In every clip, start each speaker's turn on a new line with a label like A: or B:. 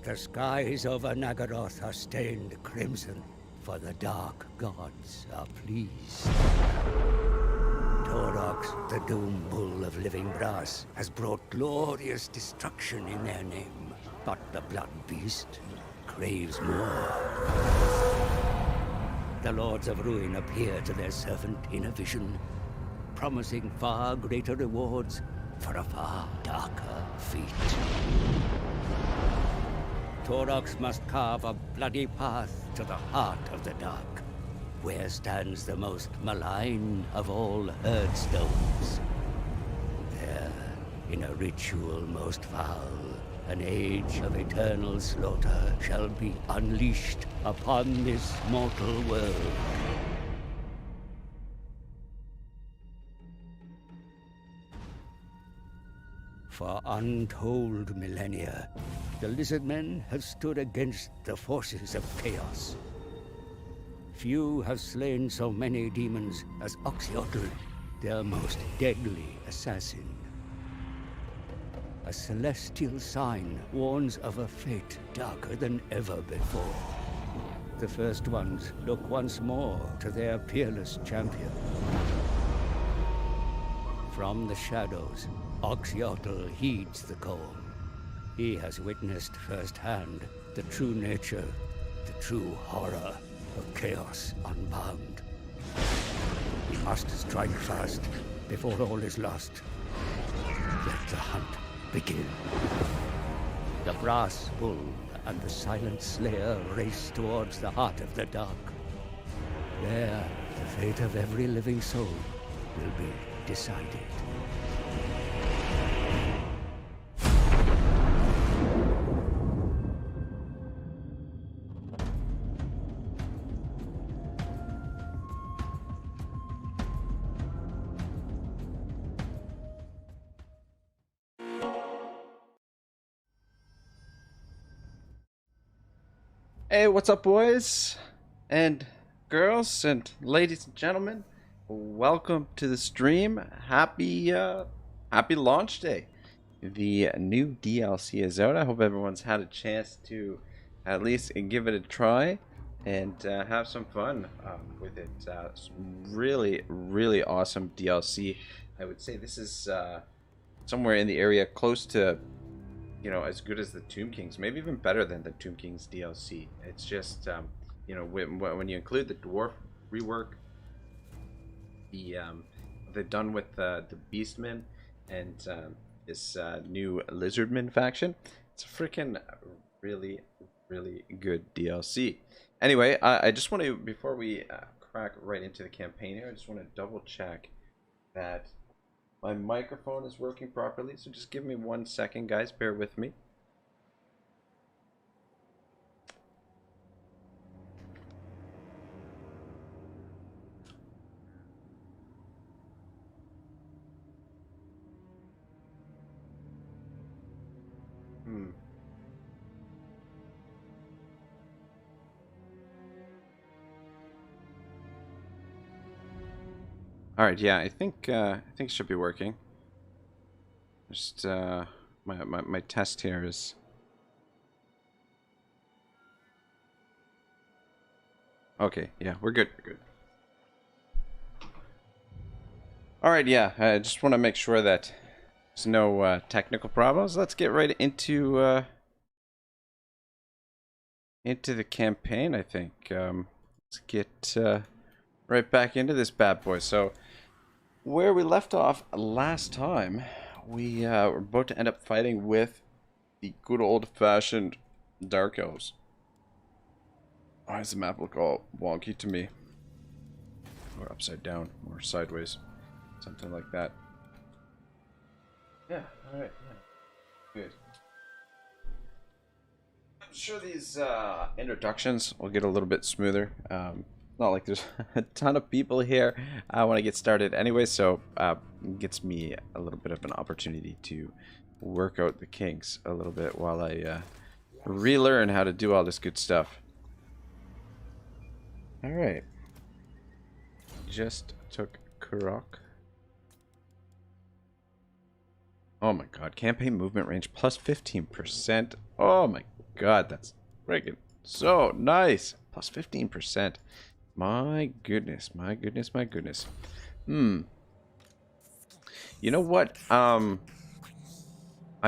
A: The skies over Nagaroth are stained crimson, for the dark gods are pleased. Torox, the doom bull of living brass, has brought glorious destruction in their name. But the blood beast craves more. The lords of ruin appear to their servant in a vision, promising far greater rewards for a far darker fate. Torox must carve a bloody path to the heart of the dark, where stands the most malign of all Herdstones. There, in a ritual most foul, an age of eternal slaughter shall be unleashed upon this mortal world. For untold millennia, the Lizardmen have stood against the forces of chaos. Few have slain so many demons as Oxyotl, their most deadly assassin. A celestial sign warns of a fate darker than ever before. The first ones look once more to their peerless champion. From the shadows, Oxyotl heeds the call. He has witnessed firsthand the true nature, the true horror of chaos unbound. He must strike fast before all is lost. Let the hunt begin. The brass bull and the silent slayer race towards the heart of the dark. There, the fate of every living soul will be decided.
B: Hey, what's up, boys and girls and ladies and gentlemen? Welcome to the stream. Happy launch day. The new DLC is out. I hope everyone's had a chance to at least give it a try and have some fun with it. Really awesome DLC. I would say this is somewhere in the area close to, you know, as good as the Tomb Kings, maybe even better than the Tomb Kings DLC. It's just, you know, when you include the dwarf rework, they've done with the Beastmen and this new Lizardman faction, it's a freaking really good DLC. Anyway, I just want to, before we crack right into the campaign here, I just want to double check that my microphone is working properly, so just give me 1 second, guys. Bear with me. All right, yeah, I think it should be working. Just my test here is okay. Yeah, we're good. We're good. All right, yeah. I just want to make sure that there's no technical problems. Let's get right into the campaign. I think let's get right back into this bad boy. So, where we left off last time, we were about to end up fighting with the good old-fashioned Dark Elves. Why does the map look all wonky to me? Or upside down, or sideways. Something like that. Yeah, alright, yeah. Good. I'm sure these introductions will get a little bit smoother. Not like there's a ton of people here. I want to get started anyway, so it gets me a little bit of an opportunity to work out the kinks a little bit while I relearn how to do all this good stuff. Alright. Just took Kurok. Oh my god, campaign movement range plus 15%. Oh my god, that's freaking so nice. Plus 15%. My goodness, my goodness, my goodness. Hmm. You know what? I'd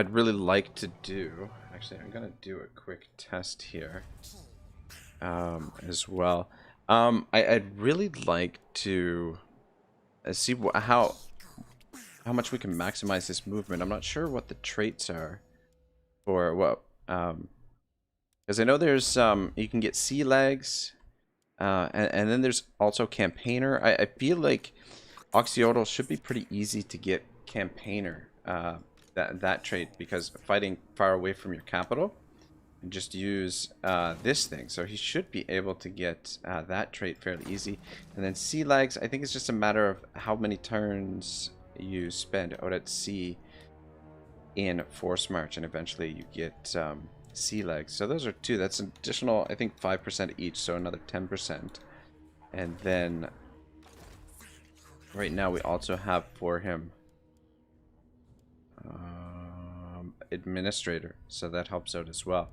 B: really like to do. Actually, I'm gonna do a quick test here. As well. I'd really like to see how much we can maximize this movement. I'm not sure what the traits are for what. Because I know there's you can get sea legs, and then there's also campaigner. I feel like Oxyotl should be pretty easy to get campaigner. That trait, because fighting far away from your capital, and just use this thing. So he should be able to get that trait fairly easy. And then sea legs, I think it's just a matter of how many turns you spend out at sea in Force March, and eventually you get sea legs. So those are two. That's an additional, I think, 5% each, so another 10%. And then right now we also have for him administrator, so that helps out as well.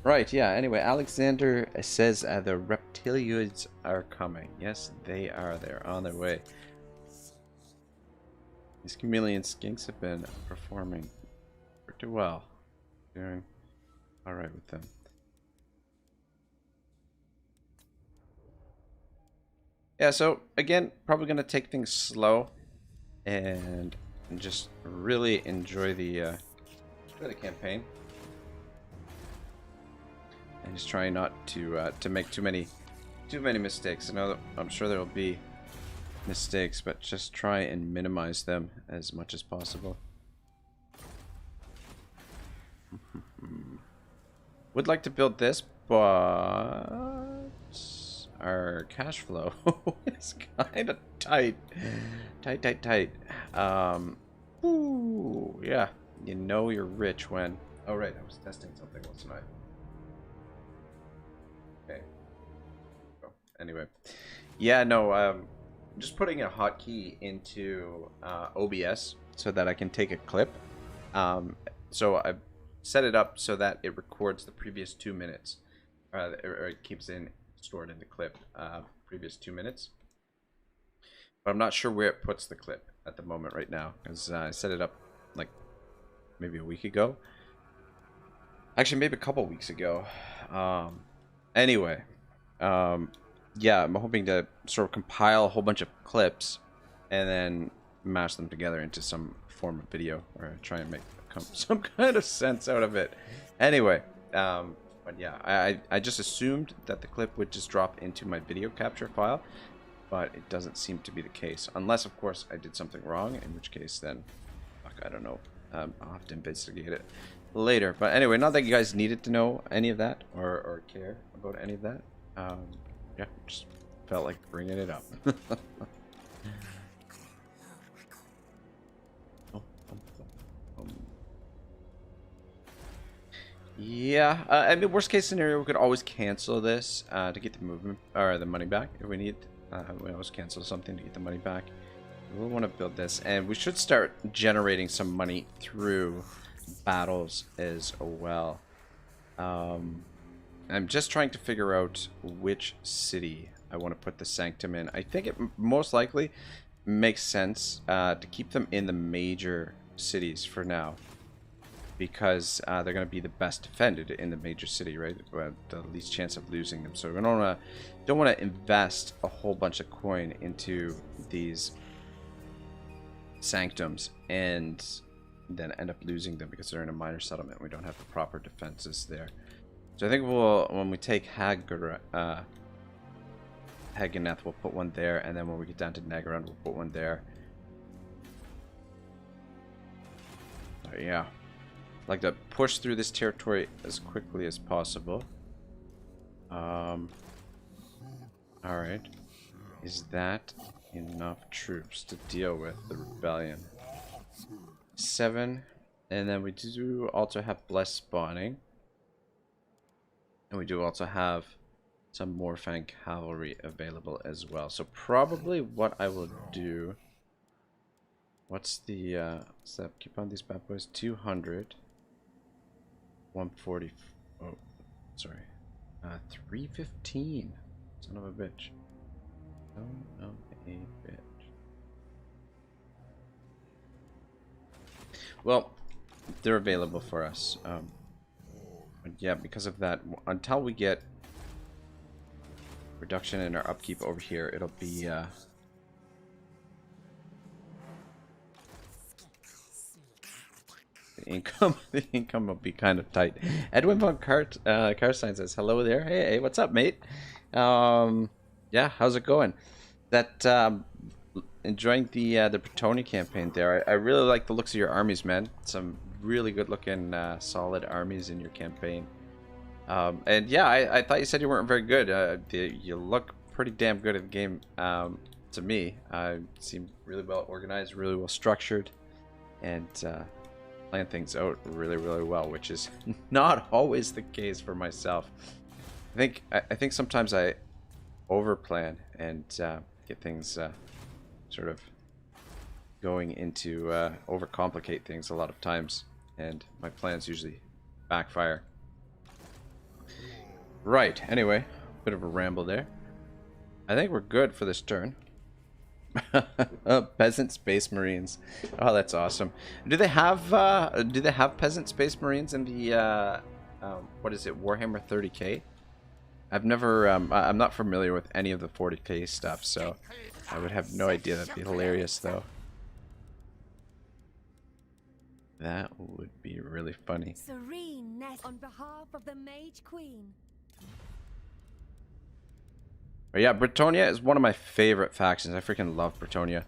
B: Right, yeah, anyway, Alexander says the reptilioids are coming. Yes, they are. They're on their way. These chameleon skinks have been performing pretty well. Doing alright with them. Yeah, so again, probably going to take things slow and just really enjoy the campaign. And just try not to make too many mistakes. I know that I'm sure there will be mistakes, but just try and minimize them as much as possible. Would like to build this, but our cash flow is kind of tight. Tight. Ooh, yeah. You know you're rich when... Oh, right, I was testing something, wasn't I? Okay. Oh, anyway. Yeah, no, I'm just putting a hotkey into OBS so that I can take a clip. So I set it up so that it records the previous 2 minutes. Or it keeps stored in the clip previous 2 minutes. But I'm not sure where it puts the clip at the moment right now, because I set it up like maybe a week ago. Actually, maybe a couple weeks ago. Anyway, yeah, I'm hoping to sort of compile a whole bunch of clips and then mash them together into some form of video, or try and make some kind of sense out of it. Anyway, but yeah, I just assumed that the clip would just drop into my video capture file, but it doesn't seem to be the case. Unless, of course, I did something wrong, in which case then, fuck, I don't know. I'll have to investigate it later. But anyway, not that you guys needed to know any of that or care about any of that. Yeah, just felt like bringing it up. Yeah, I mean, worst case scenario, we could always cancel this to get the movement or the money back if we need. We always cancel something to get the money back. We want to build this, and we should start generating some money through battles as well. I'm just trying to figure out which city I want to put the Sanctum in. I think it most likely makes sense to keep them in the major cities for now, because they're going to be the best defended in the major city, right? The least chance of losing them. So we don't want to invest a whole bunch of coin into these sanctums and then end up losing them because they're in a minor settlement. We don't have the proper defenses there. So I think when we take Haganeth, we'll put one there, and then when we get down to Nagaran, we'll put one there. So yeah, like to push through this territory as quickly as possible. All right, is that enough troops to deal with the rebellion? 7, and then we do also have blessed spawning, and we do also have some Morfang cavalry available as well. So probably what I will do What's the upkeep on these bad boys? 200. 140. Oh, sorry. 315. Son of a bitch. Son of a bitch. Well, they're available for us. But yeah, because of that, until we get reduction in our upkeep over here, it'll be the income will be kind of tight. Edwin von Karstein says hello there. Hey, what's up, mate? Yeah, how's it going? That enjoying the Bretonia campaign there. I really like the looks of your armies, man. Some really good looking solid armies in your campaign. And yeah, I thought you said you weren't very good. You look pretty damn good at the game to me. Seem really well organized, really well structured, and plan things out really well, which is not always the case for myself. I think sometimes I overplan and get things sort of going into overcomplicate things a lot of times, and my plans usually backfire. Right, anyway, bit of a ramble there. I think we're good for this turn. Peasant Space Marines. Oh, that's awesome. Do they have Peasant Space Marines in the what is it, Warhammer 30K? I've never I'm not familiar with any of the 40K stuff, so I would have no idea. That'd be hilarious though. That would be really funny.
C: Serene Nest on behalf of the Mage Queen.
B: But yeah, Bretonia is one of my favorite factions. I freaking love Bretonia.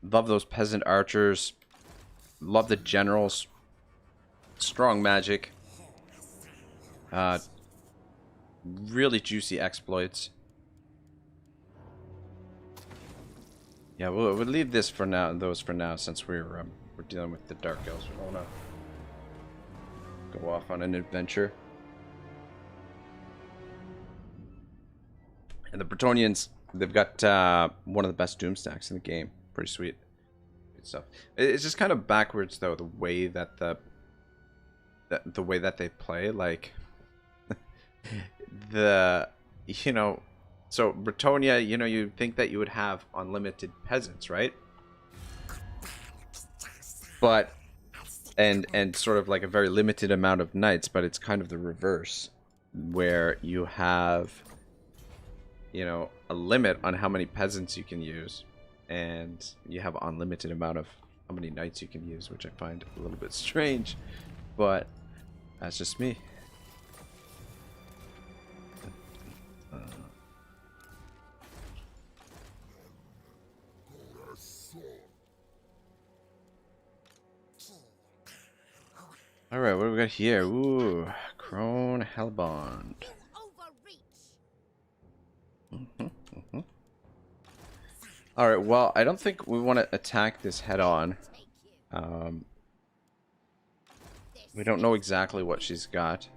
B: Love those peasant archers. Love the generals. Strong magic. Really juicy exploits. Yeah, we'll leave this for now, those for now, since we're dealing with the Dark Elves. We don't want to go off on an adventure. And the Bretonians, they've got one of the best doom stacks in the game. Pretty sweet. Good stuff. It's just kind of backwards though, the way that the way that they play. Like so Bretonia, you think that you would have unlimited peasants, right? But and sort of like a very limited amount of knights, but it's kind of the reverse, where you have a limit on how many peasants you can use, and you have unlimited amount of how many knights you can use, which I find a little bit strange, but that's just me. Alright, what do we got here? Ooh, Crone Hellbond. Alright, well, I don't think we want to attack this head on. We don't know exactly what she's got.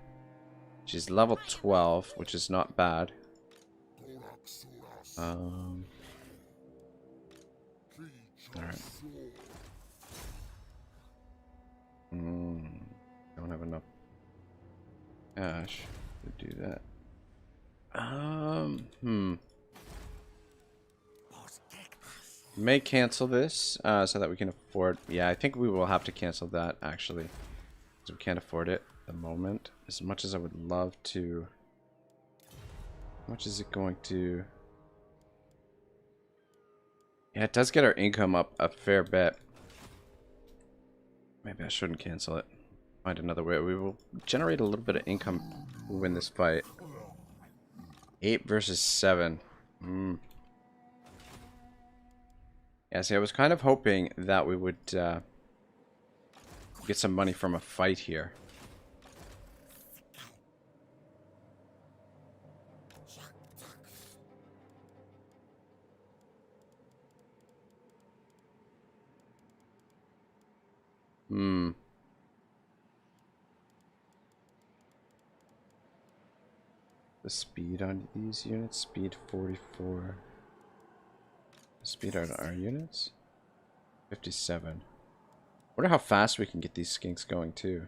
B: She's level 12, which is not bad. Alright. Don't have enough cash to do that. May cancel this so that we can afford. Yeah, I think we will have to cancel that actually, because we can't afford it at the moment. As much as I would love to. How much is it going to? Yeah, it does get our income up a fair bit. Maybe I shouldn't cancel it. Find another way. We will generate a little bit of income to win this fight. 8 versus 7. Yeah, see, I was kind of hoping that we would get some money from a fight here. The speed on these units, speed 44. The speed on our units, 57. Wonder how fast we can get these skinks going too.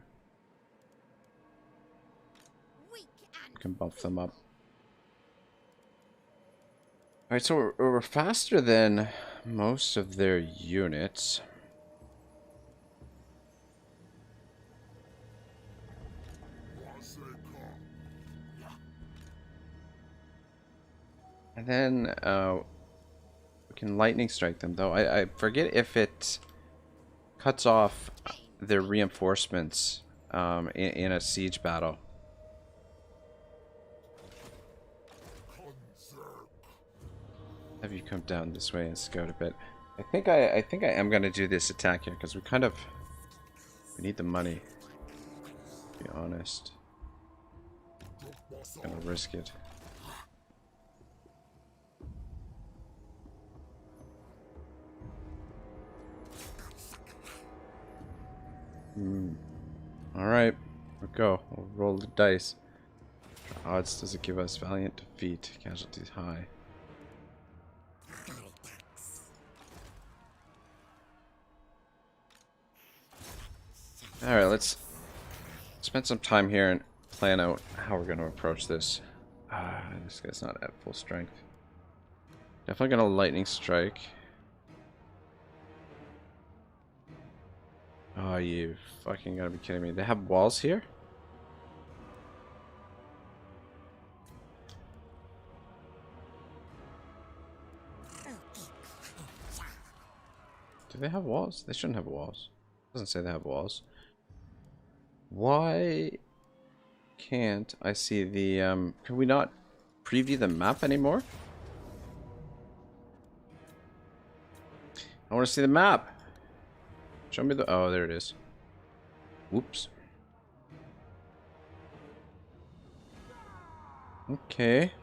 B: We can bump them up. Alright, so we're faster than most of their units. And then we can lightning strike them, though. I forget if it cuts off their reinforcements in a siege battle. Have you come down this way and scout a bit? I think I am gonna do this attack here because we need the money. To be honest, I'm gonna risk it. Alright, we'll go. We'll roll the dice. Odds does it give us? Valiant defeat. Casualties high. Alright, let's spend some time here and plan out how we're going to approach this. This guy's not at full strength. Definitely going to lightning strike. Oh, you fucking gotta be kidding me. They have walls here? Do they have walls? They shouldn't have walls. It doesn't say they have walls. Why can't I see the, can we not preview the map anymore? I want to see the map. Show me the... Oh, there it is. Whoops. Okay.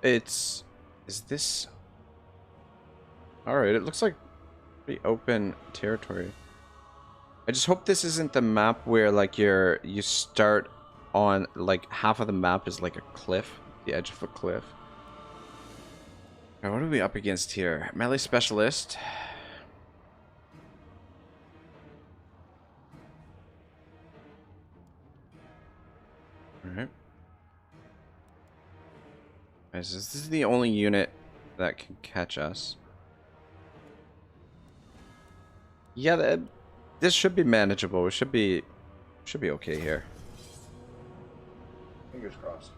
B: It's... Is this... Alright, it looks like pretty open territory. I just hope this isn't the map where, like, you start on, like, half of the map is like a cliff. The edge of a cliff. Alright, what are we up against here? Melee specialist. Alright. So this is the only unit that can catch us. Yeah, this should be manageable. We should be okay here. Fingers crossed.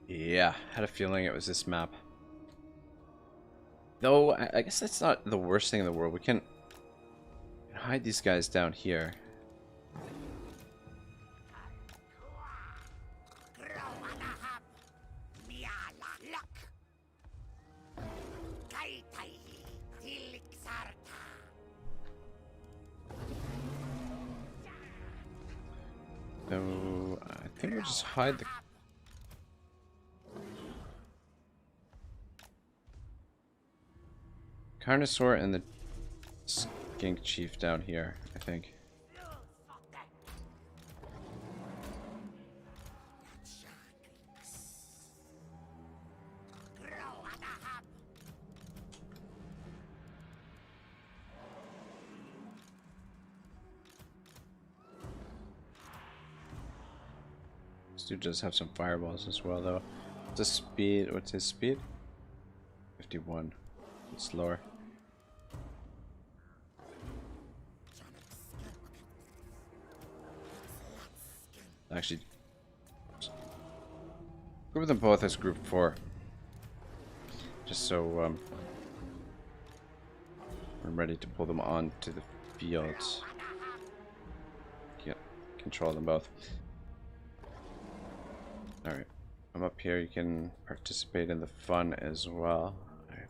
B: Yeah, had a feeling it was this map. Though, I guess that's not the worst thing in the world. We can hide these guys down here. So, I think we'll just hide the... Carnosaur and the Skink Chief down here, I think. This dude does have some fireballs as well, though. What's his speed? What's his speed? 51. It's slower. Actually, group them both as group 4, just so we're ready to pull them onto the fields. Yeah, control them both. Alright. I'm up here. You can participate in the fun as well. Alright.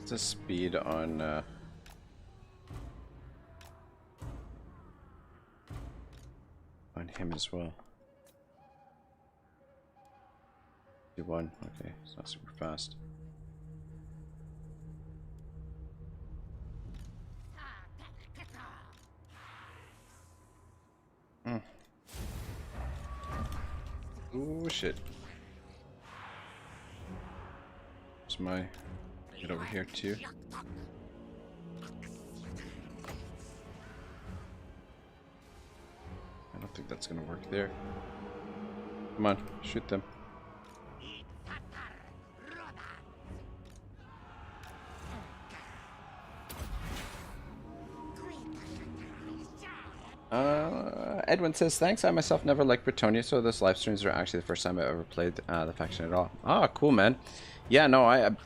B: The speed on him as well. 2-1. Okay, it's not super fast. Oh shit. Where's my... Get over here too. I don't think that's gonna work there. Come on, shoot them. Edwin says, thanks. I myself never liked Bretonia, so this live streams are actually the first time I ever played the faction at all. Ah, cool, man. Yeah, no, I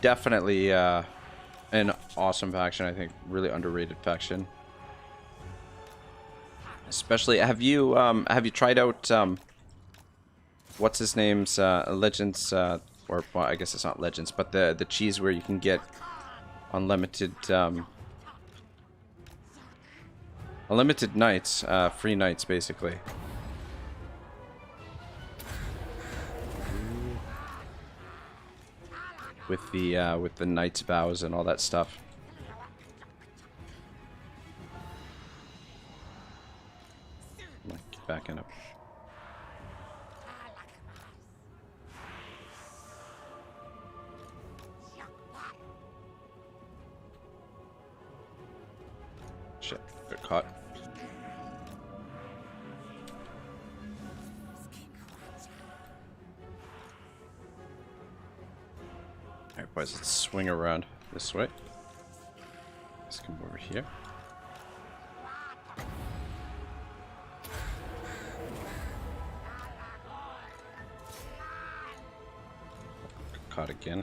B: definitely an awesome faction. I think really underrated faction. Especially, have you tried out what's his name's Legends or well, I guess it's not Legends, but the cheese where you can get unlimited unlimited nights, free nights basically. With the knight's vows and all that stuff. Get backing up. Shit, got caught. Alright boys, let's swing around this way. Let's come over here. Caught again.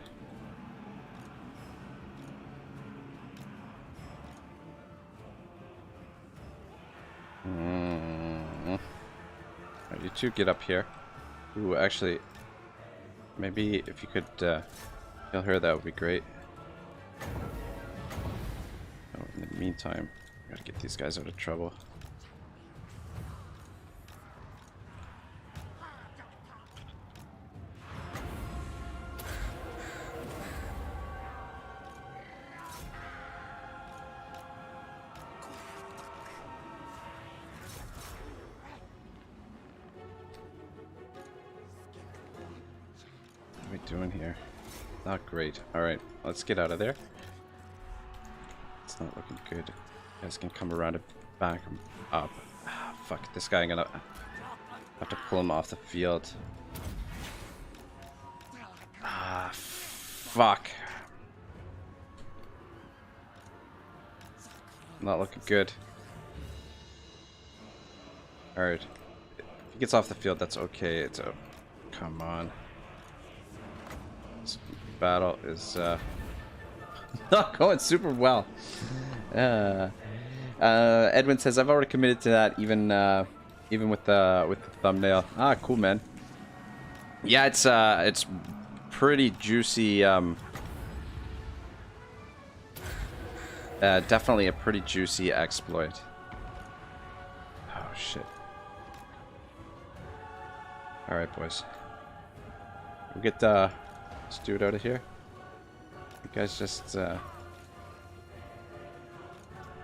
B: Alright, you two get up here. Ooh, actually, maybe if you could kill her, that would be great. Oh, in the meantime, I gotta get these guys out of trouble. What are we doing here? Not great. Alright, let's get out of there. It's not looking good. You guys can come around it back up. Ah, fuck, this guy, I'm gonna have to pull him off the field. Ah, fuck. Not looking good. Alright. If he gets off the field, that's okay. It's a... Come on. This battle is not going super well. Edwin says, I've already committed to that, even even with the thumbnail. Ah, cool, man. Yeah, it's pretty juicy. Definitely a pretty juicy exploit. Oh shit. All right, boys. We'll get this dude out of here. You guys just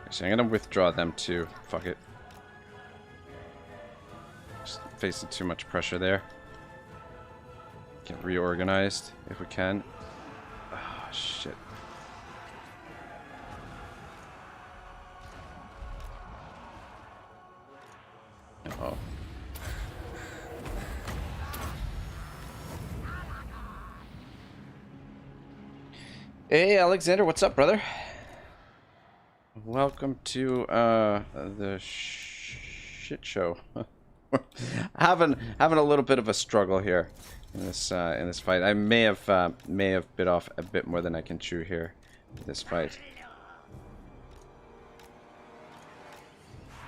B: actually, I'm gonna withdraw them too. Fuck it. Just facing too much pressure there. Get reorganized if we can. Oh shit. Uh-oh. Hey, Alexander, what's up, brother? Welcome to the shit show. having a little bit of a struggle here in this fight. I may have bit off a bit more than I can chew here with this fight,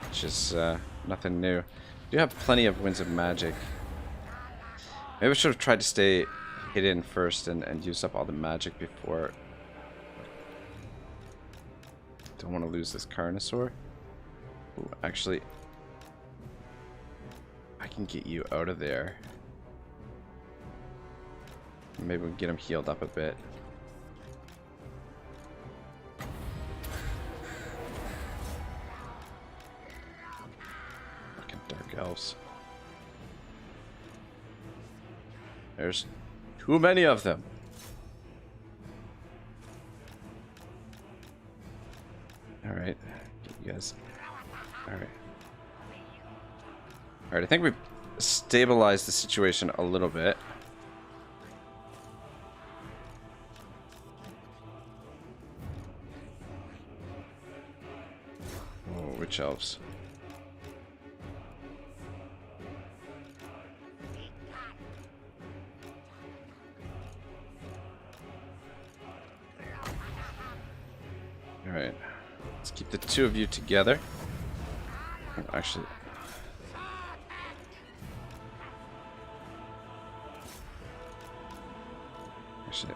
B: which is nothing new. I do have plenty of winds of magic. Maybe I should have tried to stay hidden first and use up all the magic before. Don't want to lose this Carnosaur. Ooh, actually, I can get you out of there. Maybe we can get him healed up a bit. Fucking dark elves. There's too many of them. Alright, get you guys. Alright. Alright, I think we've stabilized the situation a little bit. Oh, witch elves. Alright. Let's keep the two of you together. Actually,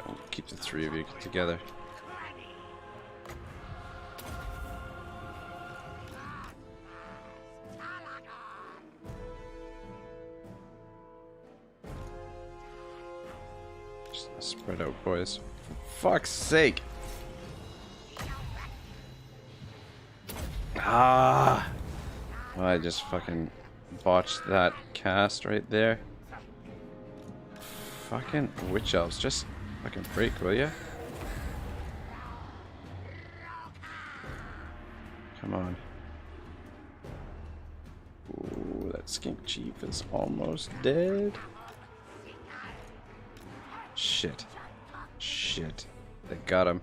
B: I'll keep the three of you together. Just spread out, boys. For fuck's sake! Ah! Oh, I just fucking botched that cast right there. Fucking witch elves, just fucking break, will ya? Come on. Ooh, that skink chief is almost dead. Shit. Shit. They got him.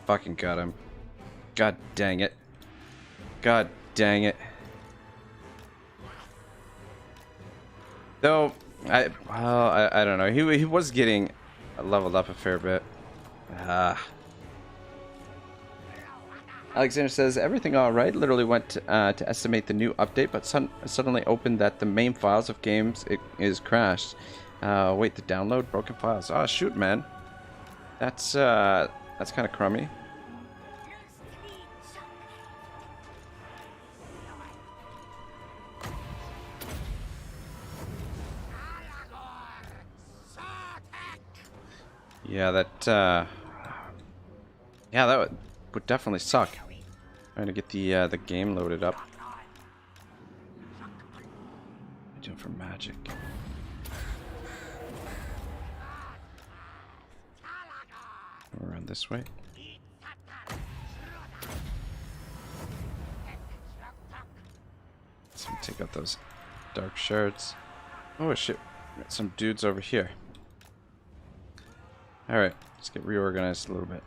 B: Fucking got him. God dang it. God dang it. Though, I don't know. He was getting leveled up a fair bit. Alexander says, everything alright. Literally went to estimate the new update, but suddenly opened that the main files of games is crashed. Wait, the download broken files. Oh, shoot, man. That's kind of crummy. Yeah, that would definitely suck. Trying to get the game loaded up. What are you doing for magic? Around this way. Let's take out those dark shards. Oh shit, got some dudes over here. Alright, let's get reorganized a little bit.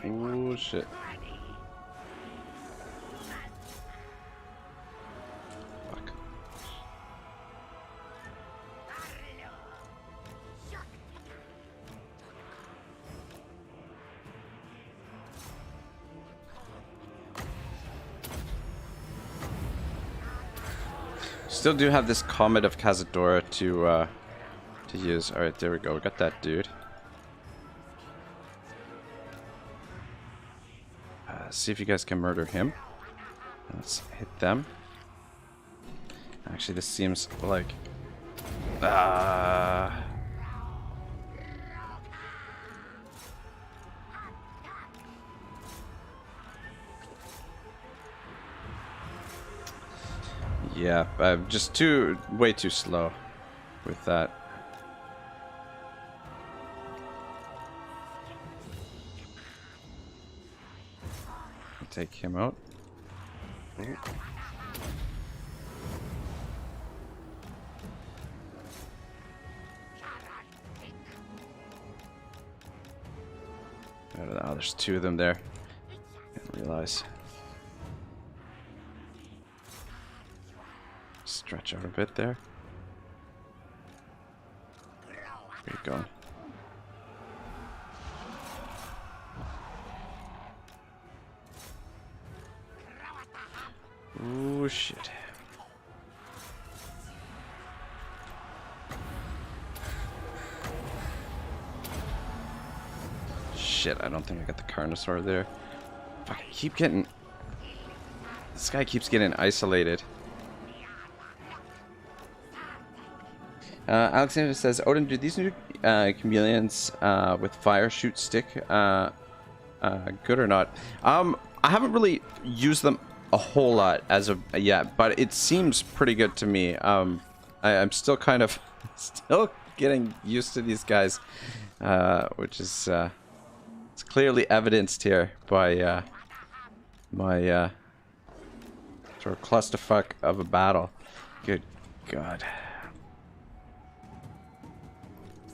B: Oh shit. Fuck. Still do have this Comet of Cazadora to use. Alright, there we go. We got that dude. See if you guys can murder him. Let's hit them. Actually, this seems like... Yeah, I'm just way too slow with that. I'll take him out. Ooh. Oh, there's two of them there. Didn't realize. Stretch out a bit there. Where you going? Ooh, shit. Shit, I don't think I got the Carnosaur there. Fuck, I keep getting... This guy keeps getting isolated. Alexander says, Odin, do these new chameleons with fire shoot stick good or not? I haven't really used them a whole lot as of yet, but it seems pretty good to me. I'm still kind of still getting used to these guys, which is it's clearly evidenced here by my sort of clusterfuck of a battle. Good God.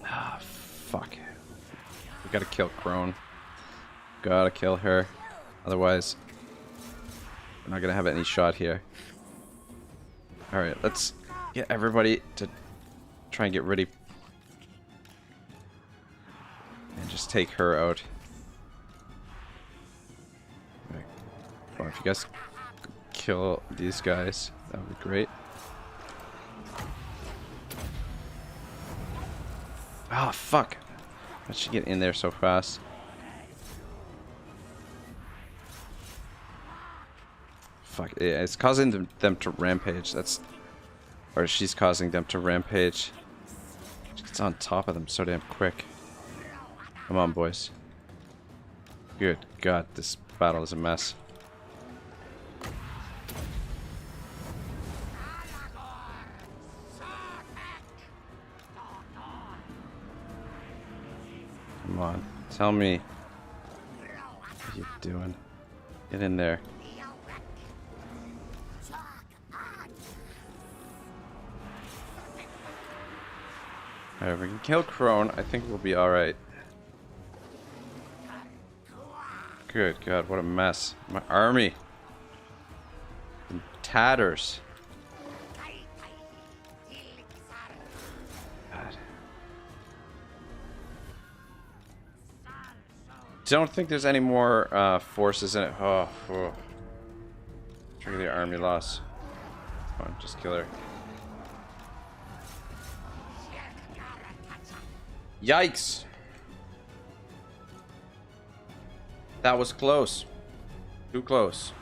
B: Ah, fuck. We gotta kill Crone. Gotta kill her. Otherwise, we're not gonna have any shot here. Alright, let's get everybody to try and get ready. And just take her out. Right. Well, if you guys kill these guys, that would be great. Ah, fuck. I should get in there so fast. Fuck, yeah, it's causing them to rampage. That's... Or she's causing them to rampage. She gets on top of them so damn quick. Come on, boys. Good God, this battle is a mess. Come on, tell me what you're doing. Get in there. Alright, if we can kill Crone, I think we'll be alright. Good God, what a mess. My army. In tatters. God. Don't think there's any more forces in it. Oh. Trigger the army loss. Come on, just kill her. Yikes! That was close. Too close.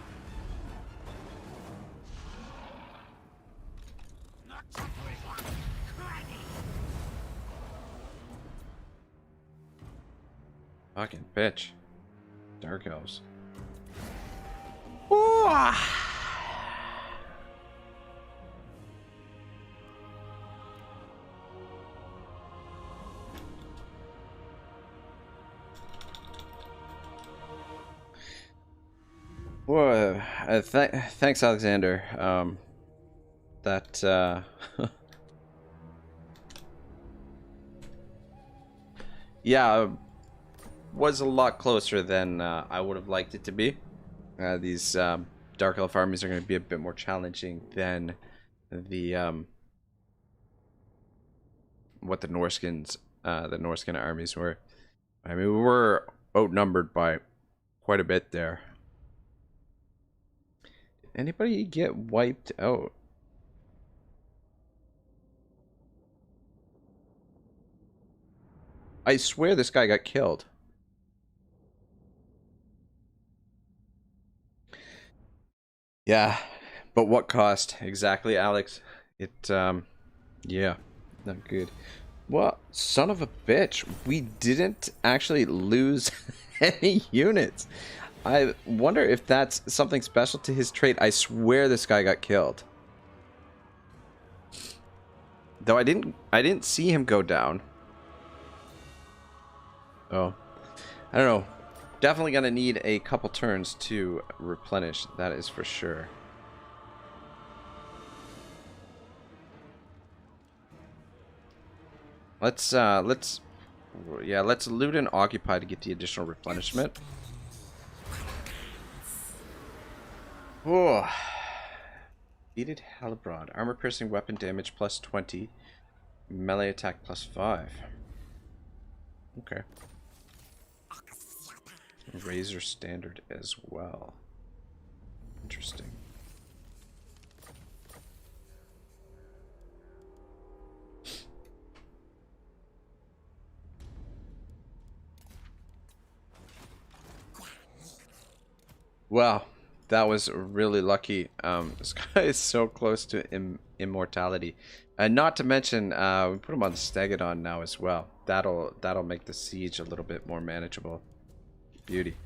B: Fucking bitch. Dark elves. Ooh. Whoa, thanks, Alexander. Yeah, was a lot closer than I would have liked it to be. These Dark Elf armies are going to be a bit more challenging than the what the Norskin armies were. I mean, we were outnumbered by quite a bit there. Anybody get wiped out? I swear this guy got killed. Yeah, but what cost? Exactly, Alex. It, yeah, not good. Well, son of a bitch, we didn't actually lose any units. I wonder if that's something special to his trait. I swear this guy got killed. Though I didn't see him go down. Oh. I don't know. Definitely gonna need a couple turns to replenish, that is for sure. Let's loot and occupy to get the additional replenishment. Oh. Beaded halberd. Armor piercing weapon damage plus 20. Melee attack plus 5. Okay. Razor standard as well. Interesting. Wow, that was really lucky. This guy is so close to immortality, and not to mention, we put him on the Stegodon now as well. That'll make the siege a little bit more manageable. Beauty,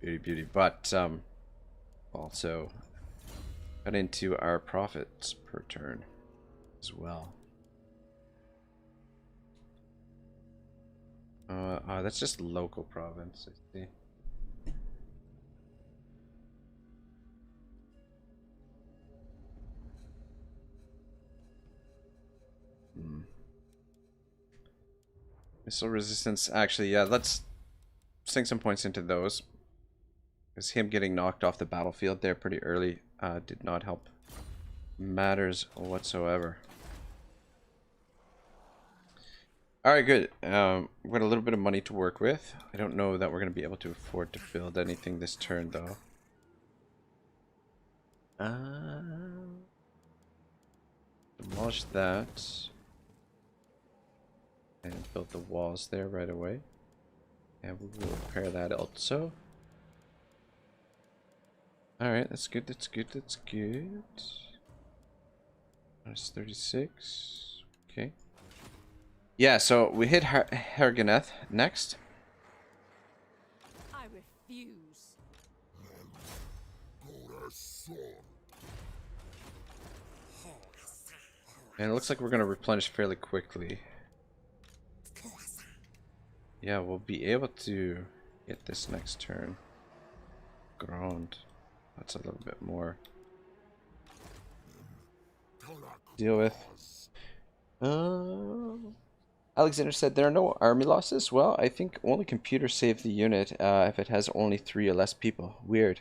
B: beauty, beauty. But also got into our profits per turn as well. That's just local province, I see. Missile resistance. Actually, yeah, let's sink some points into those. Because him getting knocked off the battlefield there pretty early did not help matters whatsoever. Alright, good. We've got a little bit of money to work with. I don't know that we're going to be able to afford to build anything this turn, though. Demolish that. And build the walls there right away. And we will repair that also. Alright, that's good, that's good, that's good. Minus 36. Okay. Yeah, so we hit Herganeth next.
C: I refuse.
B: And it looks like we're going to replenish fairly quickly. Yeah, we'll be able to get this next turn. Ground. That's a little bit more deal with. Alexander said there are no army losses. Well, I think only computers save the unit if it has only 3 or less people. Weird.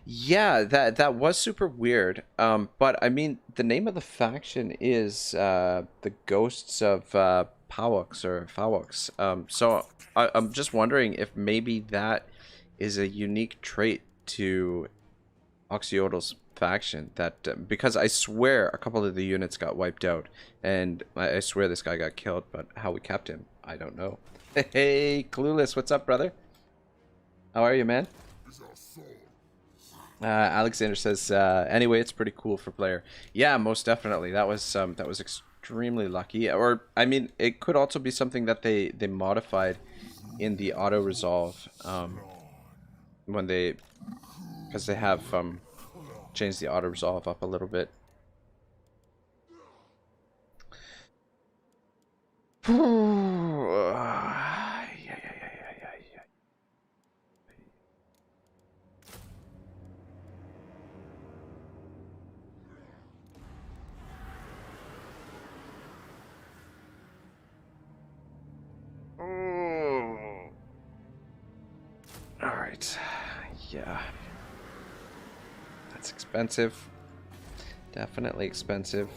B: Yeah, that was super weird. But I mean, the name of the faction is the Ghosts of Pahaux or Pahaux. So I'm just wondering if maybe that is a unique trait to Oxyotl's faction, that because I swear a couple of the units got wiped out, and I swear this guy got killed, but how we kept him, I don't know. Hey, Clueless, what's up, brother? How are you, man? Alexander says, anyway, it's pretty cool for player. Yeah, most definitely. That was extremely lucky. Or, I mean, it could also be something that they modified in the auto resolve when they, because they have changed the auto resolve up a little bit. Alright. Yeah. That's expensive. Definitely expensive.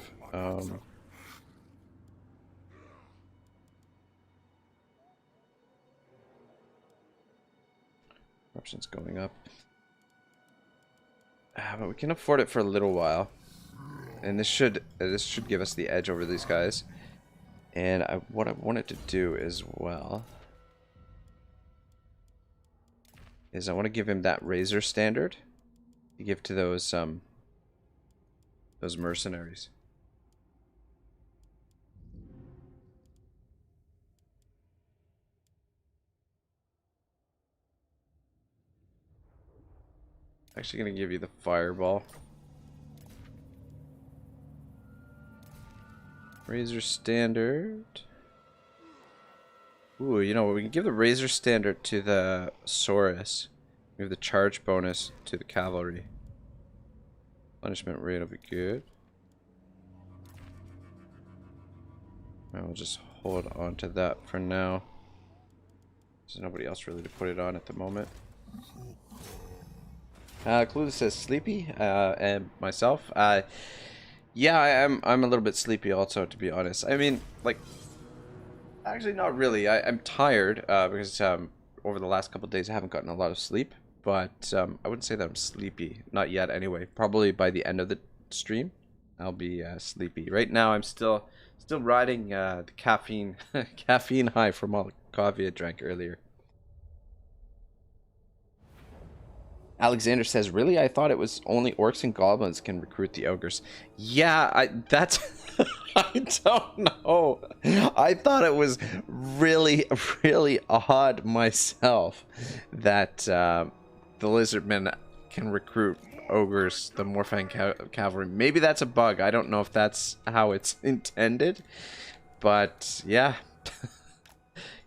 B: Corruption's going up. But we can afford it for a little while. And this should give us the edge over these guys. And what I wanted to do as well is I want to give him that razor standard to give to those mercenaries. Actually gonna give you the fireball. Razor Standard. Ooh, you know what? We can give the Razor Standard to the Saurus. We have the charge bonus to the cavalry. Punishment rate will be good. And we'll just hold on to that for now. There's nobody else really to put it on at the moment. Clueless says sleepy, and myself. Yeah, I'm a little bit sleepy also, to be honest. I mean, like, actually not really. I'm tired because over the last couple of days I haven't gotten a lot of sleep. But I wouldn't say that I'm sleepy. Not yet, anyway. Probably by the end of the stream, I'll be sleepy. Right now, I'm still riding the caffeine high from all the coffee I drank earlier. Alexander says, "Really? I thought it was only orcs and goblins can recruit the ogres." Yeah, that's I don't know. I thought it was really, really odd myself that the lizardmen can recruit ogres, the Morfang cavalry. Maybe that's a bug. I don't know if that's how it's intended, but yeah,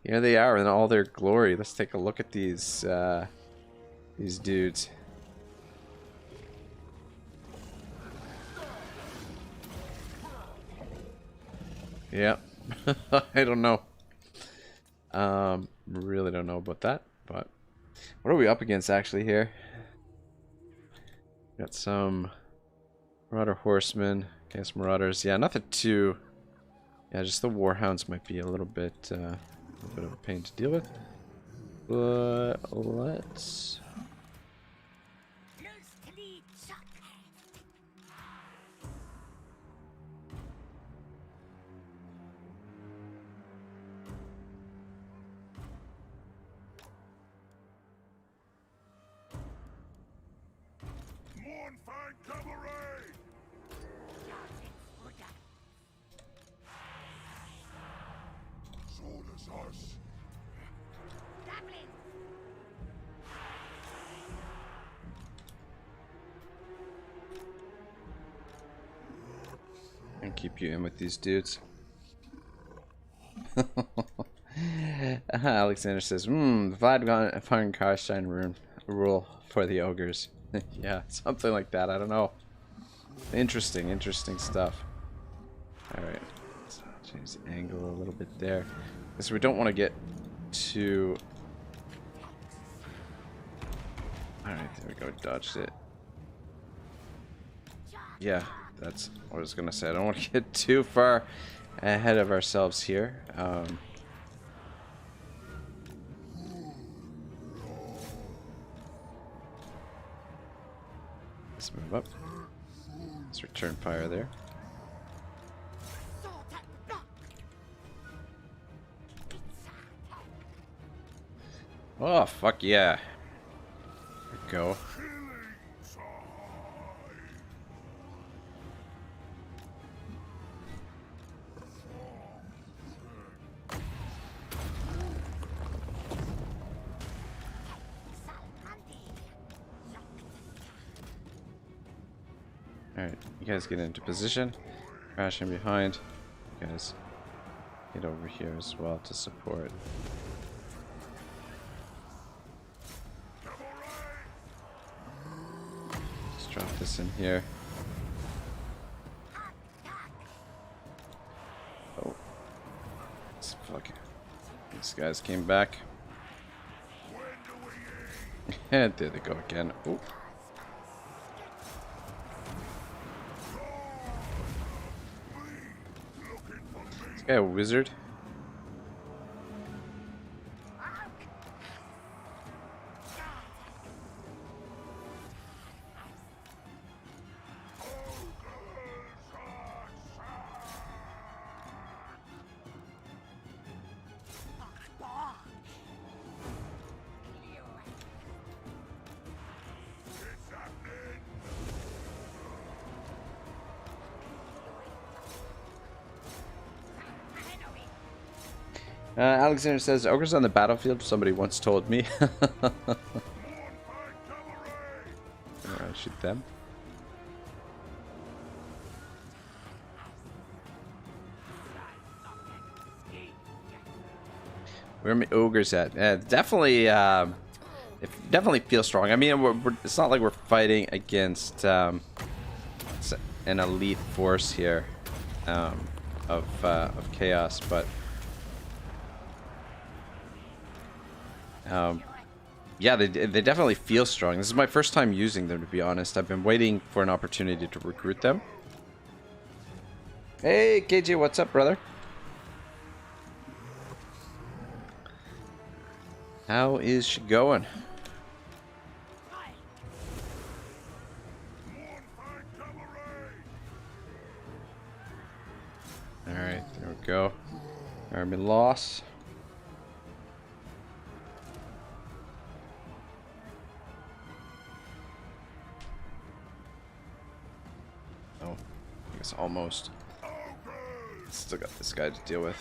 B: here they are in all their glory. Let's take a look at these dudes. Yeah, I don't know. Really don't know about that, but what are we up against actually here? Got some Marauder Horsemen, against Marauders. Yeah, nothing too. Yeah, just the Warhounds might be a little bit of a pain to deal with. But let's. And keep you in with these dudes. Alexander says, the Fire Karstein rule for the ogres. Yeah, something like that. I don't know. Interesting stuff. Alright. So change the angle a little bit there. So we don't want to get too... Alright, there we go. Dodged it. Yeah, that's what I was going to say. I don't want to get too far ahead of ourselves here. Let's move up. Let's return fire there. Oh, fuck yeah. There we go. Alright, you guys get into position. Crash in behind. You guys get over here as well to support. Just drop this in here. Oh. It's fucking... These guys came back. And there they go again. Ooh. Yeah, a wizard. Alexander says, ogres on the battlefield, somebody once told me. Alright, shoot them. Where are my ogres at? Definitely, it definitely feels strong. I mean, it's not like we're fighting against an elite force here of chaos, but yeah, they definitely feel strong. This is my first time using them, to be honest. I've been waiting for an opportunity to recruit them. Hey, KJ, what's up, brother? How is she going? Alright, there we go. Army loss. Oh, I guess almost. Still got this guy to deal with.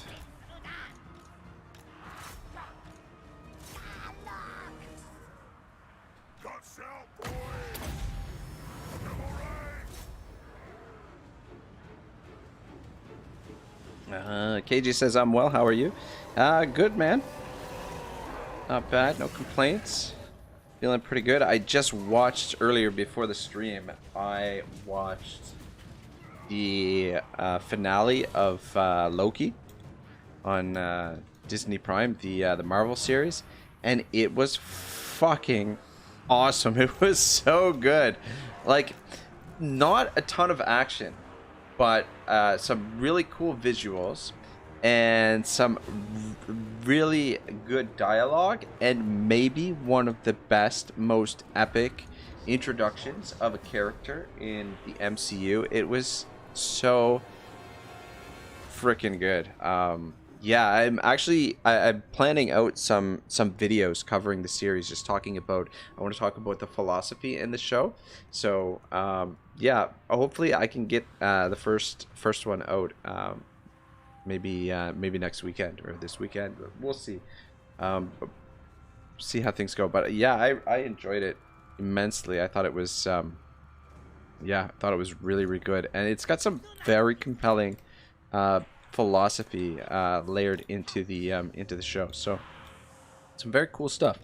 B: KJ says, I'm well, how are you? Good, man. Not bad, no complaints. Feeling pretty good. I just watched earlier before the stream, I watched the finale of Loki on Disney Prime, the Marvel series, and it was fucking awesome. It was so good. Like, not a ton of action, but some really cool visuals and some really good dialogue, and maybe one of the best, most epic introductions of a character in the MCU. It was so freaking good. Yeah, I'm planning out some videos covering the series, just talking about, I want to talk about the philosophy in the show. So yeah, hopefully I can get the first one out maybe next weekend or this weekend. We'll see. See how things go. But yeah, I enjoyed it immensely. I thought it was yeah, I thought it was really, really good, and it's got some very compelling philosophy layered into the show. So some very cool stuff.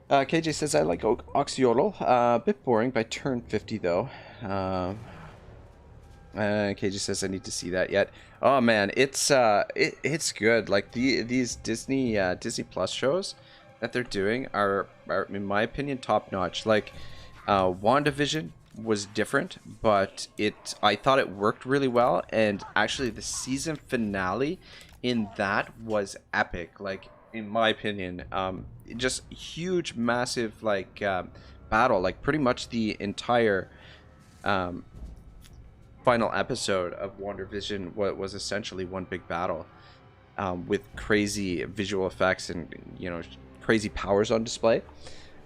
B: KJ says, I like Oxyotl. A bit boring by turn 50 though. KJ says, I need to see that yet. Oh man, it's good. Like these Disney Plus shows that they're doing are in my opinion top notch. Like WandaVision was different, but I thought it worked really well, and actually the season finale in that was epic. Like in my opinion, just huge, massive like battle. Like pretty much the entire final episode of WandaVision was essentially one big battle with crazy visual effects and crazy powers on display.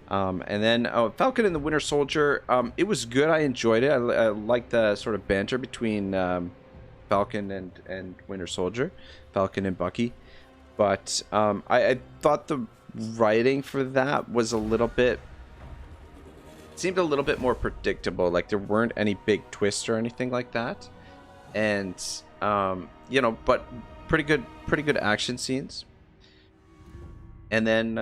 B: And then Falcon and the Winter Soldier, it was good. I enjoyed it. I liked the sort of banter between Falcon and Winter Soldier, Falcon and Bucky. But I thought the writing for that was seemed a little bit more predictable. Like there weren't any big twists or anything like that. And but pretty good action scenes. And then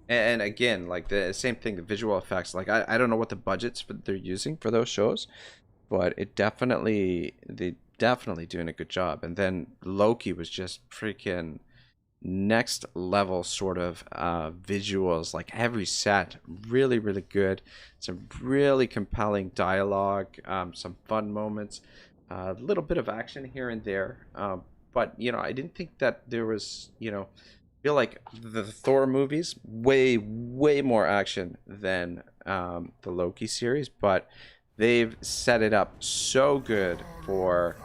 B: and again, like the same thing, the visual effects. Like I don't know what the budgets they're using for those shows, but they definitely doing a good job. And then Loki was just freaking next level sort of visuals. Like every set really, really good, some really compelling dialogue, some fun moments, a little bit of action here and there, but I didn't think that there was I feel like the Thor movies way more action than the Loki series, but they've set it up so good for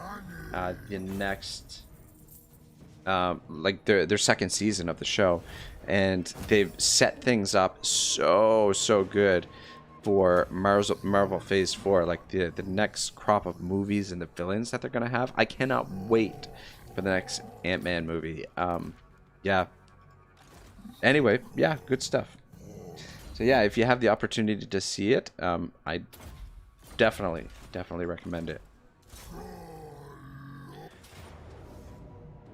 B: the next like their second season of the show, and they've set things up so good for Marvel Phase 4, like the next crop of movies and the villains that they're gonna have. I cannot wait for the next Ant-Man movie. Yeah. Anyway, yeah, good stuff. So yeah, if you have the opportunity to see it, I definitely recommend it.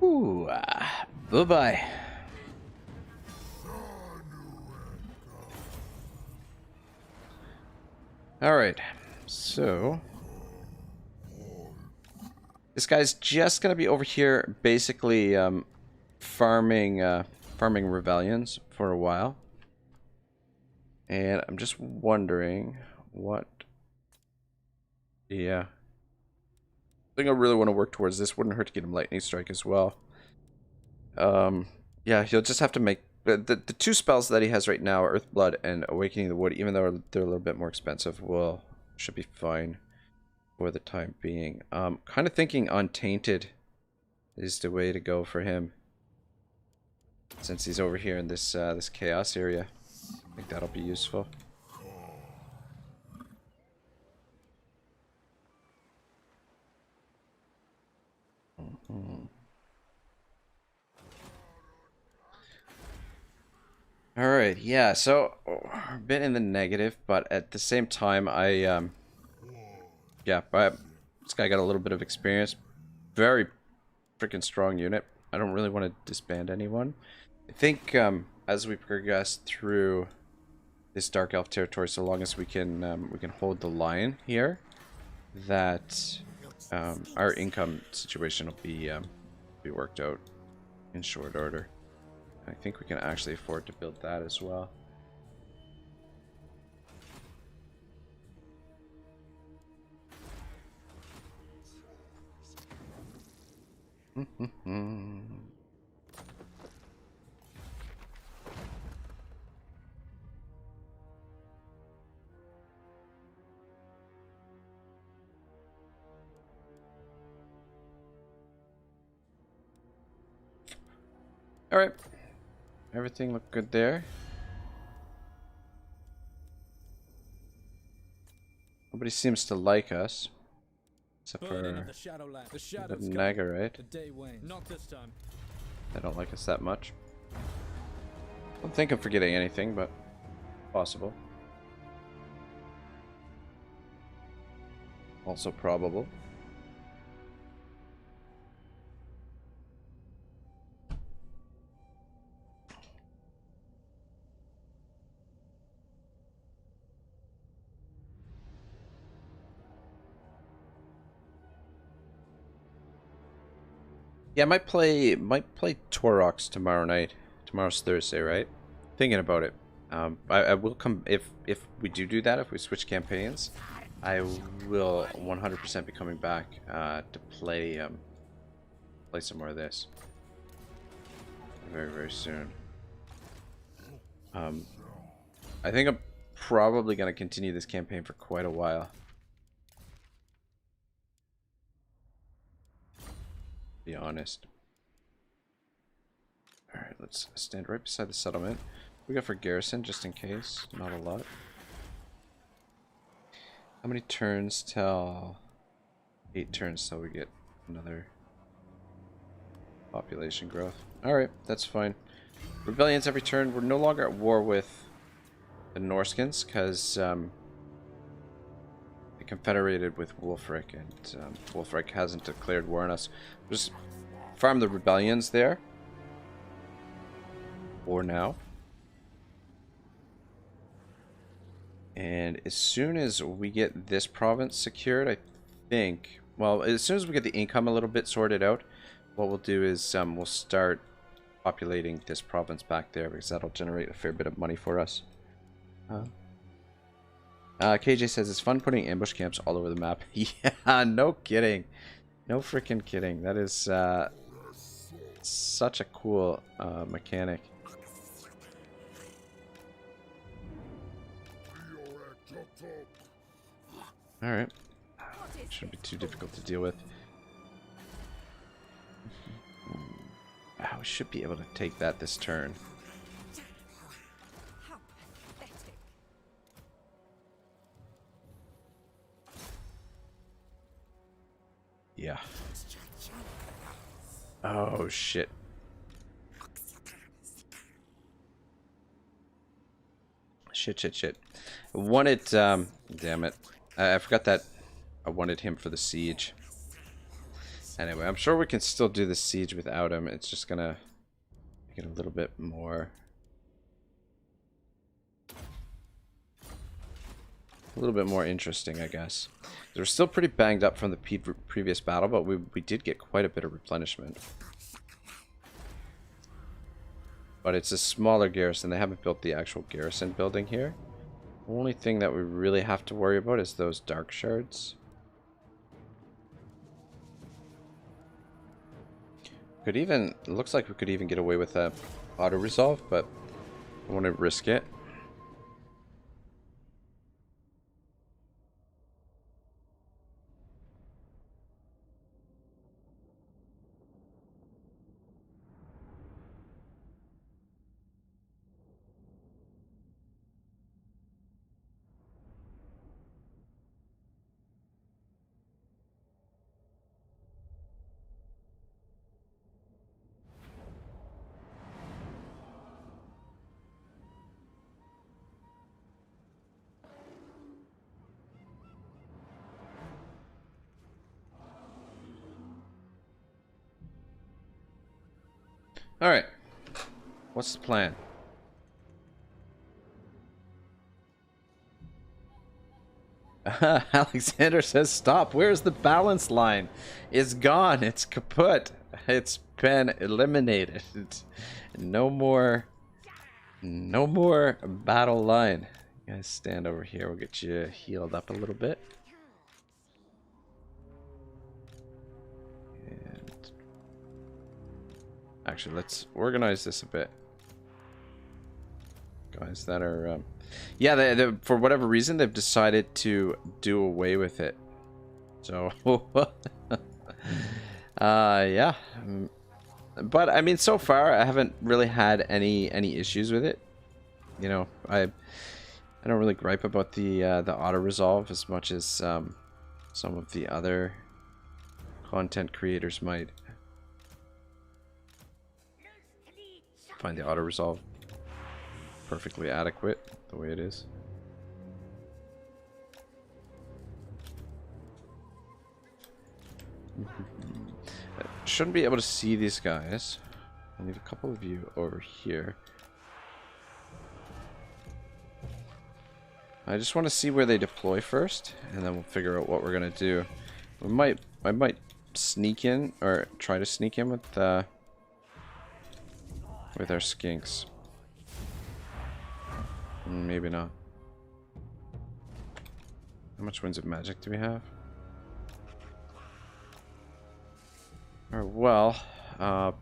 B: Ooh. Ooh, bye-bye. Alright, so... this guy's just gonna be over here basically farming rebellions for a while. And I'm just wondering what... yeah. I think I really want to work towards this. Wouldn't hurt to get him Lightning Strike as well. Yeah, he'll just have to make... the two spells that he has right now, Earth Blood and Awakening the Wood, even though they're a little bit more expensive, should be fine for the time being. Kind of thinking Untainted is the way to go for him, since he's over here in this this chaos area. I think that'll be useful. Alright, yeah, so a bit in the negative, but at the same time, yeah, this guy got a little bit of experience. Very freaking strong unit. I don't really want to disband anyone. I think as we progress through this Dark Elf territory, so long as we can hold the line here, that our income situation will be worked out in short order. I think we can actually afford to build that as well. All right. Everything looked good there. Nobody seems to like us. Except for the Nagarite. They don't like us that much. Don't think I'm forgetting anything, but possible. Also probable. Yeah, I might play Torox tomorrow night. Tomorrow's Thursday, right? Thinking about it. I will come if we do that. If we switch campaigns, I will 100% be coming back to play some more of this very soon. I think I'm probably gonna continue this campaign for quite a while. Be honest. Alright, let's stand right beside the settlement. We got for garrison, just in case. Not a lot. How many turns till... 8 turns till we get another population growth. Alright, that's fine. Rebellions every turn. We're no longer at war with the Norskins, because they confederated with Wulfric, and Wulfric hasn't declared war on us. Just farm the rebellions there for now, and as soon as we get this province secured, I think, well, as soon as we get the income a little bit sorted out, what we'll do is we'll start populating this province back there, because that'll generate a fair bit of money for us. KJ says it's fun putting ambush camps all over the map. Yeah, no kidding. No freaking kidding. That is such a cool mechanic. Alright. Shouldn't be too difficult to deal with. We should be able to take that this turn. Yeah. Oh, shit. Shit. I wanted, damn it. I forgot that I wanted him for the siege. Anyway, I'm sure we can still do the siege without him. It's just gonna make it a little bit more... a little bit more interesting, I guess. We're still pretty banged up from the previous battle, but we did get quite a bit of replenishment. But it's a smaller garrison. They haven't built the actual garrison building here. The only thing that we really have to worry about is those dark shards. Could even, it looks like we could even get away with a auto resolve, but I want to risk it. Alright. What's the plan? Alexander says stop. Where's the balance line? It's gone. It's kaput. It's been eliminated. It's no more battle line. You guys stand over here. We'll get you healed up a little bit. Actually, let's organize this a bit. Guys that are... yeah, they, for whatever reason, they've decided to do away with it. So... yeah. But, I mean, so far, I haven't really had any issues with it. You know, I don't really gripe about the auto-resolve as much as some of the other content creators might. Find the auto-resolve perfectly adequate the way it is. Shouldn't be able to see these guys. I need a couple of you over here. I just want to see where they deploy first, and then we'll figure out what we're gonna do. I might sneak in, or try to sneak in with our skinks. Maybe not. How much Winds of Magic do we have? Alright, well,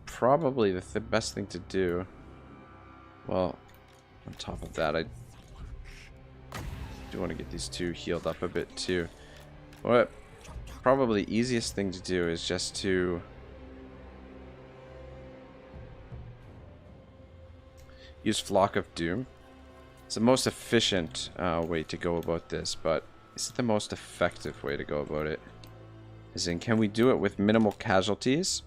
B: probably the best thing to do... Well, on top of that, I do want to get these two healed up a bit too. What probably the easiest thing to do is just to... use Flock of Doom. It's the most efficient way to go about this, but is it the most effective way to go about it? As in, can we do it with minimal casualties,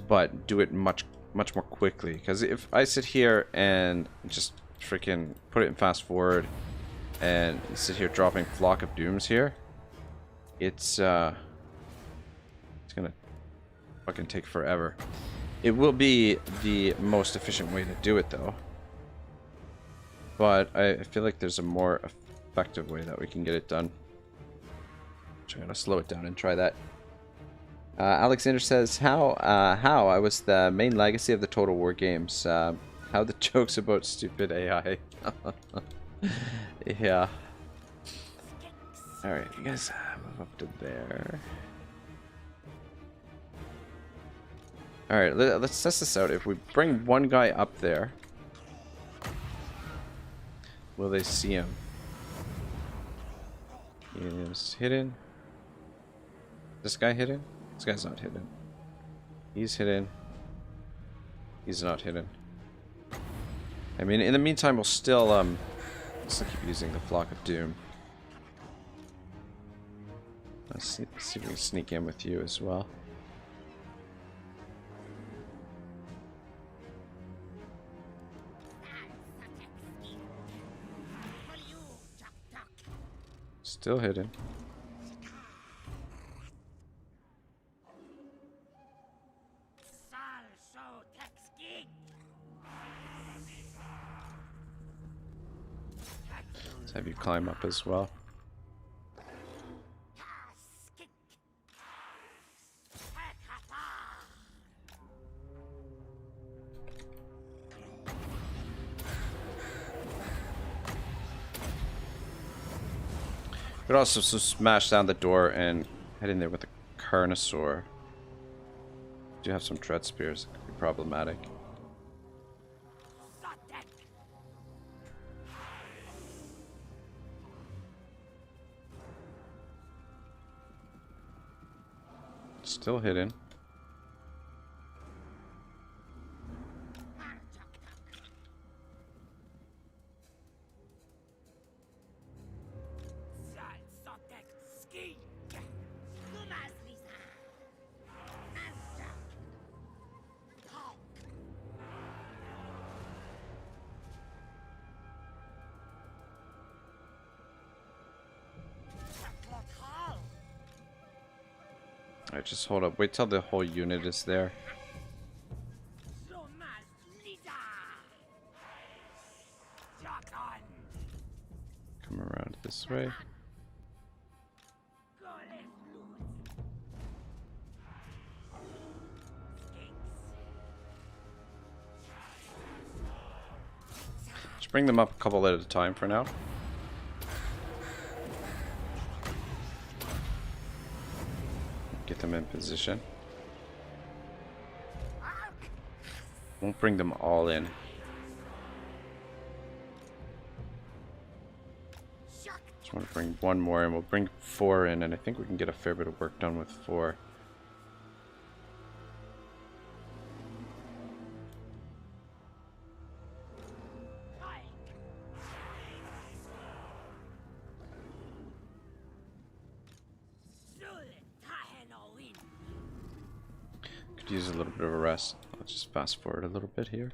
B: but do it much more quickly? Because if I sit here and just freaking put it in fast forward and sit here dropping Flock of Dooms here, it's gonna fucking take forever. It will be the most efficient way to do it, though. But I feel like there's a more effective way that we can get it done. So I'm going to slow it down and try that. Alexander says, how I was the main legacy of the Total War games. How the jokes about stupid AI. Yeah. Alright, you guys move up to there. Alright, let's test this out. If we bring one guy up there, will they see him? He is hidden. This guy hidden? This guy's not hidden. He's hidden. He's not hidden. I mean, in the meantime, we'll still keep using the Flock of Doom. Let's see if we can sneak in with you as well. Still hidden. Let's have you climb up as well. Could also smash down the door and head in there with a Carnosaur. Do have some Dread Spears. It could be problematic. Still hidden. Alright, just hold up. Wait till the whole unit is there. Come around this way. Just bring them up a couple at a time for now. Get them in position. Won't bring them all in. Just want to bring one more in. We'll bring 4 in, and I think we can get a fair bit of work done with 4. Could use a little bit of a rest. Let's just fast forward a little bit here.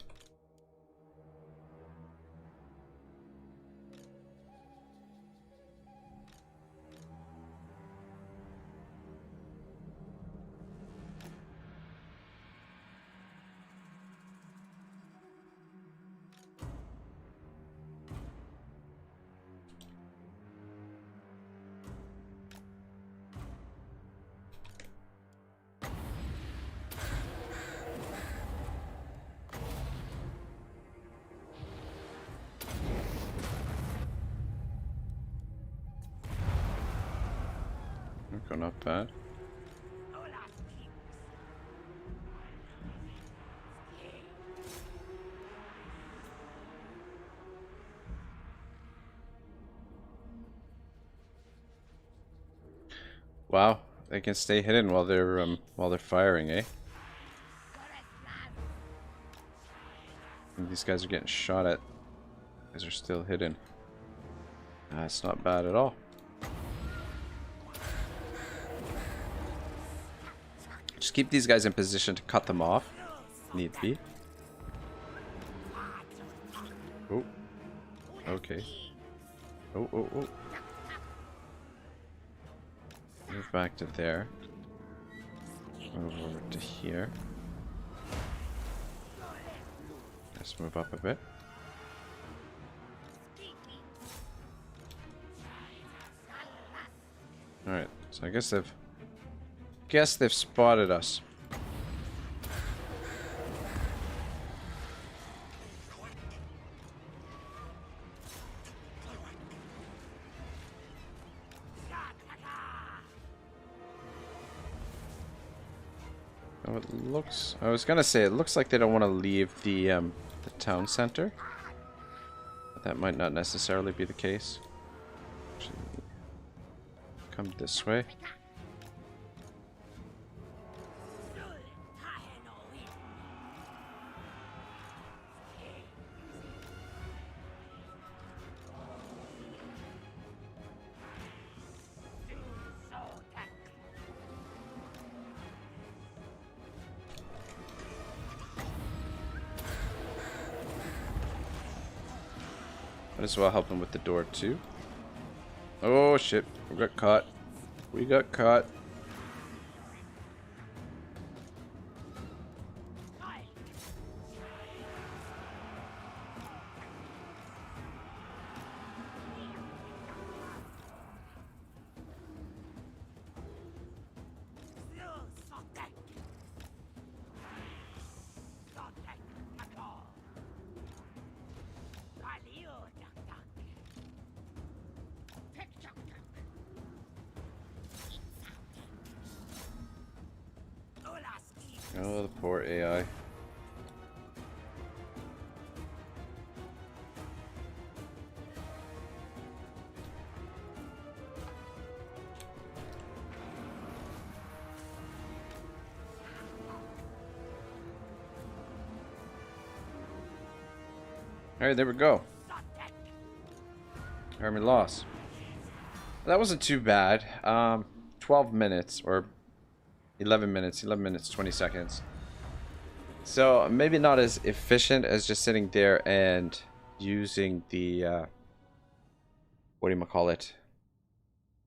B: Okay, not bad. Wow, they can stay hidden while they're firing, eh? And these guys are getting shot at. These are still hidden. That's not bad at all. Just keep these guys in position to cut them off, need be. Oh, okay. Oh, oh, oh. Move back to there. Move over to here. Let's move up a bit. Alright, so I guess they've spotted us. Oh, it looks... I was gonna say, it looks like they don't want to leave the town center. But that might not necessarily be the case. Actually, come this way. Might as well help him with the door too. Oh shit, we got caught. We got caught. Oh, the poor AI. Alright, there we go. Army loss. That wasn't too bad. 12 minutes, or 11 minutes, 20 seconds. So, maybe not as efficient as just sitting there and using the,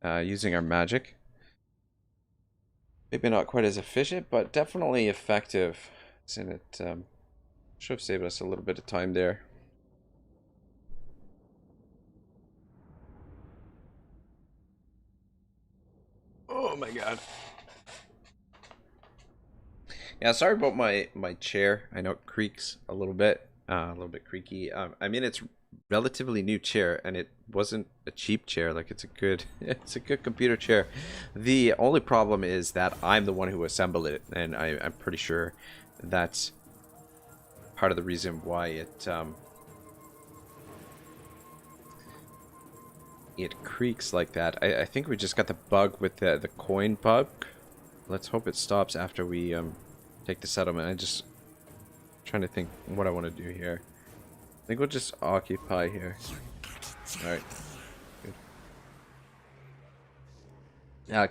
B: using our magic. Maybe not quite as efficient, but definitely effective. And it should have saved us a little bit of time there. Oh my god. Yeah, sorry about my chair. I know it creaks a little bit creaky. I mean, it's relatively new chair, and it wasn't a cheap chair. Like, it's a good computer chair. The only problem is that I'm the one who assembled it, and I'm pretty sure that's part of the reason why it creaks like that. I think we just got the bug with the coin bug. Let's hope it stops after we take the settlement. I'm just trying to think what I want to do here. I think we'll just occupy here. Alright. Good.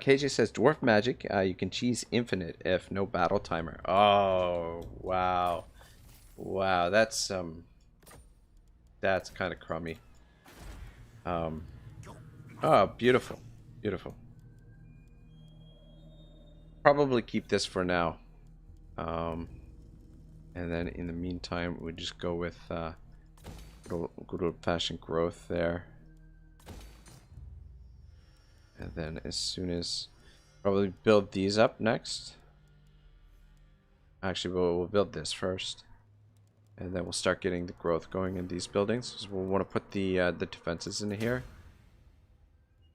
B: KJ says, Dwarf Magic, you can cheese infinite if no battle timer. Oh, wow. Wow, that's kind of crummy. Oh, beautiful. Beautiful. Probably keep this for now. And then in the meantime, we just go with good old-fashioned growth there. And then as soon as... Probably build these up next. Actually, we'll build this first. And then we'll start getting the growth going in these buildings. So we'll want to put the defenses in here.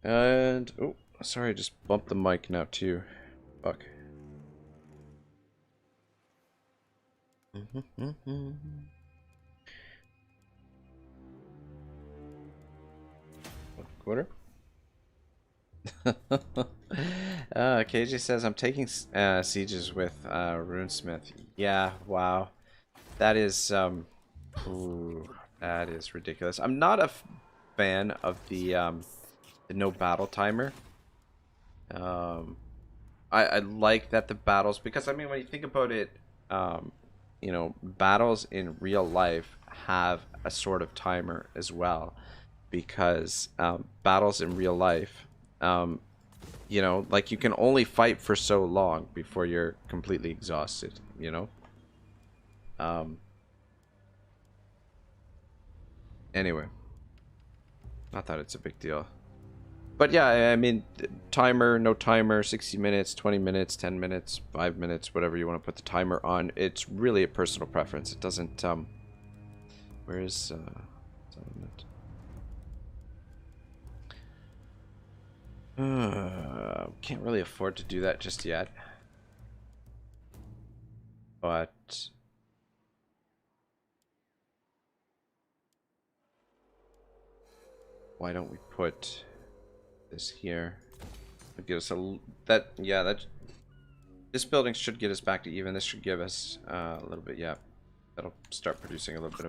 B: And... Oh, sorry, I just bumped the mic now too. Fuck. Quarter. KJ says I'm taking sieges with Runesmith. Yeah, wow, that is ooh, that is ridiculous. I'm not a fan of the no battle timer. I like that the battles, because I mean, when you think about it, you know, battles in real life have a sort of timer as well, because battles in real life, you know, like, you can only fight for so long before you're completely exhausted, you know. Anyway, not that it's a big deal. But yeah, I mean, timer, no timer, 60 minutes, 20 minutes, 10 minutes, 5 minutes, whatever you want to put the timer on. It's really a personal preference. It doesn't, where is, settlement? Can't really afford to do that just yet. But... why don't we put... this here? It'll give us a this building should get us back to even. This should give us a little bit. Yeah, that'll start producing a little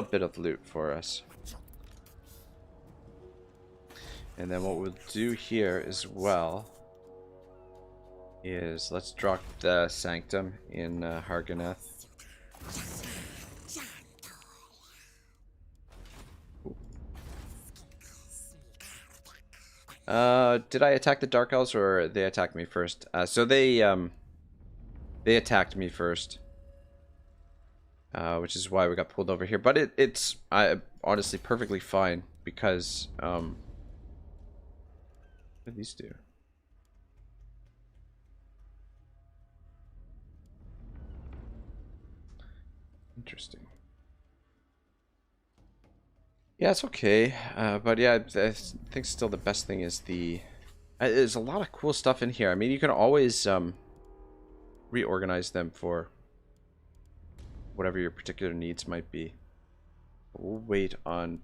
B: bit of loot for us. And then what we'll do here as well is let's drop the Sanctum in Harganeth. Did I attack the Dark Elves, or they attacked me first? So they attacked me first, which is why we got pulled over here. But it's honestly perfectly fine, because what do these do? Interesting. Yeah, it's okay, but yeah, I think still the best thing is there's a lot of cool stuff in here. I mean, you can always reorganize them for whatever your particular needs might be. We'll wait on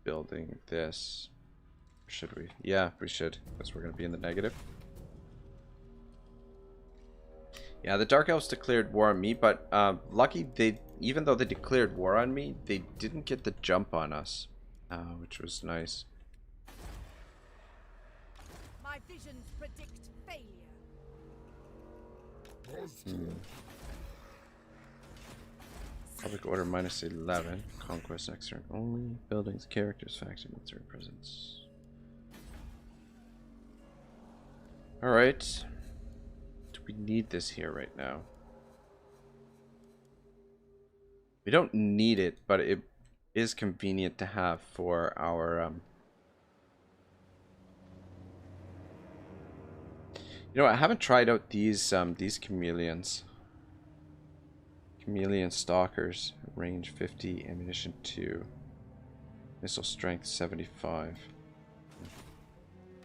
B: building this. Should we? Yeah, we should, because we're going to be in the negative. Yeah, the Dark Elves declared war on me, but lucky even though they declared war on me, they didn't get the jump on us, which was nice.
C: My visions predict failure.
B: Public order -11. Conquest next turn only. Buildings, characters, faction, military presence. Alright. Do we need this here right now? We don't need it, but it is convenient to have for our you know, I haven't tried out these chameleons. Chameleon stalkers, range 50, ammunition 2, missile strength 75.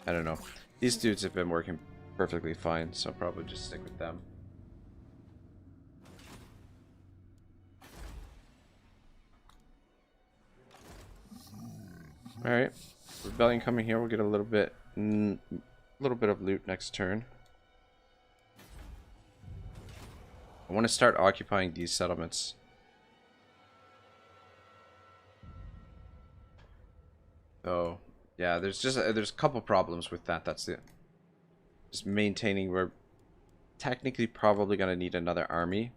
B: I don't know. These dudes have been working perfectly fine, so I'll probably just stick with them. Alright, rebellion coming here. We'll get a little bit of loot next turn. I want to start occupying these settlements. So yeah, there's a couple problems with that. That's it. Just maintaining. We're technically probably gonna need another army,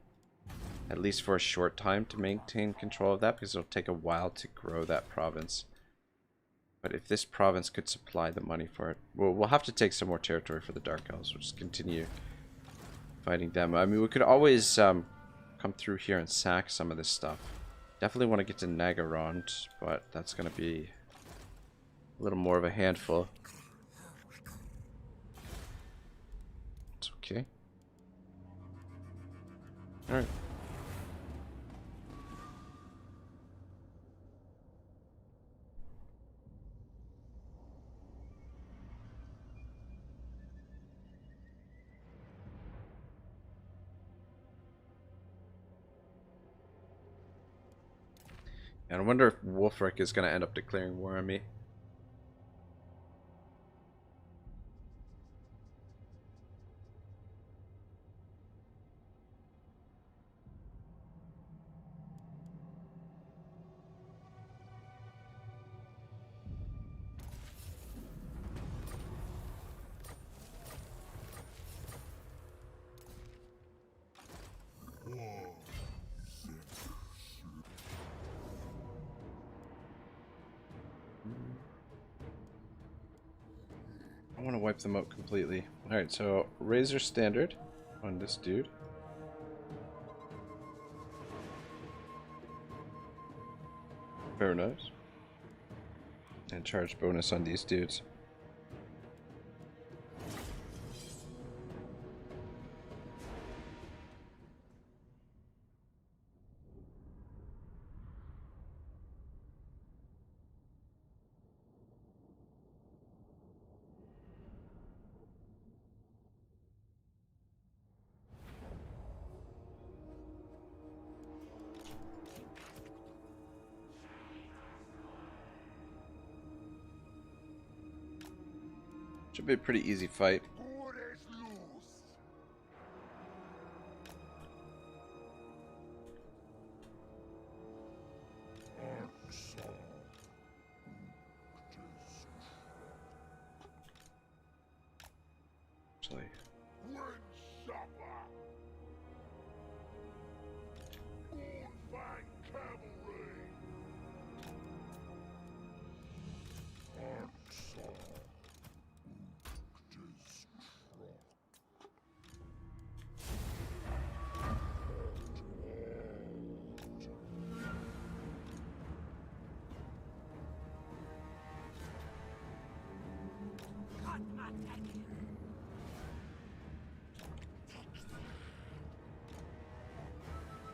B: at least for a short time, to maintain control of that, because it'll take a while to grow that province. But if this province could supply the money for it, we'll have to take some more territory for the Dark Elves. We'll just continue fighting them. I mean, we could always come through here and sack some of this stuff. Definitely want to get to Nagarond, but that's going to be a little more of a handful. It's okay. Alright. And I wonder if Wolfric is going to end up declaring war on me. I want to wipe them out completely. Alright, so Razor Standard on this dude. Very nice. And charge bonus on these dudes. Should be a pretty easy fight. Actually,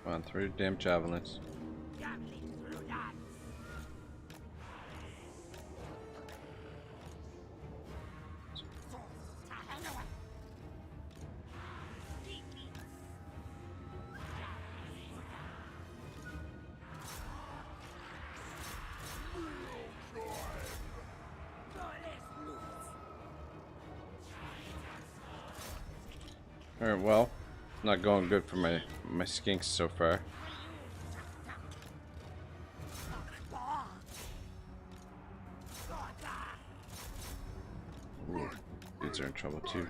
B: come on, throw your damn javelins. Alright, well, not going good for my skinks so far. Ooh, dudes are in trouble too.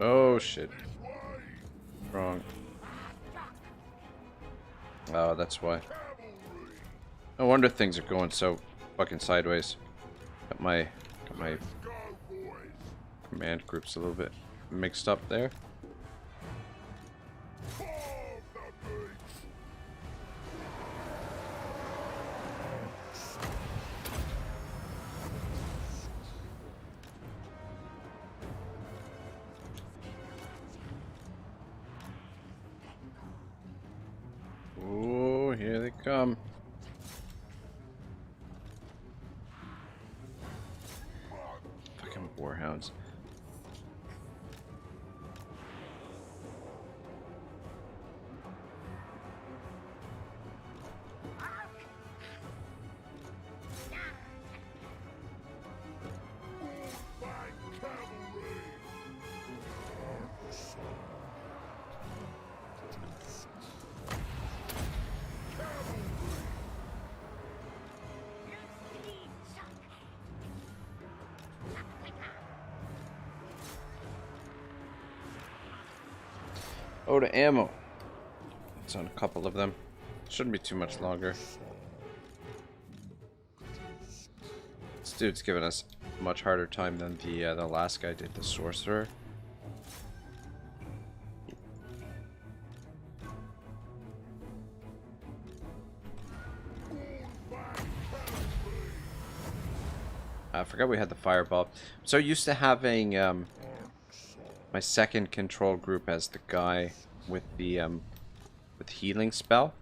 B: Oh shit. Wrong. Oh, that's why. No wonder things are going so fucking sideways. Got my command groups a little bit mixed up there. Oh, here they come. Fucking warhounds. Oh, to ammo. It's on a couple of them. Shouldn't be too much longer. This dude's giving us a much harder time than the last guy did, the sorcerer. I forgot we had the fireball. I'm so used to having my second control group as the guy with the with healing spell.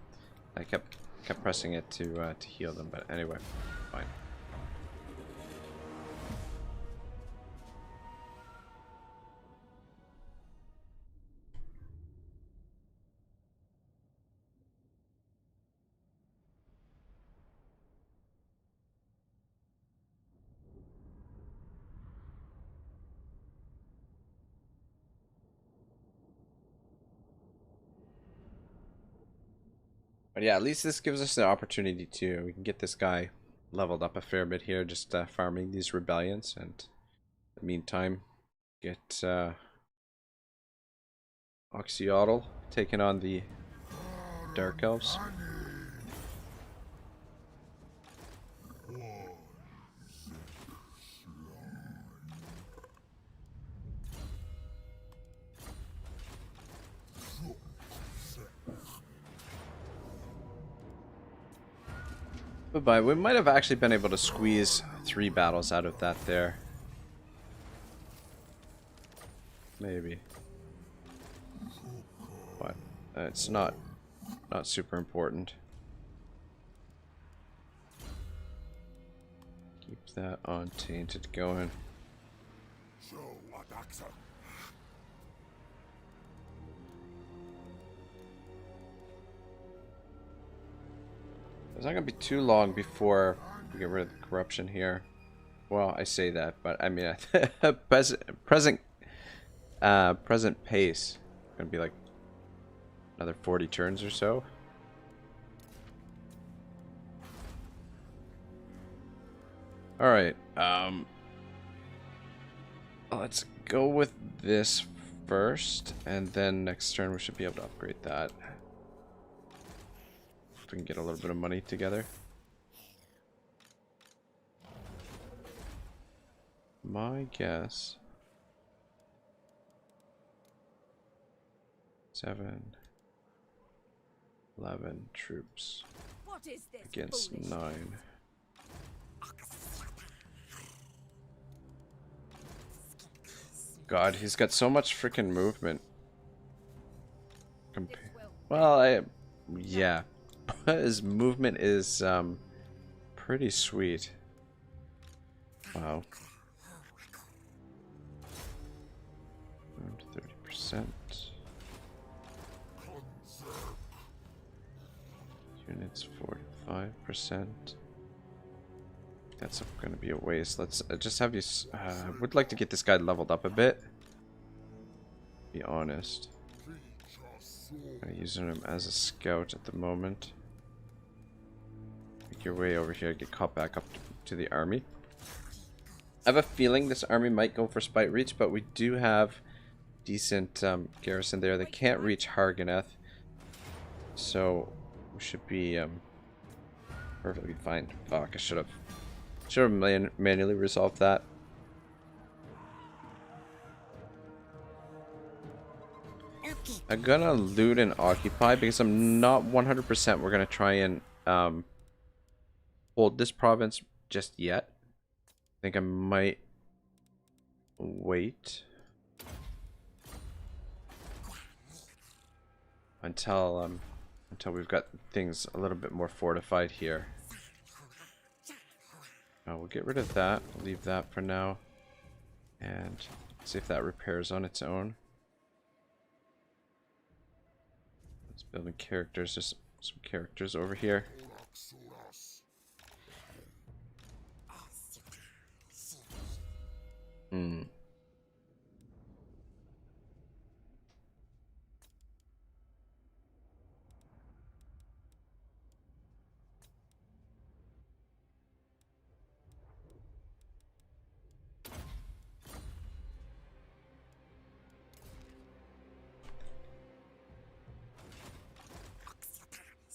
B: I kept pressing it to heal them, but anyway, fine. But yeah, at least this gives us the opportunity to, we can get this guy leveled up a fair bit here, just farming these rebellions, and in the meantime, get Oxyotl taking on the Dark Elves. But we might have actually been able to squeeze 3 battles out of that there. Maybe. But it's not super important. Keep that untainted going. It's not gonna be too long before we get rid of the corruption here. Well, I say that, but I mean, present pace gonna be like another 40 turns or so. All right, let's go with this first, and then next turn we should be able to upgrade that. We can get a little bit of money together. My guess, 7, 11 troops
C: What is this
B: against
C: foolish?
B: 9. God, he's got so much freaking movement. Well, yeah. His movement is pretty sweet. Wow. 30%. Units 45%. That's going to be a waste. Let's just have you. I would like to get this guy leveled up a bit. Be honest. I'm using him as a scout at the moment. Make your way over here. Get caught back up to the army. I have a feeling this army might go for Spite Reach, but we do have decent garrison there. They can't reach Harganeth, so we should be perfectly fine. Fuck! I should have manually resolved that. I'm gonna loot and occupy because I'm not 100%. We're gonna try and hold this province just yet. I think I might wait until we've got things a little bit more fortified here. We'll get rid of that. We'll leave that for now, and see if that repairs on its own. Let's build characters. Just some characters over here.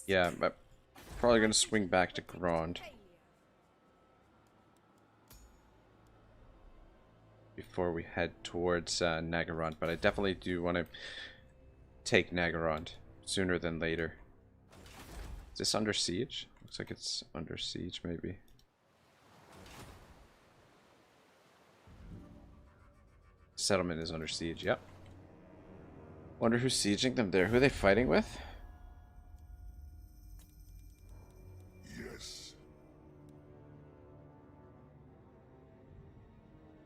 B: Yeah, I'm probably gonna swing back to Grand before we head towards Nagarond, but I definitely do want to take Nagarond sooner than later. Is this under siege? Looks like it's under siege, maybe. Settlement is under siege, yep. Wonder who's sieging them there. Who are they fighting with?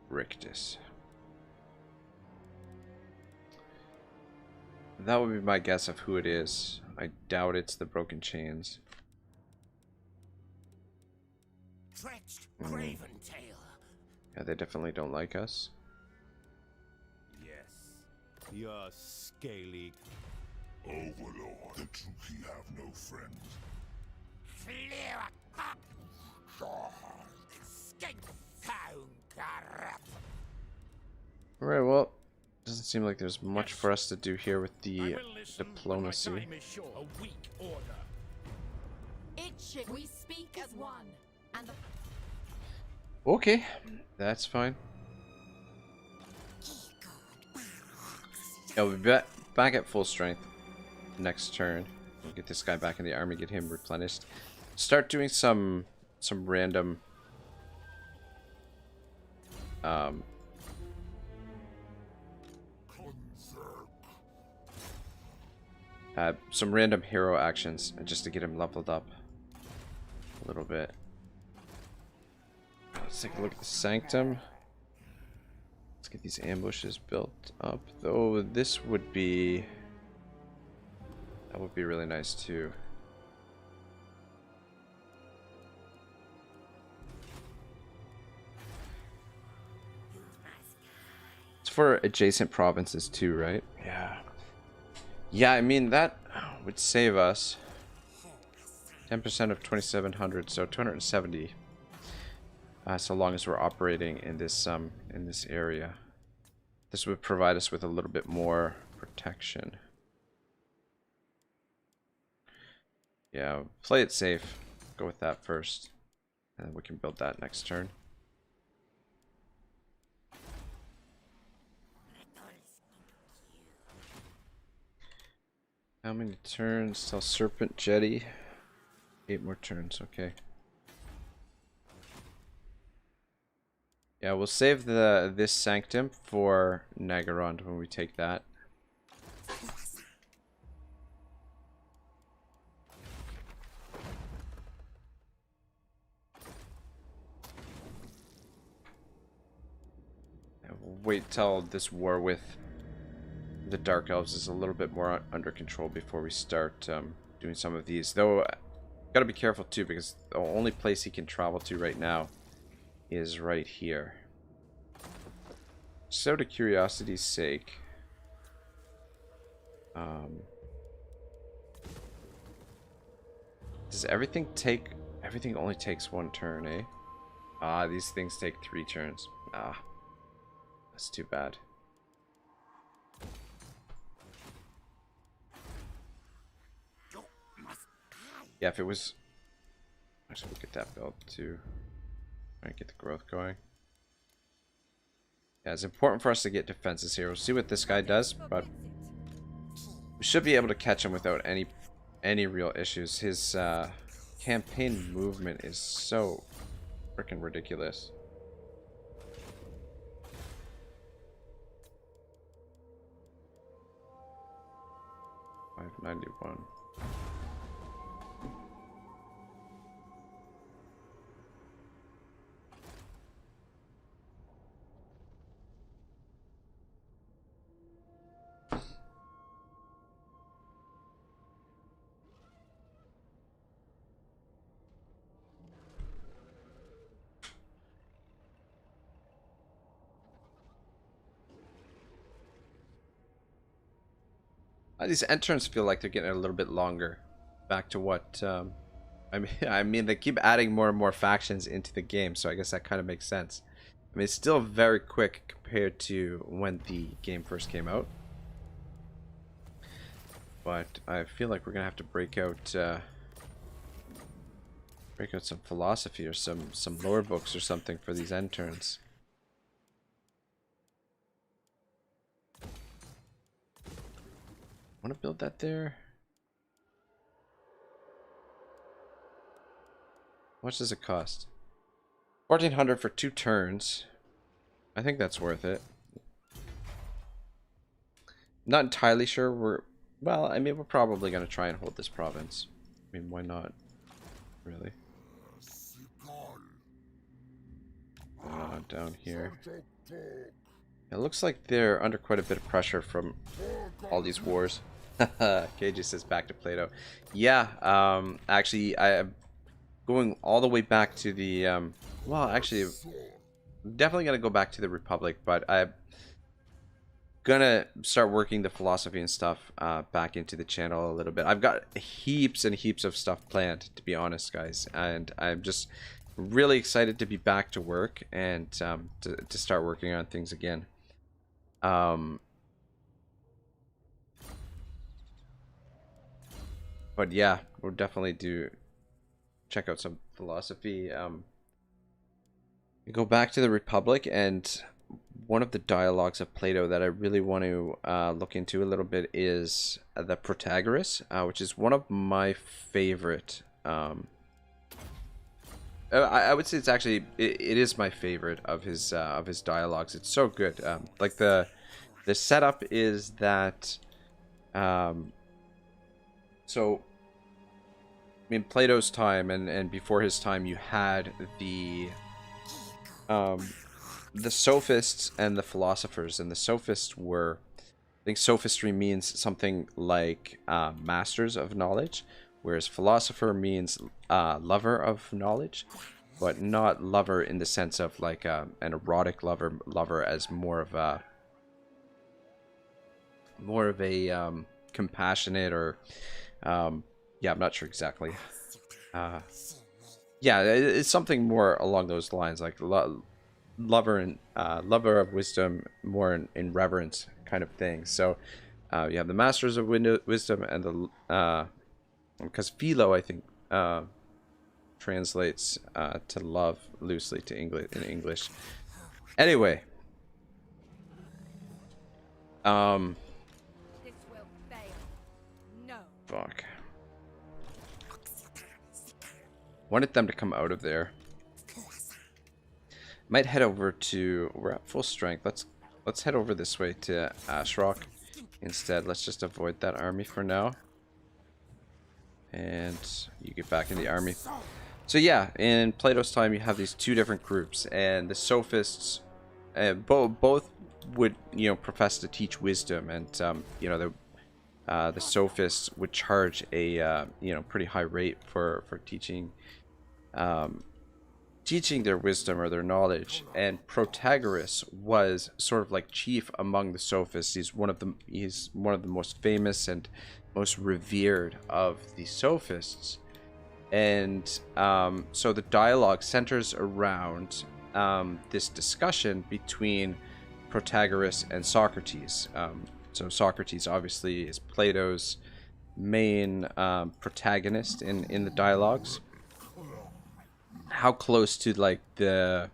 B: Rictus. That would be my guess of who it is. I doubt it's the Broken Chains. Yeah, they definitely don't like us.
D: Yes, you're scaly.
E: Overlord, the Truki have no friends.
B: Alright, well, doesn't seem like there's much for us to do here with the diplomacy.
C: We speak as one, and
B: Okay, that's fine. Yeah, we'll be back at full strength next turn. We'll get this guy back in the army, get him replenished. Start doing some random some random hero actions just to get him leveled up a little bit. Let's take a look at the Sanctum. Let's get these ambushes built up, though this would be... that would be really nice too. It's for adjacent provinces too, right? Yeah. Yeah, I mean, that would save us 10% of 2,700, so 270. So long as we're operating in this area. This would provide us with a little bit more protection. Yeah, play it safe. Go with that first. And then we can build that next turn. How many turns till Serpent Jetty? 8 more turns, okay. Yeah, we'll save this Sanctum for Nagarond when we take that. wait till this war with the Dark Elves is a little bit more under control before we start doing some of these. Though, gotta be careful too, because the only place he can travel to right now is right here. So, to curiosity's sake, does everything take... Everything only takes 1 turn, eh? Ah, these things take 3 turns. Ah, that's too bad. Yeah, if it was... Actually, we'll get that build too. Try and get the growth going. Yeah, it's important for us to get defenses here. We'll see what this guy does, but we should be able to catch him without any real issues. His campaign movement is so freaking ridiculous. $591. These end turns feel like they're getting a little bit longer. Back to what I mean, they keep adding more and more factions into the game, so I guess that kind of makes sense. I mean, it's still very quick compared to when the game first came out, but I feel like we're gonna have to break out some philosophy or some lore books or something for these end turns. Want to build that there? How much does it cost? 1,400 for 2 turns. I think that's worth it. Not entirely sure well, I mean, we're probably going to try and hold this province. I mean, why not? Really? Down here. It looks like they're under quite a bit of pressure from all these wars. KJ says back to Plato. Yeah, actually, I'm going all the way back to the... well, actually, definitely going to go back to the Republic, but I'm going to start working the philosophy and stuff back into the channel a little bit. I've got heaps and heaps of stuff planned, to be honest, guys, and I'm just really excited to be back to work and to start working on things again. But yeah, we'll definitely do check out some philosophy. Go back to the Republic, and one of the dialogues of Plato that I really want to look into a little bit is the Protagoras, which is one of my favorite. I would say it's actually it is my favorite of his dialogues. It's so good. Like the setup is that so in Plato's time and before his time, you had the sophists and the philosophers, and the sophists were, I think sophistry means something like masters of knowledge, whereas philosopher means lover of knowledge, but not lover in the sense of like an erotic lover as more of a compassionate or yeah, I'm not sure exactly. Yeah, it's something more along those lines, like lover and lover of wisdom, more in reverence kind of thing. So you have the masters of wisdom and the because philo, I think, translates to love loosely to English in English. Anyway,
C: This will fail. No.
B: fuck. Wanted them to come out of there. Might head over to... We're at full strength. Let's head over this way to Ashrock instead. Let's just avoid that army for now. And you get back in the army. So yeah, in Plato's time, you have these two different groups, and the sophists, both would, you know, profess to teach wisdom, and you know, the sophists would charge a you know, pretty high rate for teaching teaching their wisdom or their knowledge. And Protagoras was sort of like chief among the sophists. He's one of the most famous and most revered of the sophists. And so the dialogue centers around this discussion between Protagoras and Socrates. So Socrates obviously is Plato's main protagonist in the dialogues. How close to like the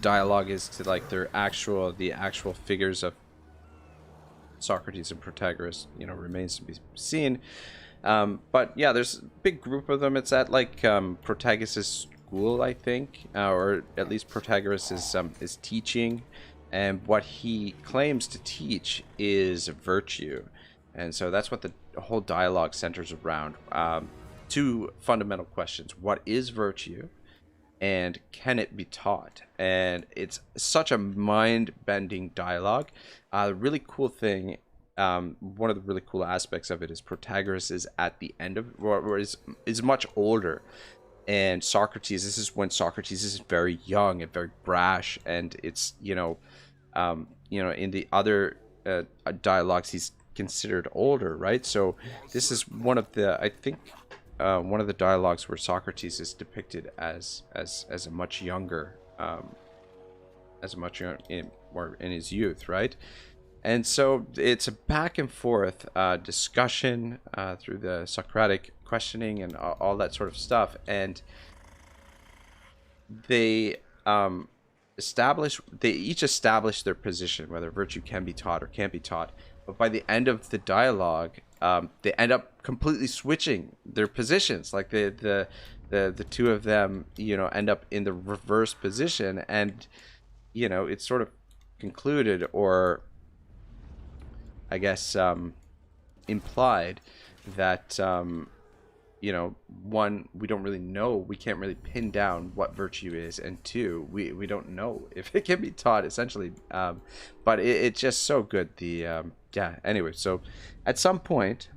B: dialogue is to like the actual figures of Socrates and Protagoras, you know, remains to be seen. But yeah, there's a big group of them. It's at like Protagoras' school, I think, or at least Protagoras is teaching, and what he claims to teach is virtue, and so that's what the whole dialogue centers around. Two fundamental questions: what is virtue, and can it be taught? And it's such a mind-bending dialogue. The really cool thing, one of the really cool aspects of it is Protagoras is at the end of, or is much older, and Socrates, this is when Socrates is very young and very brash, and it's, you know, in the other dialogues he's considered older, right? So this is one of the, I think, one of the dialogues where Socrates is depicted as a much younger, in his youth, right? And so it's a back and forth discussion through the Socratic questioning and all that sort of stuff, and they each establish their position, whether virtue can be taught or can't be taught. But by the end of the dialogue, they end up completely switching their positions. Like the two of them, you know, end up in the reverse position, and you know, it's sort of concluded, or I guess implied, that you know, one, we don't really know, we can't really pin down what virtue is, and two, we don't know if it can be taught, essentially. But it's just so good. Yeah, anyway, so at some point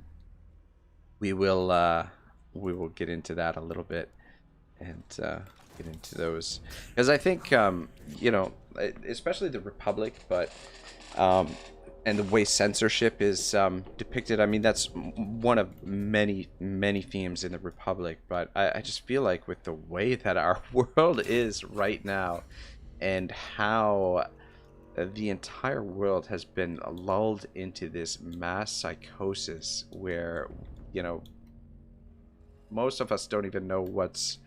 B: we will get into that a little bit, and get into those, because I think you know, especially the Republic, but and the way censorship is depicted. I mean, that's one of many themes in the Republic, but I just feel like with the way that our world is right now, and how the entire world has been lulled into this mass psychosis where, you know, most of us don't even know what's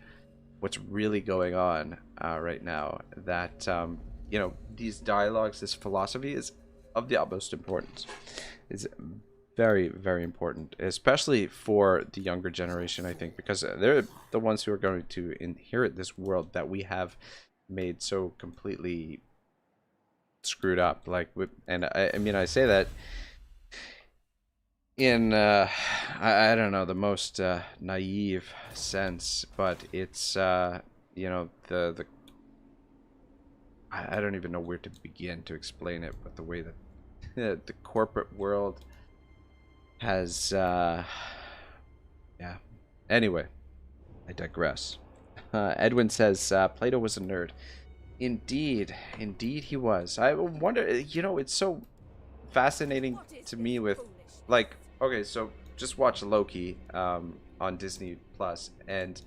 B: really going on right now, that you know, these dialogues, this philosophy is of the utmost importance. It's very, very important, especially for the younger generation, I think, because they're the ones who are going to inherit this world that we have made so completely screwed up. Like, and I mean, I say that in I don't know, the most naive sense, but it's you know, the I don't even know where to begin to explain it, but the way that the corporate world has yeah, anyway, I digress. Edwin says Plato was a nerd. Indeed he was. I wonder, you know, it's so fascinating to me with, like, okay, so just watch Loki on Disney Plus, and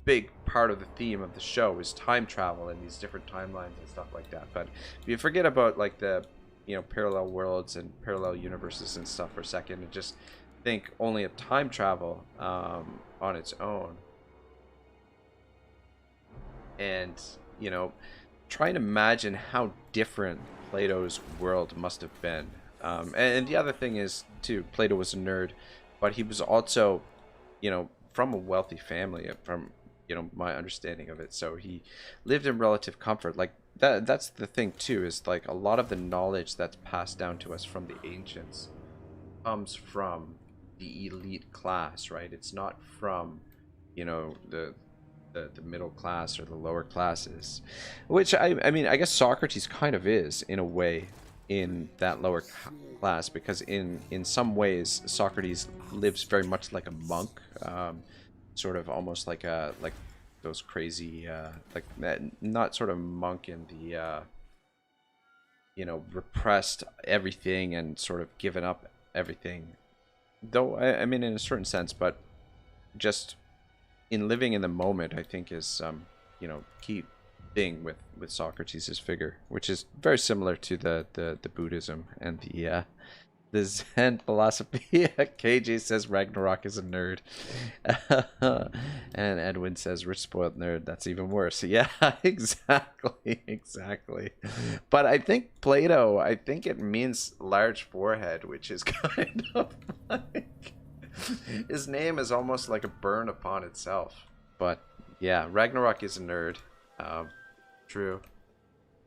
B: big part of the theme of the show is time travel and these different timelines and stuff like that. But if you forget about like the, you know, parallel worlds and parallel universes and stuff for a second, and just think only of time travel on its own, and, you know, try to imagine how different Plato's world must have been. And the other thing is too, Plato was a nerd, but he was also, you know, from a wealthy family, from, you know, my understanding of it. So he lived in relative comfort. Like that's the thing too, is like a lot of the knowledge that's passed down to us from the ancients comes from the elite class, right? It's not from, you know, the middle class or the lower classes, which I mean, I guess Socrates kind of is in a way, in that lower class, because in some ways Socrates lives very much like a monk, sort of almost like those crazy like not sort of monk in the you know, repressed everything and sort of given up everything, though I mean in a certain sense, but just in living in the moment, I think is you know, key thing with Socrates' figure, which is very similar to the Buddhism and the Zen philosophy. KJ says Ragnarok is a nerd. And Edwin says rich spoiled nerd. That's even worse. Yeah, exactly. But I think Plato, I think it means large forehead, which is kind of like his name is almost like a burn upon itself. But yeah, Ragnarok is a nerd. True.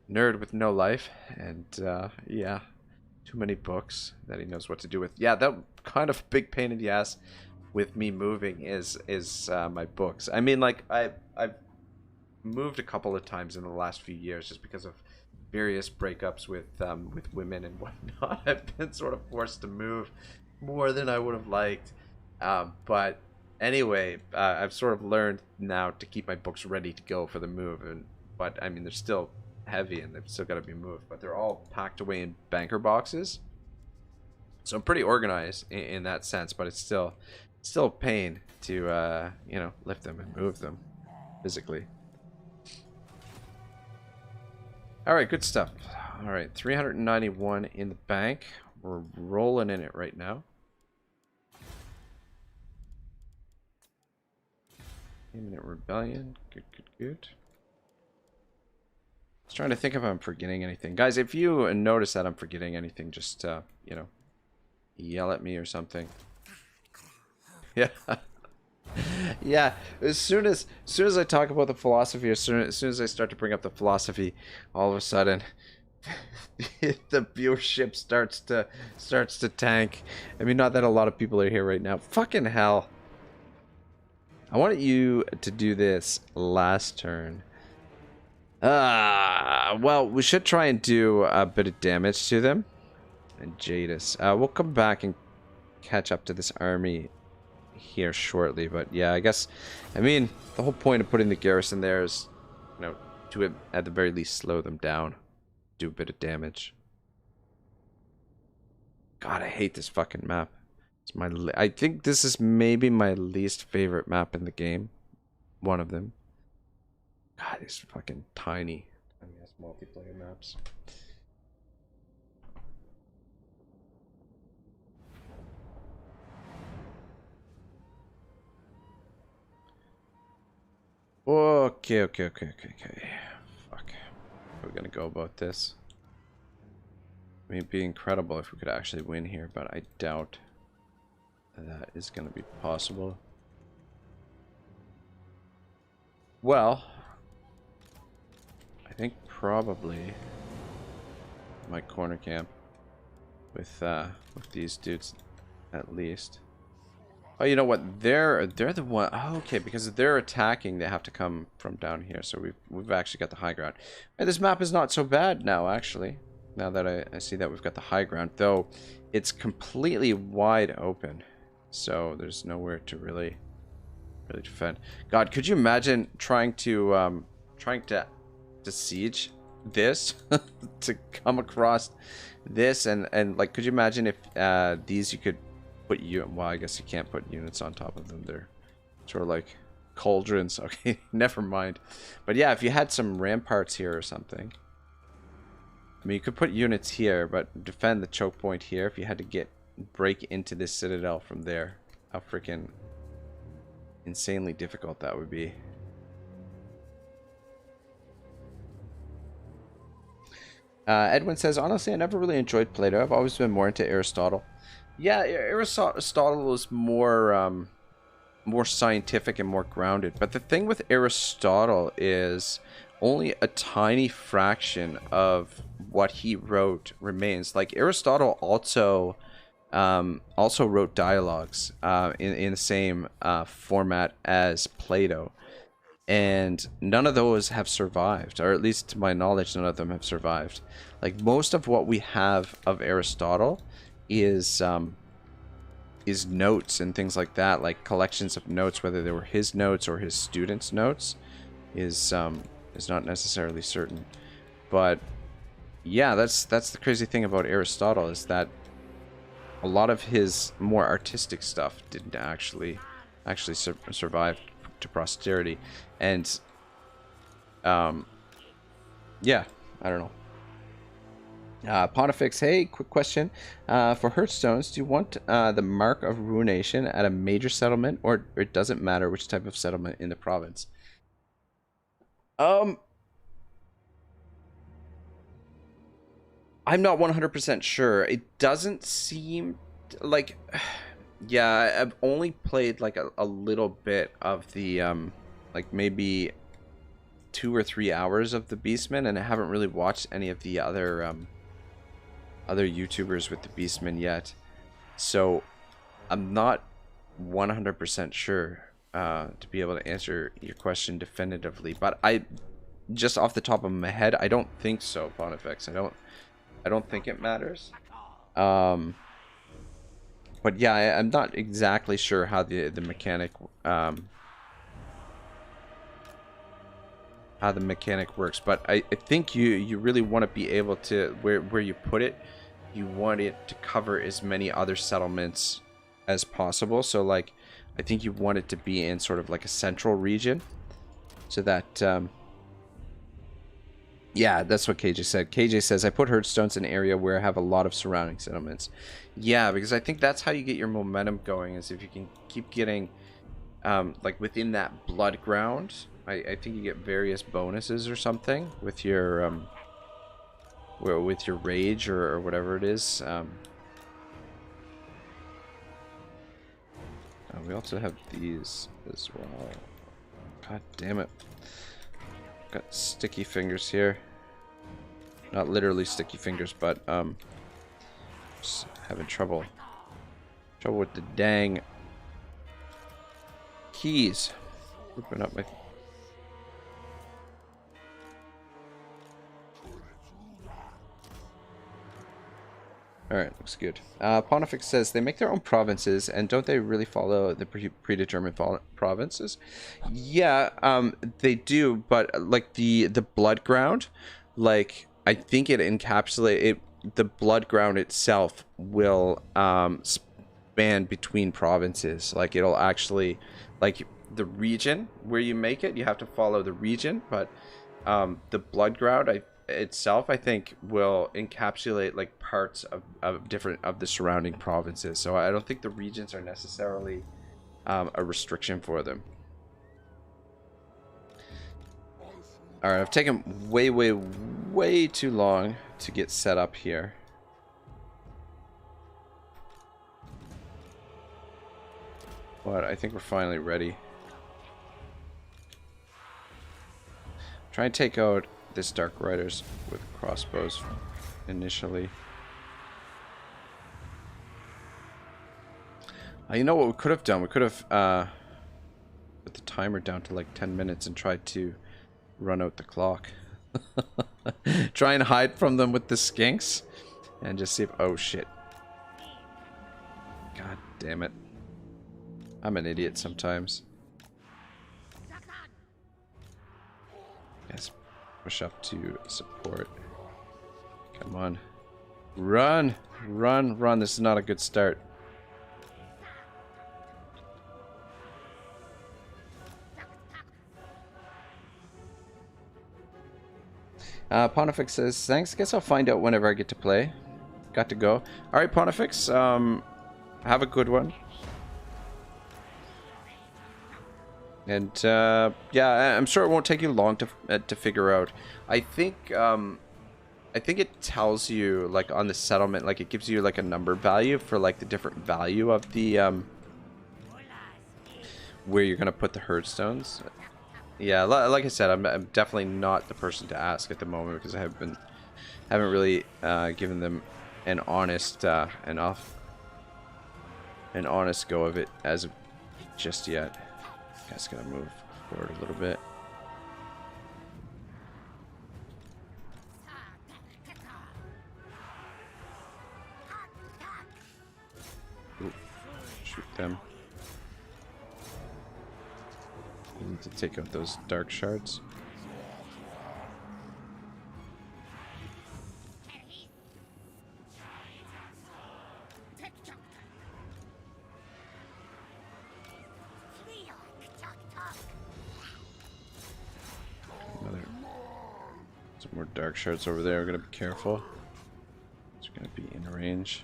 B: Nerd with no life, and yeah, too many books that he knows what to do with. Yeah, that kind of big pain in the ass with me moving is my books. I mean, like I've moved a couple of times in the last few years just because of various breakups with women and whatnot. I've been sort of forced to move more than I would have liked, but anyway, I've sort of learned now to keep my books ready to go for the move, but I mean they're still heavy and they've still got to be moved, but they're all packed away in banker boxes, so I'm pretty organized in that sense, but it's still a pain to you know, lift them and move them physically. All right, good stuff. All right, 391 in the bank. We're rolling in it right now. Imminent rebellion. Good. Just trying to think if I'm forgetting anything. Guys, if you notice that I'm forgetting anything, just, you know, yell at me or something. Yeah. Yeah, as soon as I talk about the philosophy, as soon as I start to bring up the philosophy, all of a sudden the viewership starts to tank. I mean, not that a lot of people are here right now. Fucking hell. I wanted you to do this last turn. Well, we should try and do a bit of damage to them. And Jadis. We'll come back and catch up to this army here shortly, but yeah, I guess, I mean, the whole point of putting the garrison there is, you know, to at the very least slow them down, do a bit of damage. God, I hate this fucking map. It's I think this is maybe my least favorite map in the game. One of them. God, these fucking tiny ass multiplayer maps. Okay. Fuck. How are we gonna go about this? I mean, it'd be incredible if we could actually win here, but I doubt that is gonna be possible. Well, I think probably my corner camp with these dudes at least. Oh, you know what? They're the one. Oh, okay, because they're attacking, they have to come from down here. So we've actually got the high ground. And this map is not so bad now, actually. Now that I see that we've got the high ground, though, it's completely wide open. So there's nowhere to really defend. God, could you imagine trying to siege this to come across this and like, could you imagine if these you could put well, I guess you can't put units on top of them. They're sort of like cauldrons. Okay, never mind. But yeah, if you had some ramparts here or something. I mean, you could put units here, but defend the choke point here if you had to break into this citadel from there. How freaking insanely difficult that would be. Edwin says, honestly, I never really enjoyed Plato. I've always been more into Aristotle. Yeah, Aristotle is more scientific and more grounded. But the thing with Aristotle is only a tiny fraction of what he wrote remains. Like, Aristotle also wrote dialogues in the same format as Plato. and none of those have survived, or at least to my knowledge, none of them have survived. Like, most of what we have of Aristotle is notes and things like that, like collections of notes, whether they were his notes or his students' notes, is not necessarily certain. But yeah, that's the crazy thing about Aristotle, is that a lot of his more artistic stuff didn't actually survive to posterity. And yeah, I don't know. Pontifex, hey, quick question. For Hearthstones, do you want the mark of ruination at a major settlement, or it doesn't matter which type of settlement in the province? I'm not 100% sure. It doesn't seem like... Yeah, I've only played like a little bit of the, like maybe 2 or 3 hours of the Beastmen, and I haven't really watched any of the other YouTubers with the Beastmen yet. So I'm not 100% sure to be able to answer your question definitively. But I, just off the top of my head, I don't think so, Pontifex. I don't think it matters. But yeah, I'm not exactly sure how the mechanic works. But I think you really want to be able to, where you put it, you want it to cover as many other settlements as possible. So like, I think you want it to be in sort of like a central region, so that yeah, that's what KJ said. KJ says, I put Hearthstones in an area where I have a lot of surrounding settlements. Yeah, because I think that's how you get your momentum going, is if you can keep getting, like, within that blood ground. I think you get various bonuses or something with your, rage or whatever it is. We also have these as well. God damn it. Got sticky fingers here. Not literally sticky fingers, but just having trouble with the dang keys. Open up my... Alright, looks good. Pontifex says, they make their own provinces, and don't they really follow the predetermined provinces? Yeah, they do, but like the blood ground, like, I think it encapsulates it. The blood ground itself will span between provinces. Like, it'll actually, like, the region where you make it, you have to follow the region, but the blood ground itself, I think, will encapsulate like parts of different of the surrounding provinces. So I don't think the regions are necessarily a restriction for them. Alright, I've taken way too long to get set up here. But I think we're finally ready. Try and take out this Dark Riders with crossbows initially. You know what we could have done? We could have put the timer down to like 10 minutes and tried to run out the clock. Try and hide from them with the skinks and just see if... Oh shit. God damn it. I'm an idiot sometimes. Yes. Push up to support. Come on. Run! Run, run. This is not a good start. Pontifex says, thanks. Guess I'll find out whenever I get to play. Got to go. Alright, Pontifex. Have a good one. And yeah, I'm sure it won't take you long to figure out. I think it tells you, like, on the settlement, like, it gives you like a number value for like the different value of the where you're gonna put the Hearthstones. Yeah, like I said, I'm definitely not the person to ask at the moment, because I haven't really given them an honest go of it as of just yet. Guy's gonna move forward a little bit. them. We need to take out those dark shards. Some more dark shards over there. We're gonna be careful. It's gonna be in range.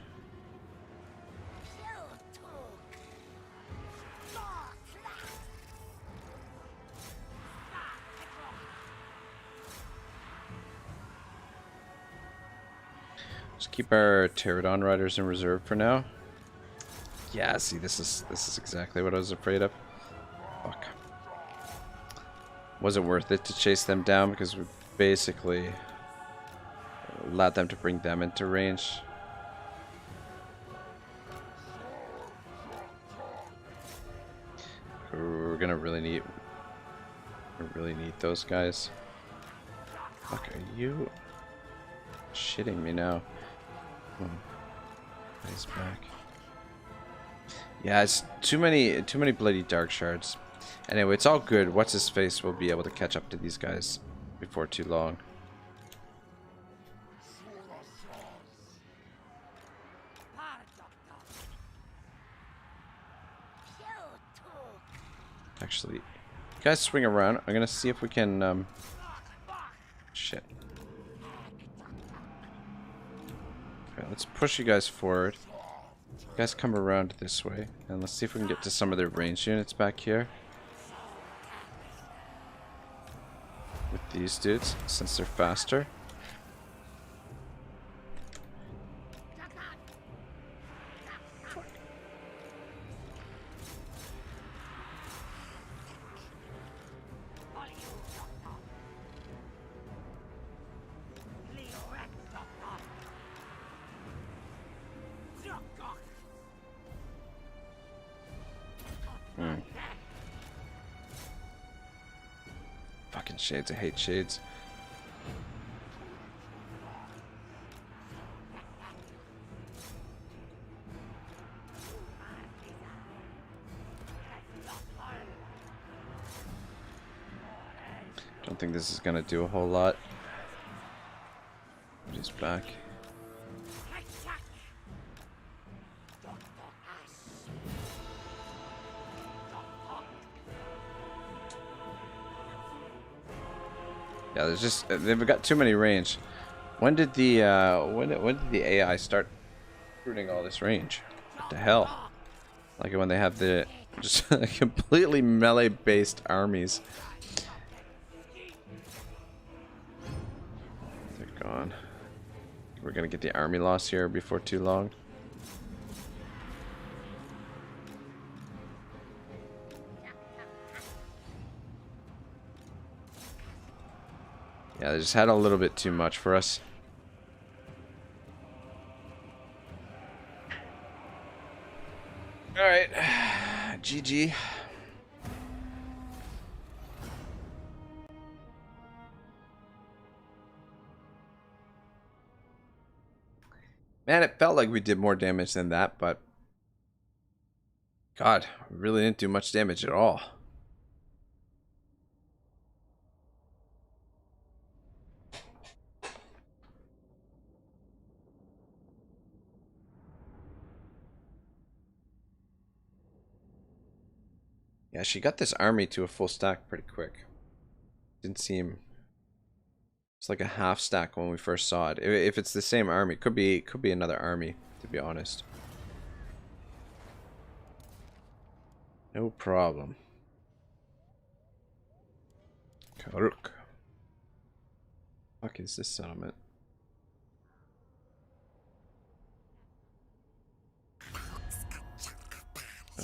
B: Just keep our Pterodon riders in reserve for now. Yeah, see, this is exactly what I was afraid of. Fuck. Wasn't worth it to chase them down because we basically allowed them to bring them into range. We're gonna really need those guys. Fuck, are you shitting me now? He's back. Yeah, it's too many bloody dark shards. Anyway, it's all good. What's his face will be able to catch up to these guys before too long. Actually, you guys swing around. I'm gonna see if we can shit. Okay, let's push you guys forward. You guys come around this way, and let's see if we can get to some of their ranged units back here. With these dudes, since they're faster. Fucking shades, I hate shades. Don't think this is gonna do a whole lot. He's back. Yeah, there's just they've got too many range. When did the when did the AI start recruiting all this range? What the hell? Like when they have the just completely melee based armies. They're gone. We're gonna get the army loss here before too long. Yeah, they just had a little bit too much for us. Alright. GG. Man, it felt like we did more damage than that, but God, we really didn't do much damage at all. Yeah, she got this army to a full stack pretty quick. Didn't seem... It's like a half stack when we first saw it. If it's the same army, could be another army, to be honest. No problem. Karuk. Fuck is this settlement?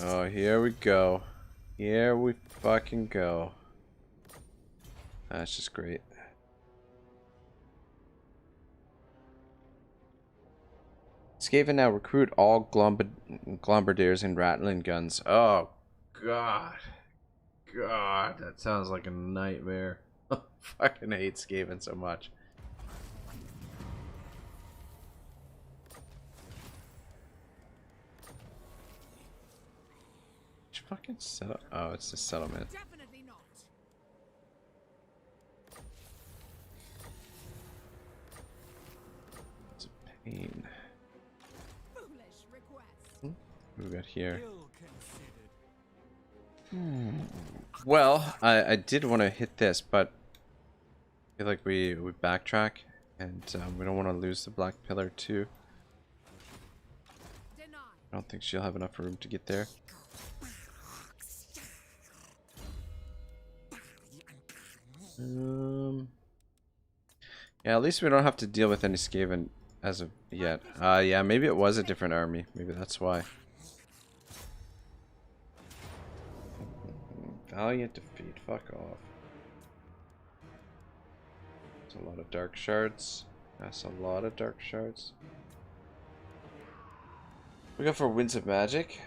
B: Oh, here we go. Here we fucking go. That's just great. Skaven now recruit all Glombardiers and Rattling guns. Oh, God. God, that sounds like a nightmare. I fucking hate Skaven so much. fucking settle? Oh, it's the settlement.
C: Definitely not.
B: It's a pain.
C: Foolish request.
B: What do we got here?
D: Ill considered.
B: Well, I did want to hit this, but I feel like we backtrack, and we don't want to lose the Black Pillar too.
C: Denied.
B: I don't think she'll have enough room to get there. Yeah, at least we don't have to deal with any Skaven as of yet. Yeah, maybe it was a different army. Maybe that's why. Valiant defeat. Fuck off. That's a lot of dark shards. That's a lot of dark shards. We go for Winds of Magic.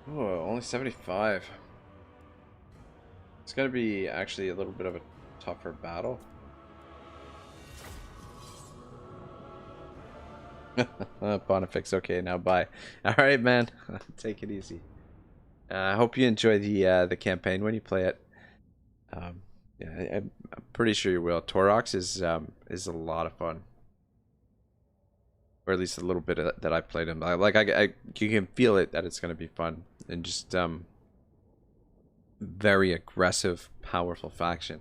B: Oh, only 75. It's gonna be actually a little bit of a tougher battle. Pontifex, okay, now bye. Alright, man. Take it easy. I hope you enjoy the campaign when you play it. Yeah, I'm pretty sure you will. Torox is a lot of fun. Or at least a little bit of that I played him. You can feel it that it's gonna be fun. And just very aggressive, powerful faction.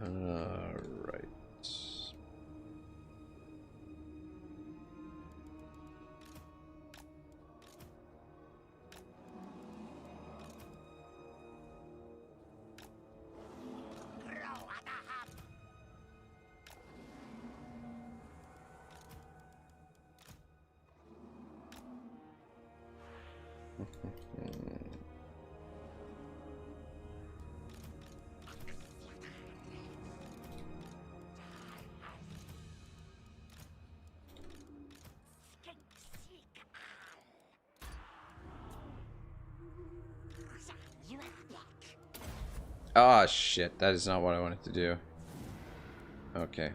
B: Right. Oh shit, that is not what I wanted to do. Okay,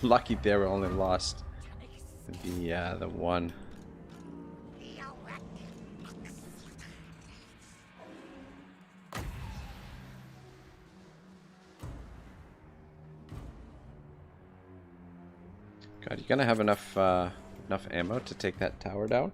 B: lucky there we only lost the one. God, you gonna have enough ammo to take that tower down?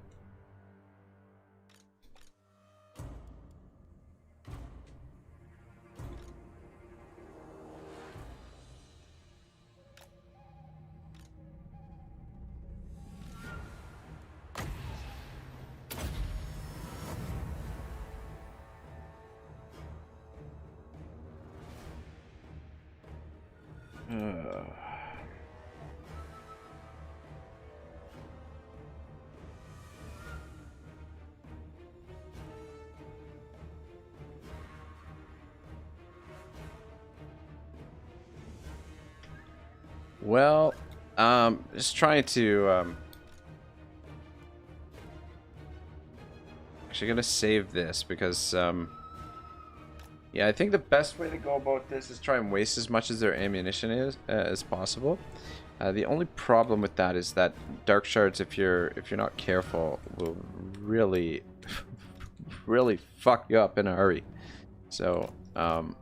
B: Well, just trying to actually gonna save this because yeah, I think the best way to go about this is try and waste as much of their ammunition as possible. The only problem with that is that dark shards, if you're not careful, will really really fuck you up in a hurry. So have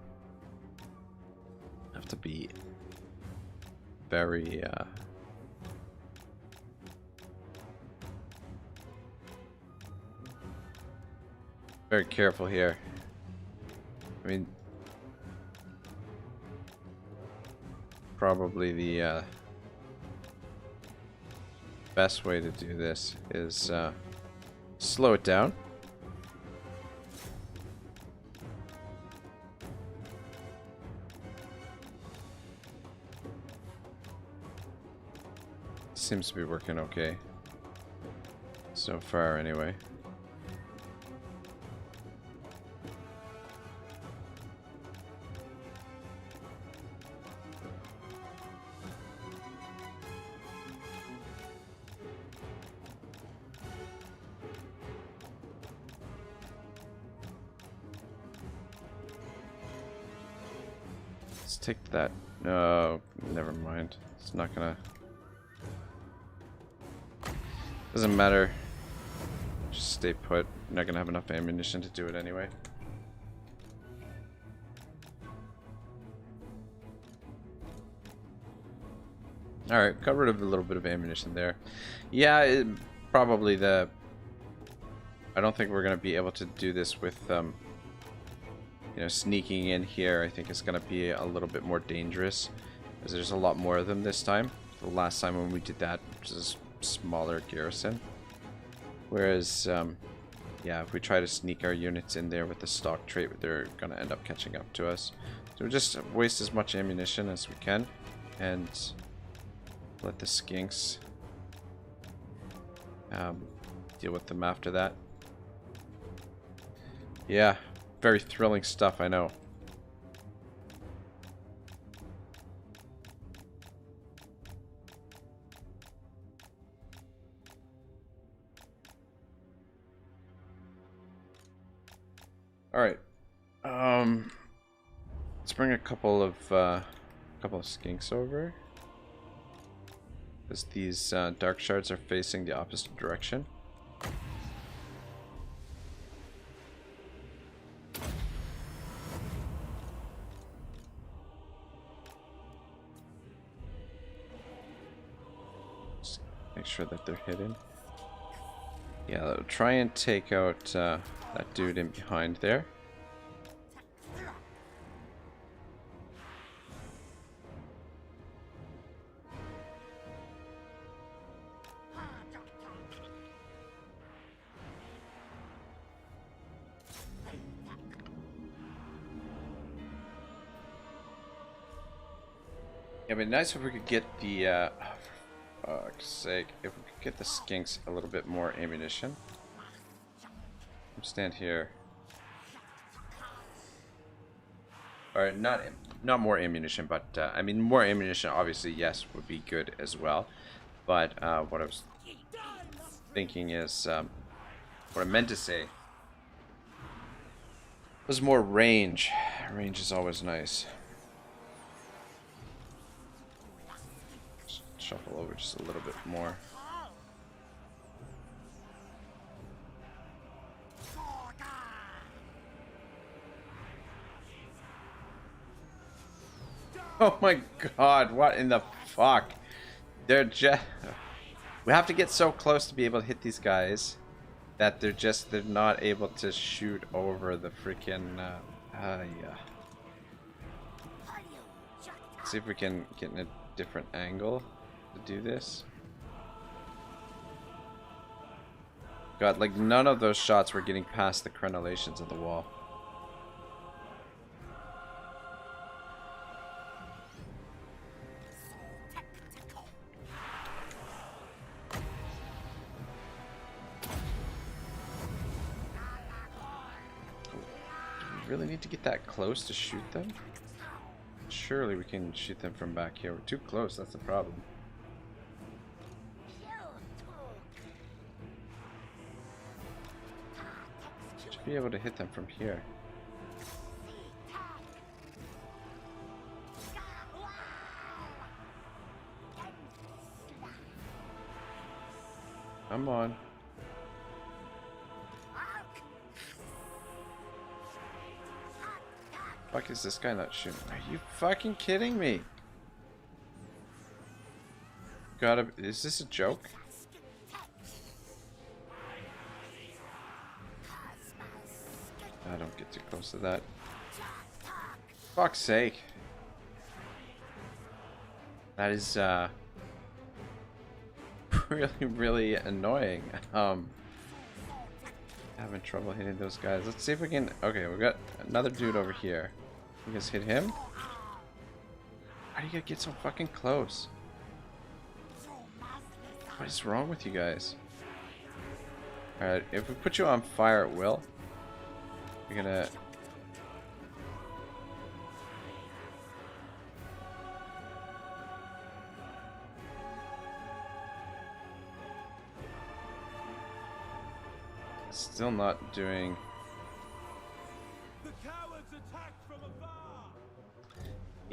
B: to be very very careful here. I mean, probably the best way to do this is slow it down. Seems to be working okay so far anyway. Let's take that No, never mind. It's not gonna... Doesn't matter. Just stay put. Not gonna have enough ammunition to do it anyway. Alright, got rid of a little bit of ammunition there. Yeah, probably the... I don't think we're going to be able to do this with, you know, sneaking in here. I think it's going to be a little bit more dangerous, because there's a lot more of them this time. The last time when we did that, which is a smaller garrison. Whereas, yeah, if we try to sneak our units in there with the stock trait, they're going to end up catching up to us. So we just waste as much ammunition as we can, and let the skinks deal with them after that. Yeah, very thrilling stuff, I know. Alright. Let's bring a couple of skinks over. Because these dark shards are facing the opposite direction. Just make sure that they're hidden. Yeah, try and take out that dude in behind there. It'd be nice if we could get the, for fuck's sake, if we could get the skinks a little bit more ammunition. Stand here. Or not more ammunition, but I mean more ammunition. Obviously, yes, would be good as well. But what I was thinking is, what I meant to say was more range. Range is always nice. Shuffle over just a little bit more. Oh my god, what in the fuck? They're just... We have to get so close to be able to hit these guys that they're not able to shoot over the freaking... yeah. See if we can get in a different angle to do this. God, like none of those shots were getting past the crenellations of the wall. Really need to get that close to shoot them? Surely we can shoot them from back here. We're too close, that's the problem. Should be able to hit them from here. Come on. Fuck is this guy not shooting? Are you fucking kidding me? Gotta... Is this a joke? I don't get too close to that. Fuck's sake. That is, really annoying. Having trouble hitting those guys. Let's see if we can... Okay, we got another dude over here. You guys hit him? How do you get so fucking close? What is wrong with you guys? Alright, if we put you on fire at will, you're gonna... Still not doing...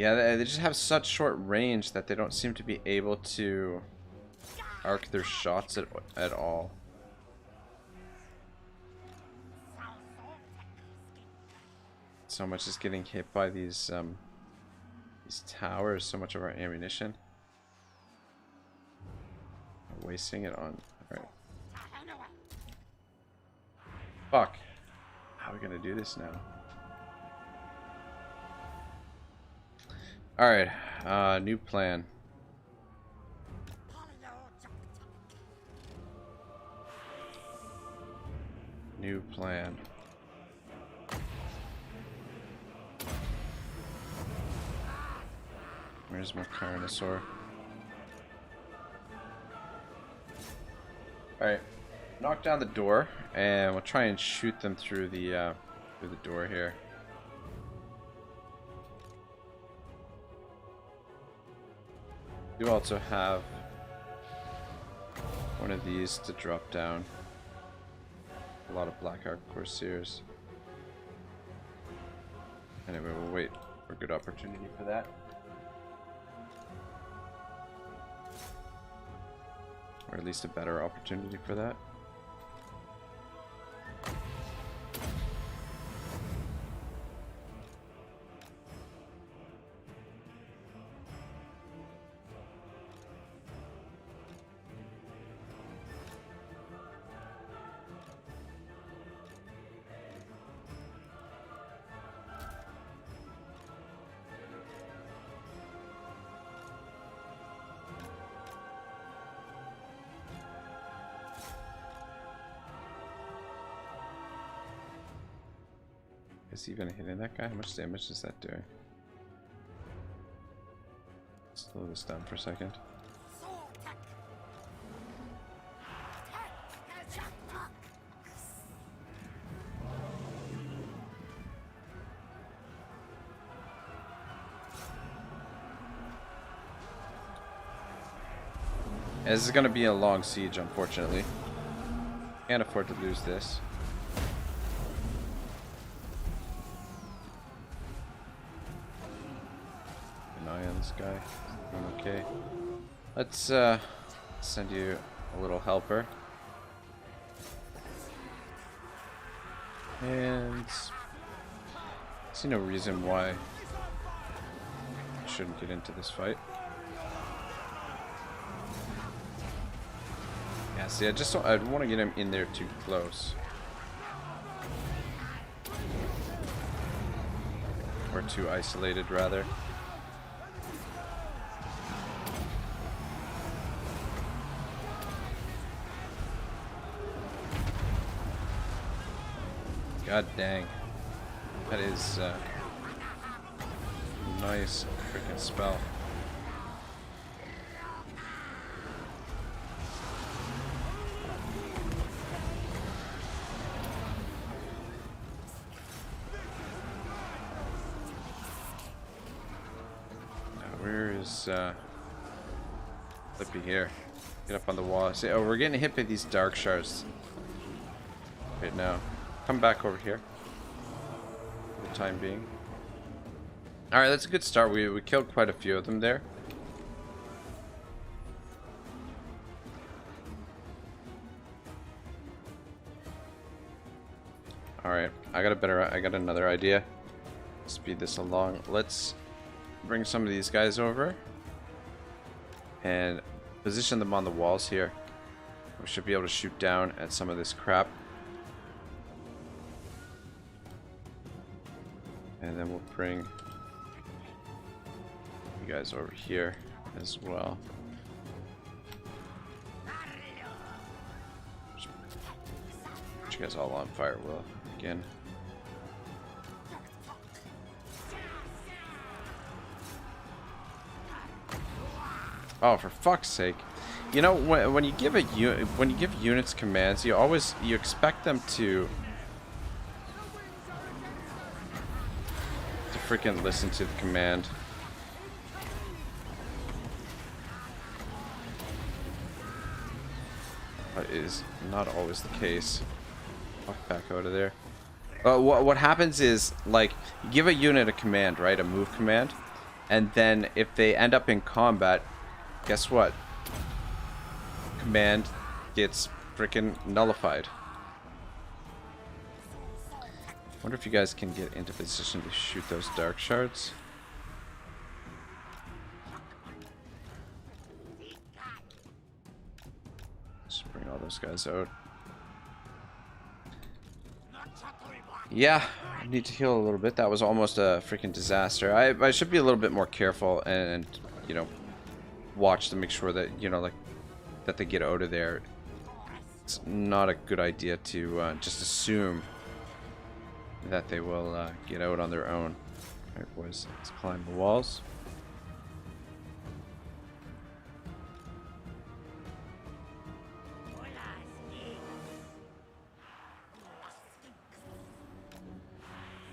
B: Yeah, they just have such short range that they don't seem to be able to arc their shots at all. So much is getting hit by these towers, so much of our ammunition. Wasting it on... Alright. Fuck. How are we gonna do this now? Alright, new plan. New plan. Where's my Carnosaur? Alright. Knock down the door, and we'll try and shoot them through the door here. We do also have one of these to drop down. A lot of Black Arc Corsairs. Anyway, we'll wait for a good opportunity for that. Or at least a better opportunity for that. Is he even hitting that guy? How much damage is that doing? Slow this down for a second. This is going to be a long siege, unfortunately. Can't afford to lose this. This guy. Okay. Let's send you a little helper. And I see no reason why I shouldn't get into this fight. Yeah, see, I don't want to get him in there too close. Or too isolated, rather. God dang. That is a nice freaking spell. Now where is Flippy here? Get up on the wall. See, oh, we're getting hit by these dark shards right now. Come back over here for the time being. Alright, that's a good start. We killed quite a few of them there. Alright, I got another idea. Speed this along. Let's bring some of these guys over and position them on the walls here. We should be able to shoot down at some of this crap. And then we'll bring you guys over here as well. Put you guys all on fire, Will, again. Oh, for fuck's sake! You know, when you give units commands, you expect them to freaking listen to the command. That is not always the case. Walk back out of there. What happens is, like, you give a unit a command, right? A move command. And then if they end up in combat, guess what? Command gets freaking nullified. Wonder if you guys can get into position to shoot those dark shards. Just bring all those guys out. Yeah, I need to heal a little bit. That was almost a freaking disaster. I should be a little bit more careful and you know, watch to make sure that, you know, like, that they get out of there. It's not a good idea to just assume that they will get out on their own. Alright, boys, let's climb the walls.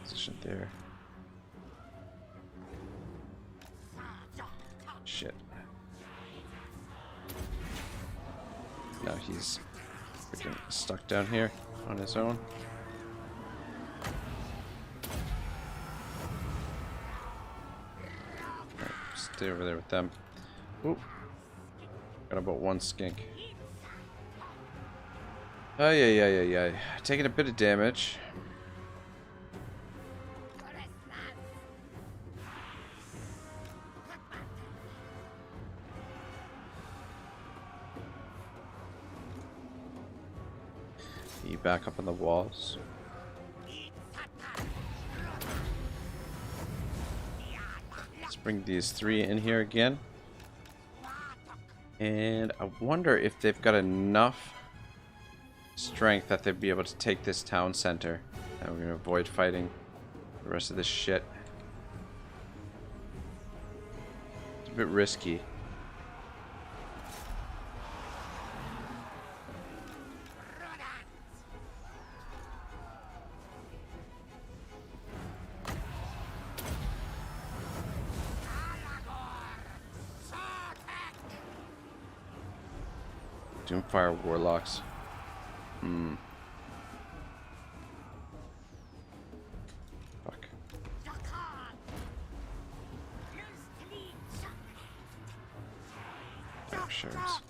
B: Position there. Shit. Now he's freaking stuck down here on his own. Alright, stay over there with them. Oop. Got about one skink. Oh yeah. Taking a bit of damage. Back up on the walls. Let's bring these three in here again. And I wonder if they've got enough strength that they'd be able to take this town center. And we're going to avoid fighting the rest of this shit. It's a bit risky. Doomfire Warlocks. Fuck. Dark shards.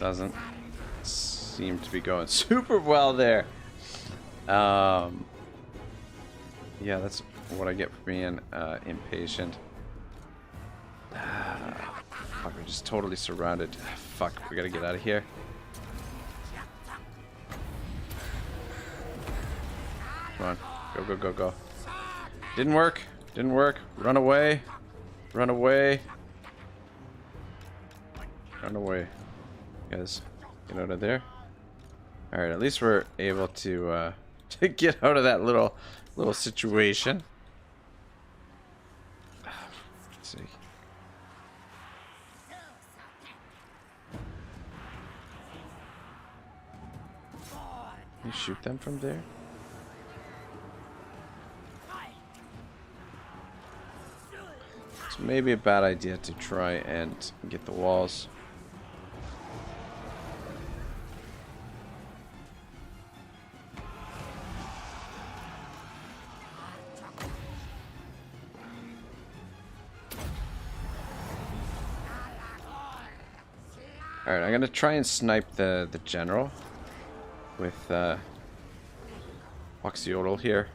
B: Doesn't seem to be going super well there. Yeah, that's what I get for being impatient. Fuck, we're just totally surrounded. Fuck, we gotta get out of here. Come on, go. Didn't work. Run away. Run away. Guys, get out of there. Alright, at least we're able to get out of that little situation. Let's see. Can you shoot them from there? It's maybe a bad idea to try and get the walls. Alright, I'm gonna try and snipe the general with Oxyotl here.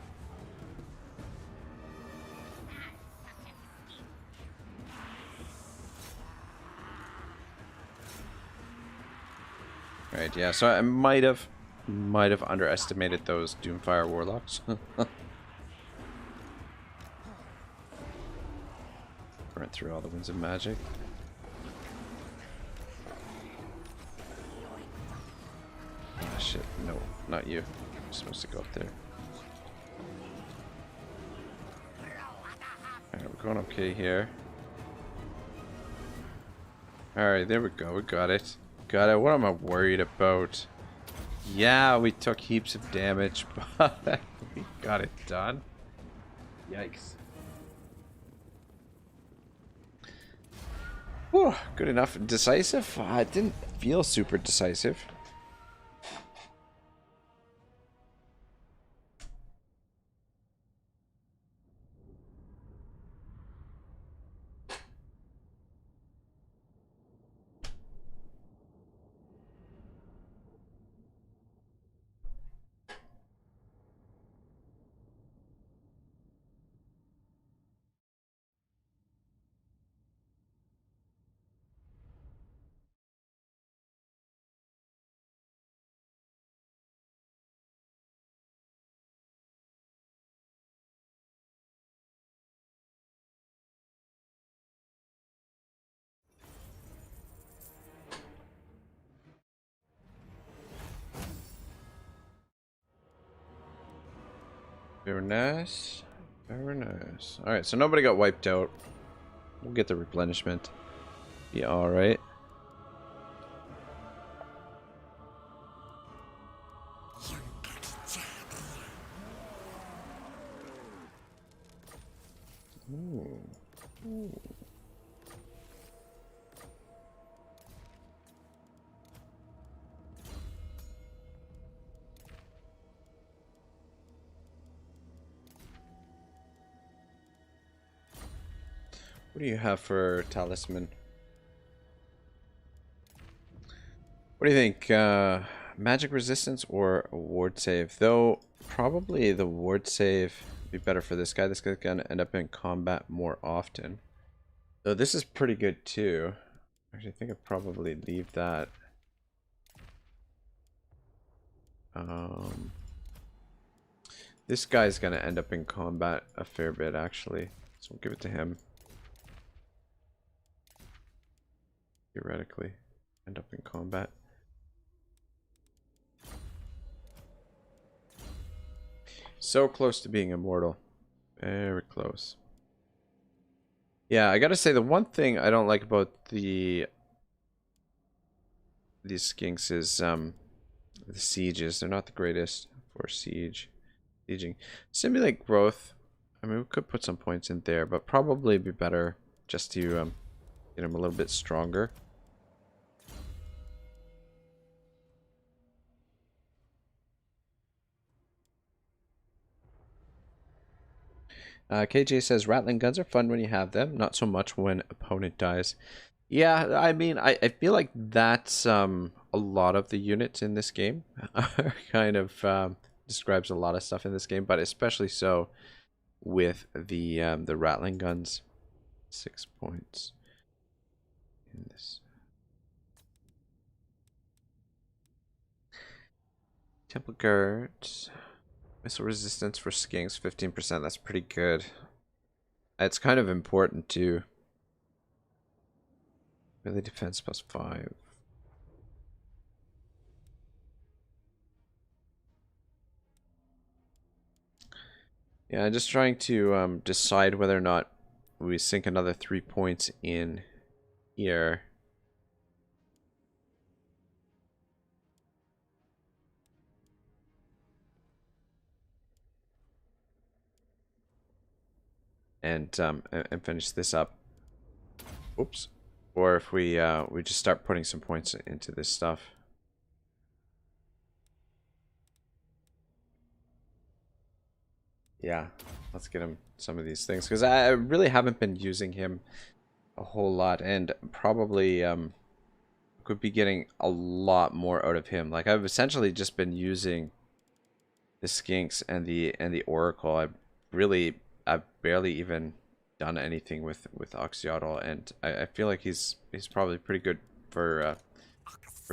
B: Alright, yeah, so I might have underestimated those Doomfire Warlocks. Burnt through all the winds of magic. Ah, shit, no. not you. You're supposed to go up there. Alright, we're going okay here. Alright, there we go. We got it. Got it. What am I worried about? Yeah, we took heaps of damage, but we got it done. Yikes. Whew, good enough. Decisive? It didn't feel super decisive. Very nice. Very nice. Alright, so nobody got wiped out. We'll get the replenishment. Be alright. Ooh. Ooh. What do you have for talisman? What do you think? Magic resistance or a ward save? Though probably the ward save would be better for this guy. This guy's gonna end up in combat more often. Though this is pretty good too. Actually, I think I'd probably leave that. This guy's gonna end up in combat a fair bit actually. So we'll give it to him. Theoretically, end up in combat. So close to being immortal. Very close. Yeah, I gotta say the one thing I don't like about these skinks is the sieges. They're not the greatest for sieging. Simulate growth. I mean, we could put some points in there, but probably be better just to get them a little bit stronger. KJ says rattling guns are fun when you have them, not so much when opponent dies. Yeah, I mean, I feel like that's a lot of the units in this game. Kind of describes a lot of stuff in this game, but especially so with the rattling guns. 6 points in this. Temple guards. Missile resistance for skinks, 15%. That's pretty good. It's kind of important too. Melee defense +5. Yeah, I'm just trying to decide whether or not we sink another 3 points in here. And finish this up. Oops. Or if we just start putting some points into this stuff. Yeah, let's get him some of these things because I really haven't been using him a whole lot, and probably could be getting a lot more out of him. Like I've essentially just been using the skinks and the oracle. I've barely even done anything with Oxyotl, and I feel like he's probably pretty good for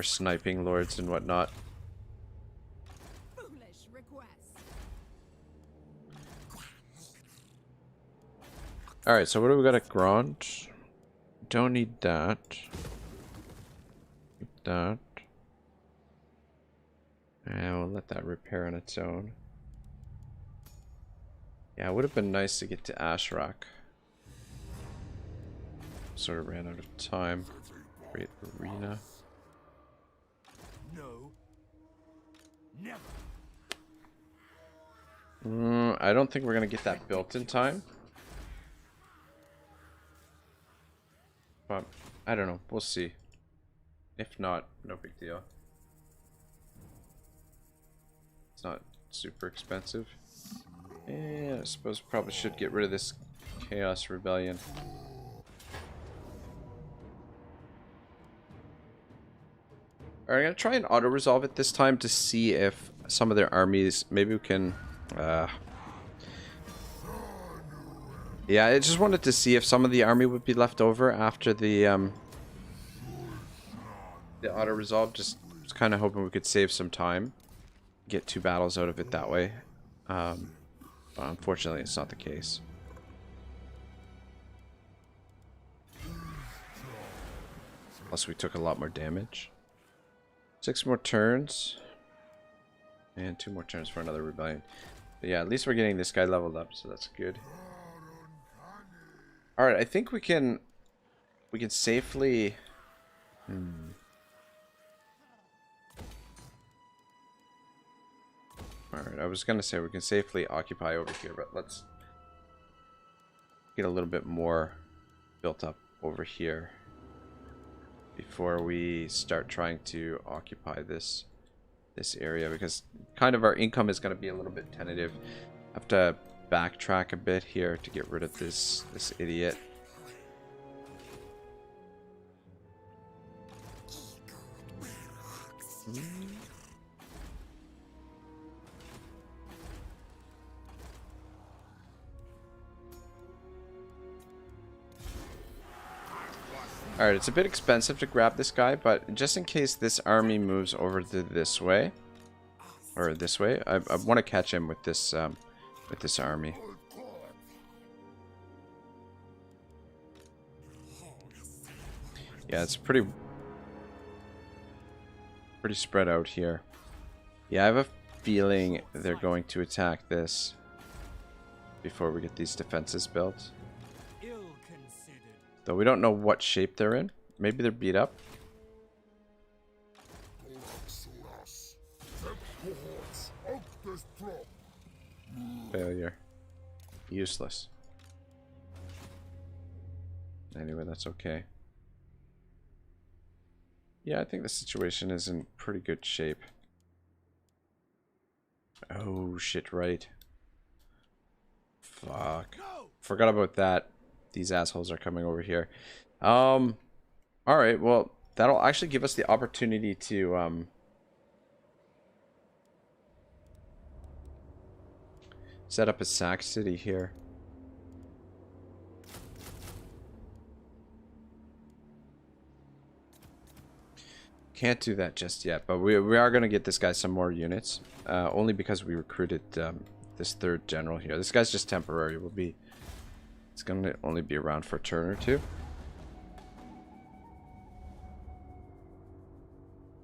B: sniping lords and whatnot.
C: Foolish request.
B: All right, so what do we got at Grant? Don't need that. Keep that. And we'll let that repair on its own. Yeah, it would have been nice to get to Ashrock. Sort of ran out of time. Great arena.
D: No. Never.
B: I don't think we're gonna get that built in time. But I don't know. We'll see. If not, no big deal. It's not super expensive. And I suppose probably should get rid of this Chaos Rebellion. Alright, I'm gonna try and auto-resolve it this time to see if some of their armies, maybe we can, yeah, I just wanted to see if some of the army would be left over after the auto-resolve. Just kind of hoping we could save some time. Get 2 battles out of it that way. But unfortunately, it's not the case. Plus, we took a lot more damage. 6 more turns. And 2 more turns for another rebellion. But yeah, at least we're getting this guy leveled up, so that's good. Alright, I think we can safely... Alright, I was gonna say we can safely occupy over here, but let's get a little bit more built up over here before we start trying to occupy this area, because kind of our income is going to be a little bit tentative. I have to backtrack a bit here to get rid of this idiot. Alright, it's a bit expensive to grab this guy, but just in case this army moves over to this way, or this way, I want to catch him with this army. Yeah, it's pretty spread out here. Yeah, I have a feeling they're going to attack this before we get these defenses built. Though we don't know what shape they're in. Maybe they're beat up. Failure. Useless. Anyway, that's okay. Yeah, I think the situation is in pretty good shape. Oh, shit, right. Fuck. Forgot about that. These assholes are coming over here. Alright, well, that'll actually give us the opportunity to, set up a sack city here. Can't do that just yet, but we are going to get this guy some more units. Only because we recruited this 3rd general here. This guy's just temporary. It's going to only be around for a turn or 2.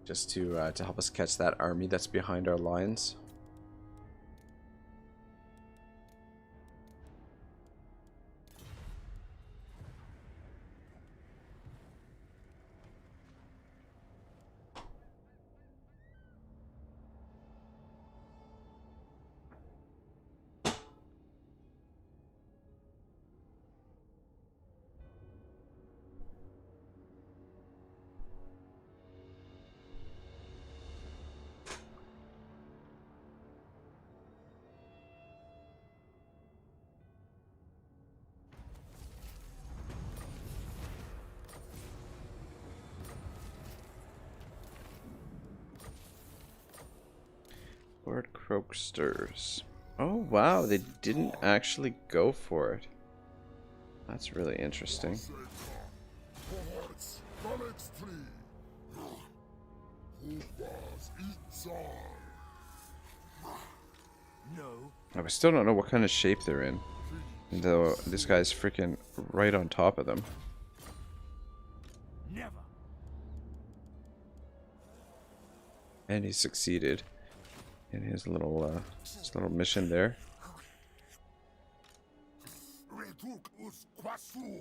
B: Just to help us catch that army that's behind our lines. Lord Croaksters. Oh wow, they didn't actually go for it. That's really interesting. I still don't know what kind of shape they're in. Though this guy's freaking right on top of them.
D: Never.
B: And he succeeded. in his little mission there.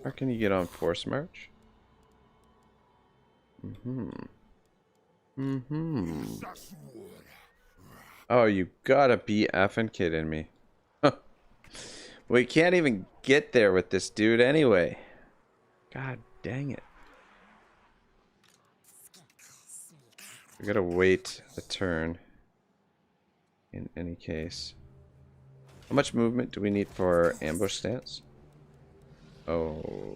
B: Where can you get on force march? Oh, you gotta be effing kidding me. We can't even get there with this dude anyway. God dang it. We gotta wait a turn. In any case. How much movement do we need for ambush stance? Oh,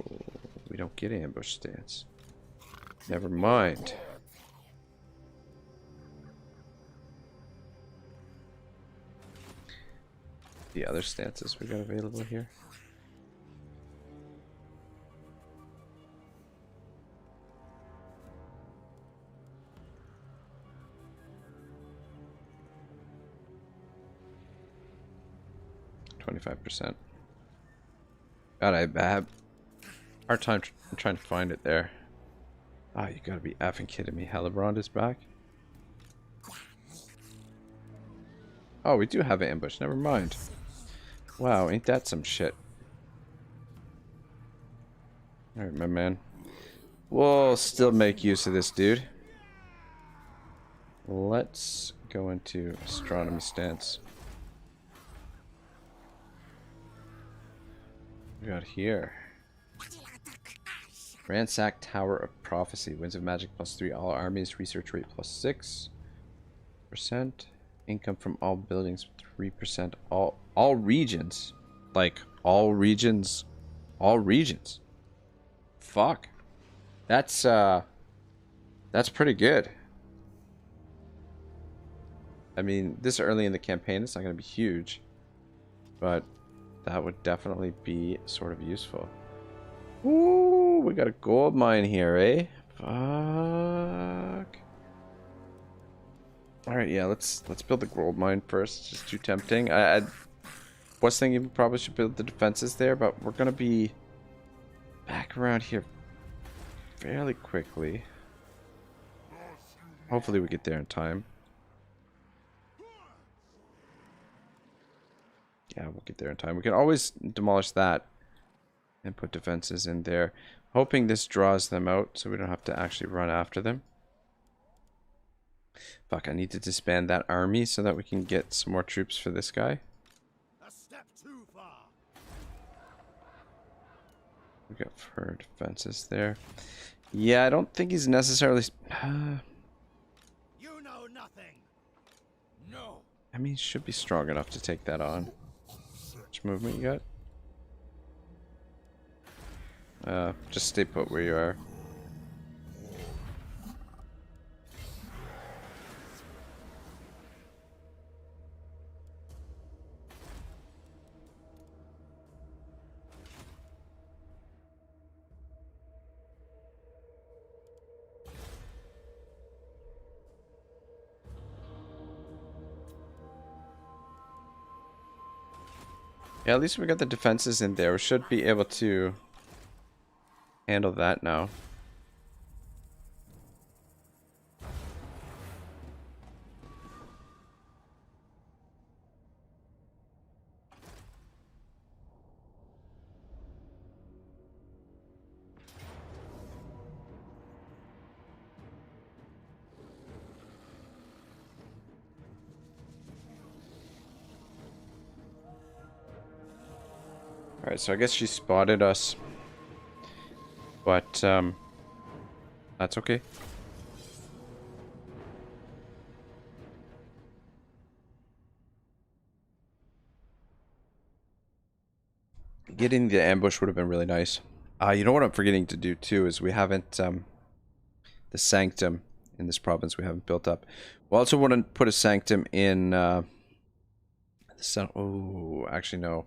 B: we don't get ambush stance. Never mind. The other stances we got available here. %. God, I have hard time trying to find it there. Ah, you gotta be effing kidding me. Helibrand is back. Oh, we do have an ambush. Never mind. Wow, ain't that some shit. Alright, my man. We'll still make use of this dude. Let's go into astronomy stance. We got here. Ransack Tower of Prophecy. Winds of Magic +3. All armies. Research rate +6%. Income from all buildings 3%. All regions. Like all regions. All regions. Fuck. That's pretty good. I mean, this early in the campaign, it's not going to be huge. But that would definitely be sort of useful. Ooh, we got a gold mine here, eh? Fuck. Alright, yeah, let's build the gold mine first. It's just too tempting. I was thinking we probably should build the defenses there, but we're gonna be back around here fairly quickly. Hopefully we get there in time. Yeah, we'll get there in time. We can always demolish that and put defenses in there. Hoping this draws them out so we don't have to actually run after them. Fuck, I need to disband that army so that we can get some more troops for this guy.
D: A step too far.
B: We got fur defenses there. Yeah, I don't think he's necessarily...
D: You know nothing. No.
B: I mean, he should be strong enough to take that on. How much movement you got? Just stay put where you are. Yeah, at least we got the defenses in there. We should be able to handle that now. Alright, so I guess she spotted us. But, that's okay. Getting the ambush would have been really nice. You know what I'm forgetting to do too is we haven't, the sanctum in this province we haven't built up. We also want to put a sanctum in, oh, actually no.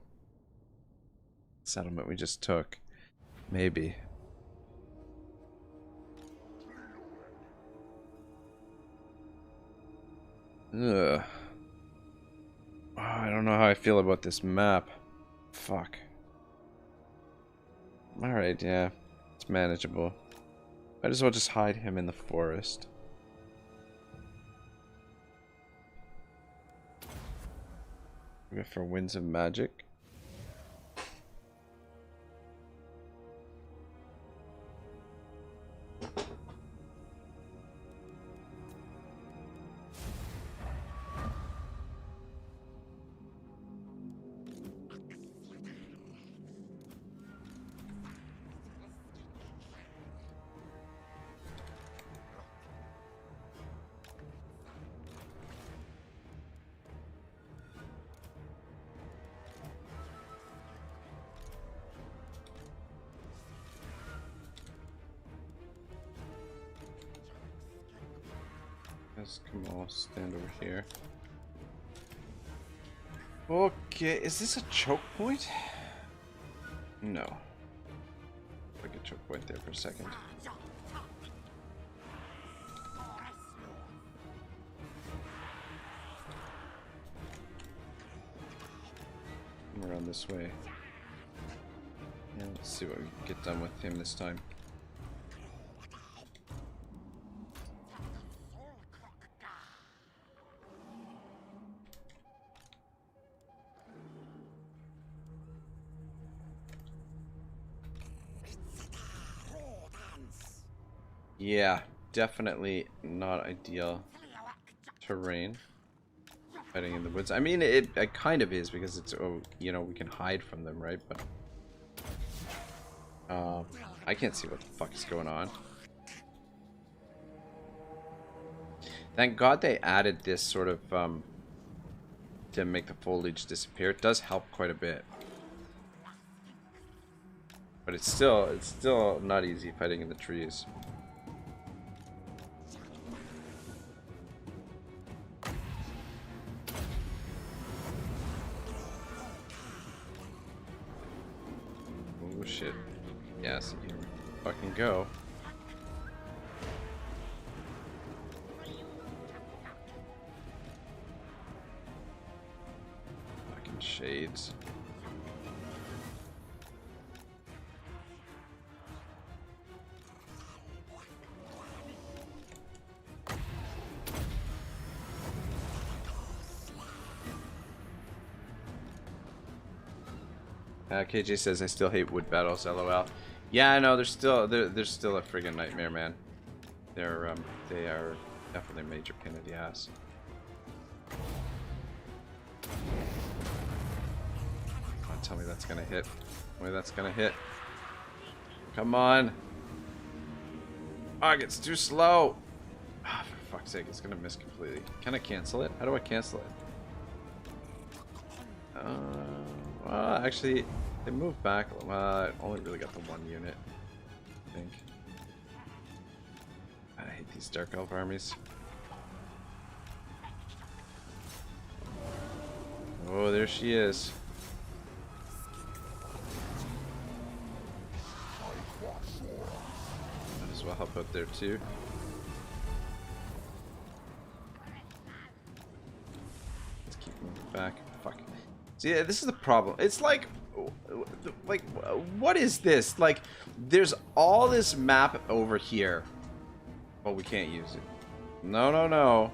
B: Settlement we just took. Maybe. Ugh. Oh, I don't know how I feel about this map. Fuck. Alright, yeah. It's manageable. Might as well just hide him in the forest. Go for Winds of Magic. Let's come on, stand over here. Okay, is this a choke point? No. Like a choke point there for a second. Come around this way. Yeah, let's see what we can get done with him this time. Yeah, definitely not ideal terrain. Fighting in the woods. I mean, it kind of is because it's, oh, you know, we can hide from them, right? But I can't see what the fuck is going on. Thank God they added this sort of to make the foliage disappear. It does help quite a bit. But it's still not easy fighting in the trees. Oh shit. Yes, you fucking go. Fucking shades. KJ says I still hate wood battles. LOL. Yeah, I know. They're still a friggin' nightmare, man. They are definitely a major pain in the ass. Oh, tell me that's gonna hit. Tell me that's gonna hit. Come on. Oh, it's too slow. Oh, for fuck's sake, it's gonna miss completely. Can I cancel it? How do I cancel it? Well, actually, they moved back. I only really got the one unit, I think. I hate these Dark Elf armies. Oh, there she is. Might as well help out there too. Let's keep moving back. Fuck. See, yeah, this is the problem. It's like, what is this? Like, there's all this map over here, but we can't use it. No, no, no.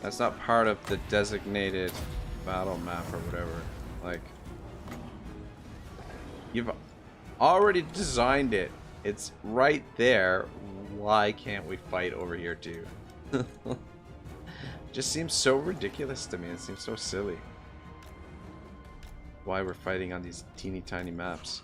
B: That's not part of the designated battle map or whatever. Like, you've already designed it. It's right there. Why can't we fight over here too? Just seems so ridiculous to me. It seems so silly. Why we're fighting on these teeny tiny maps.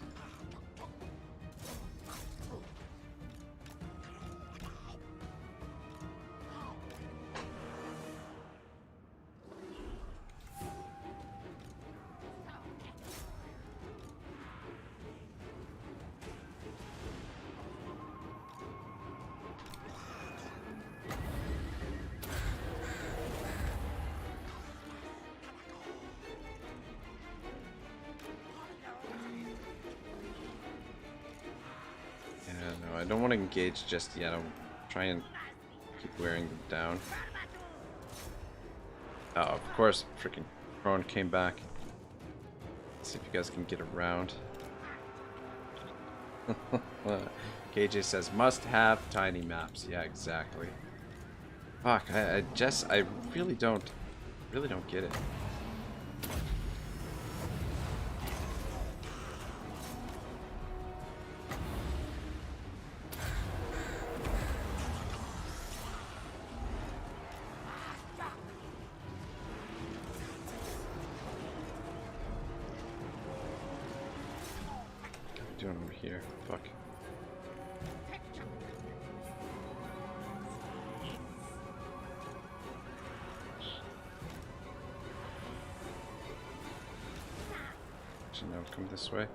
B: I don't want to engage just yet. I'll try and keep wearing them down. Oh, of course, freaking Crone came back. Let's see if you guys can get around. KJ says must have tiny maps. Yeah, exactly. Fuck, I really don't get it. doing over here? Fuck. Actually, no, come this way.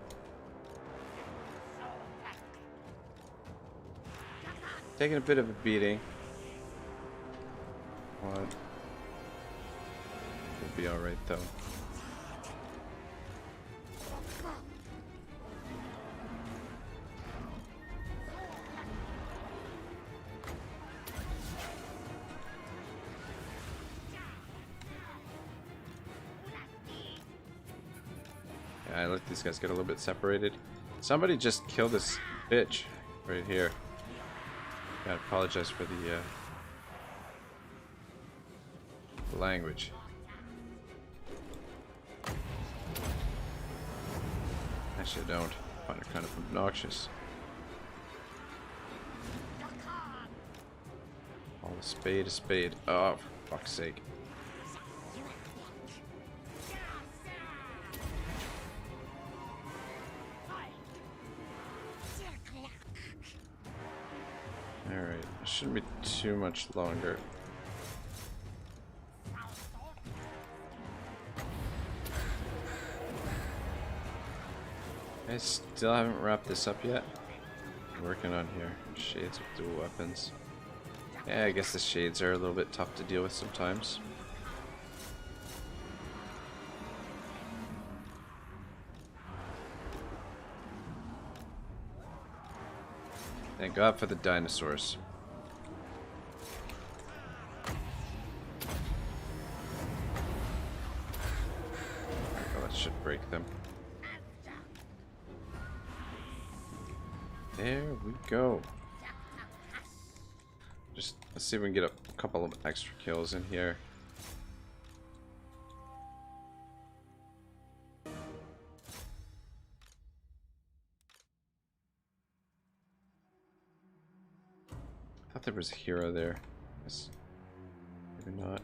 B: Taking a bit of a beating. What? We'll be alright though. Yeah, I let these guys get a little bit separated. Somebody just kill this bitch right here. I apologize for the language. Actually, I don't. I find it kind of obnoxious. Call a spade a spade. Oh, for fuck's sake. Alright, it shouldn't be too much longer. I still haven't wrapped this up yet. I'm working on here. Shades with dual weapons. Yeah, I guess the shades are a little bit tough to deal with sometimes. Thank God for the dinosaurs. Oh, that should break them. There we go. Just let's see if we can get a couple of extra kills in here. I thought there was a hero there. Guess maybe not.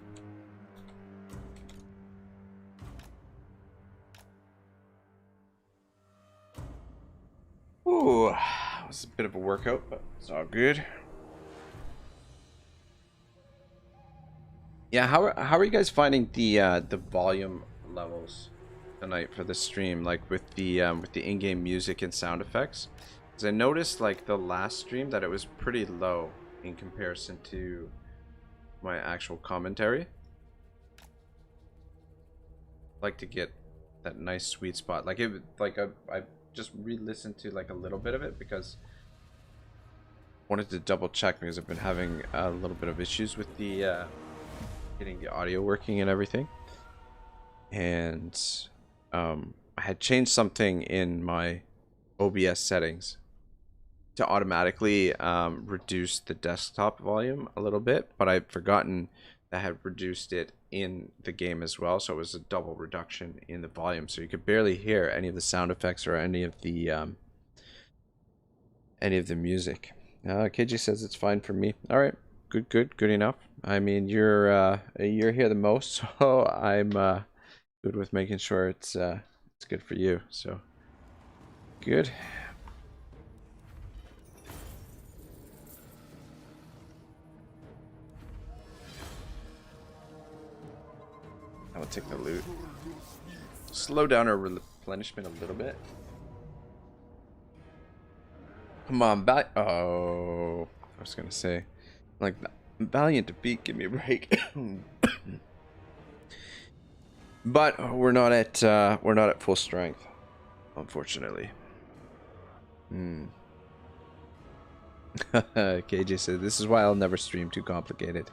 B: Ooh, it was a bit of a workout, but it's all good. Yeah, how are you guys finding the volume levels tonight for the stream? Like with the in-game music and sound effects? Because I noticed like the last stream that it was pretty low in comparison to my actual commentary. I'd like to get that nice sweet spot. Like it, like I just re-listened to like a little bit of it because I wanted to double check because I've been having a little bit of issues with the getting the audio working and everything. And I had changed something in my OBS settings to automatically reduce the desktop volume a little bit, but I'd forgotten that I had reduced it in the game as well, so it was a double reduction in the volume, so you could barely hear any of the sound effects or any of the music. KJ says it's fine for me. All right, good enough. I mean, you're here the most, so I'm good with making sure it's good for you. So good. I'll take the loot. Slow down our replenishment a little bit. Come on, oh, I was gonna say, like, valiant defeat. Give me a break. But we're not at full strength, unfortunately. KJ said this is why I'll never stream too complicated.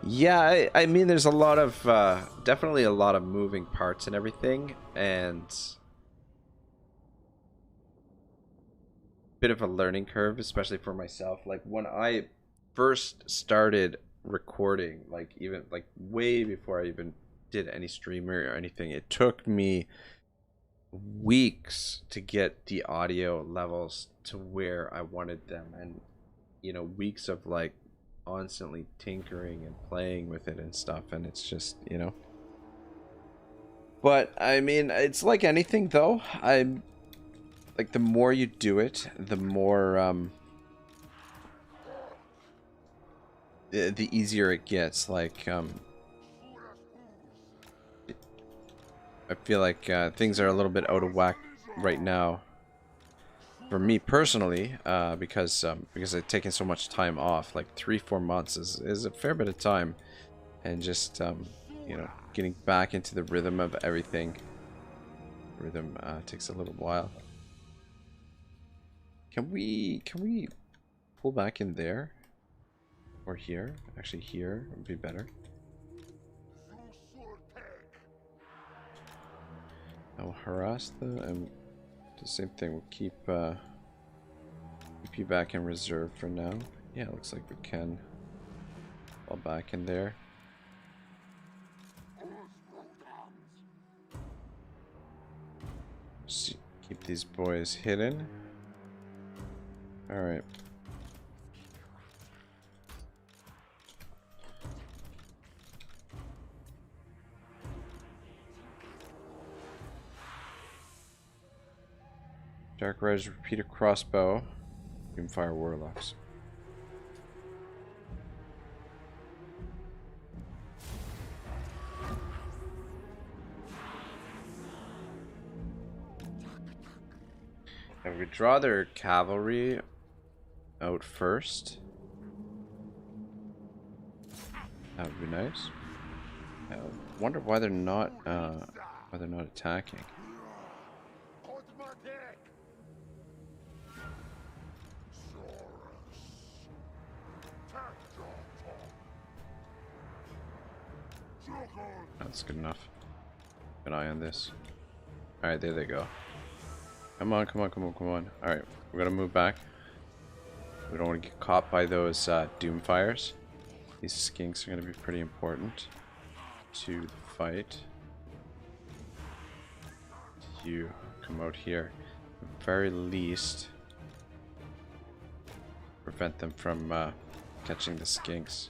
B: Yeah, I mean, there's a lot of definitely a lot of moving parts and everything, and bit of a learning curve, especially for myself. Like when I first started recording, like even like way before I even did any streamer or anything, it took me weeks to get the audio levels to where I wanted them, and you know, weeks of like constantly tinkering and playing with it and stuff, and it's just, you know. But I mean, it's like anything though. like the more you do it, the more the easier it gets. Like I feel like things are a little bit out of whack right now for me personally, because I've taken so much time off. Like 3-4 months is a fair bit of time, and just you know, getting back into the rhythm of everything. Rhythm takes a little while. Can we pull back in there or here? Actually, here would be better. I'll harass them and the same thing. We'll keep you back in reserve for now. Yeah, it looks like we can fall back in there. Just keep these boys hidden. All right. Dark Riders repeater crossbow. Doomfire warlocks. And we draw their cavalry out first. That would be nice. I wonder why they're not attacking. That's good enough. Keep an eye on this. Alright, there they go. Come on, come on, come on, come on. Alright, we're gonna move back. We don't want to get caught by those Doomfires. These skinks are gonna be pretty important to the fight. You come out here. At the very least, prevent them from catching the skinks.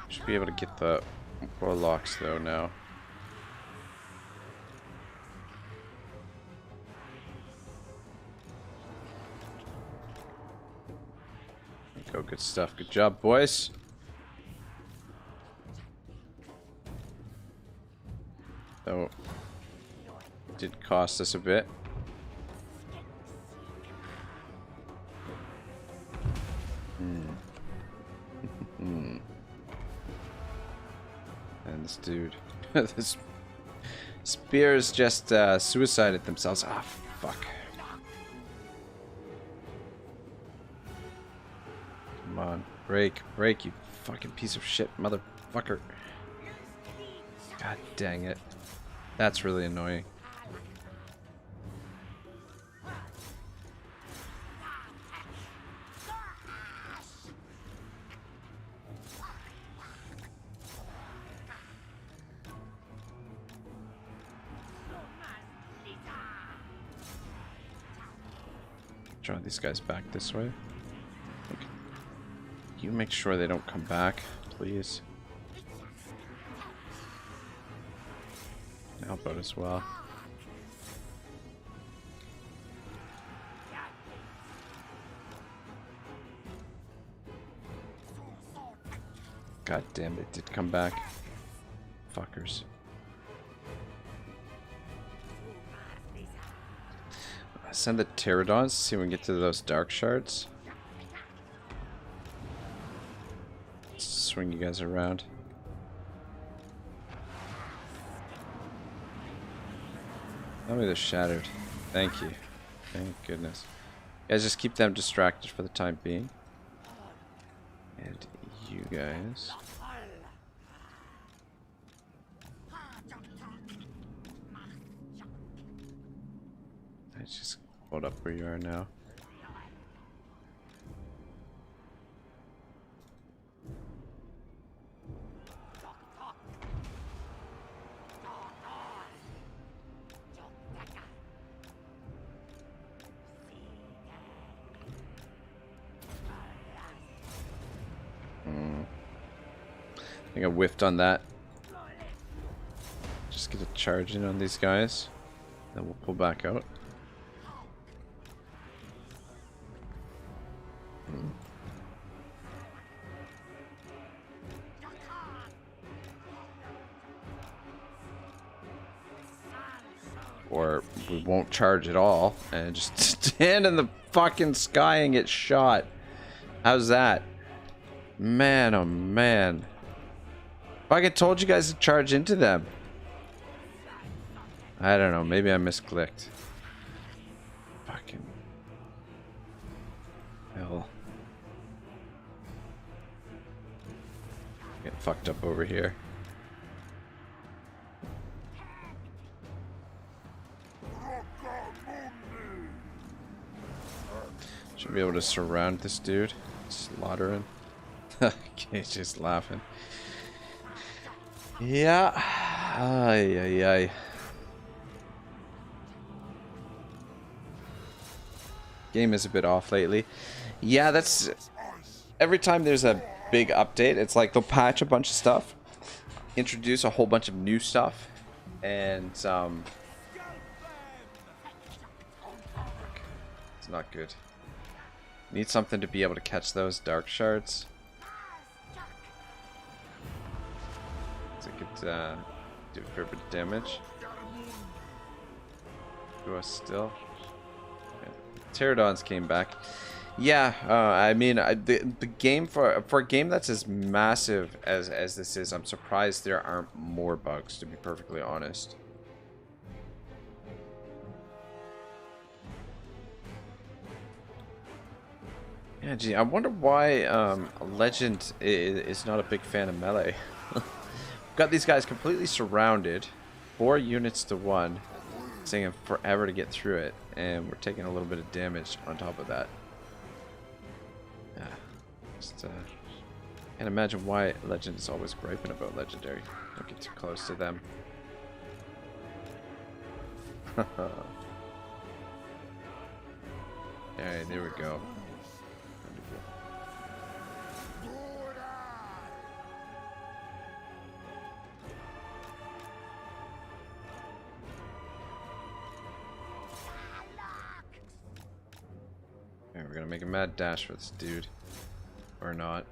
B: Should be able to get the warlocks though now. Go, good stuff. Good job, boys. Though it did cost us a bit. And this dude, this spears just suicided themselves. Ah, fuck. Come on, break, break, you fucking piece of shit, motherfucker. God dang it. That's really annoying. Draw these guys back this way. Okay. You make sure they don't come back, please. Help out as well. God damn it, did come back. Fuckers. Send the pterodons to see if we can get to those dark shards. Let's swing you guys around. Tell me they're shattered. Thank you. Thank goodness. Guys, just keep them distracted for the time being. And you guys. I just Hold up where you are now. I think I whiffed on that. Just get a charge in on these guys. Then we'll pull back out. Or we won't charge at all and just stand in the fucking sky and get shot. How's that? Man, oh man. Fucking told you guys to charge into them. I don't know, maybe I misclicked. Fucking hell. Get fucked up over here. Should be able to surround this dude. Slaughter him. Okay, just laughing. Yeah. Ay, ay, ay. Game is a bit off lately. Yeah, that's... Every time there's a big update, it's like they'll patch a bunch of stuff, introduce a whole bunch of new stuff, and it's not good. Need something to be able to catch those dark shards. So it could do a fair bit of damage to us still. Okay. Pterodons came back. Yeah, I mean, the game for a game that's as massive as this is, I'm surprised there aren't more bugs, to be perfectly honest. Yeah, gee, I wonder why Legend is not a big fan of melee. Got these guys completely surrounded, 4 units to 1, it's taking forever to get through it, and we're taking a little bit of damage on top of that. Yeah, just can't imagine why Legend is always griping about Legendary. Don't get too close to them. Alright, there we go. We're gonna make a mad dash for this dude. Or not.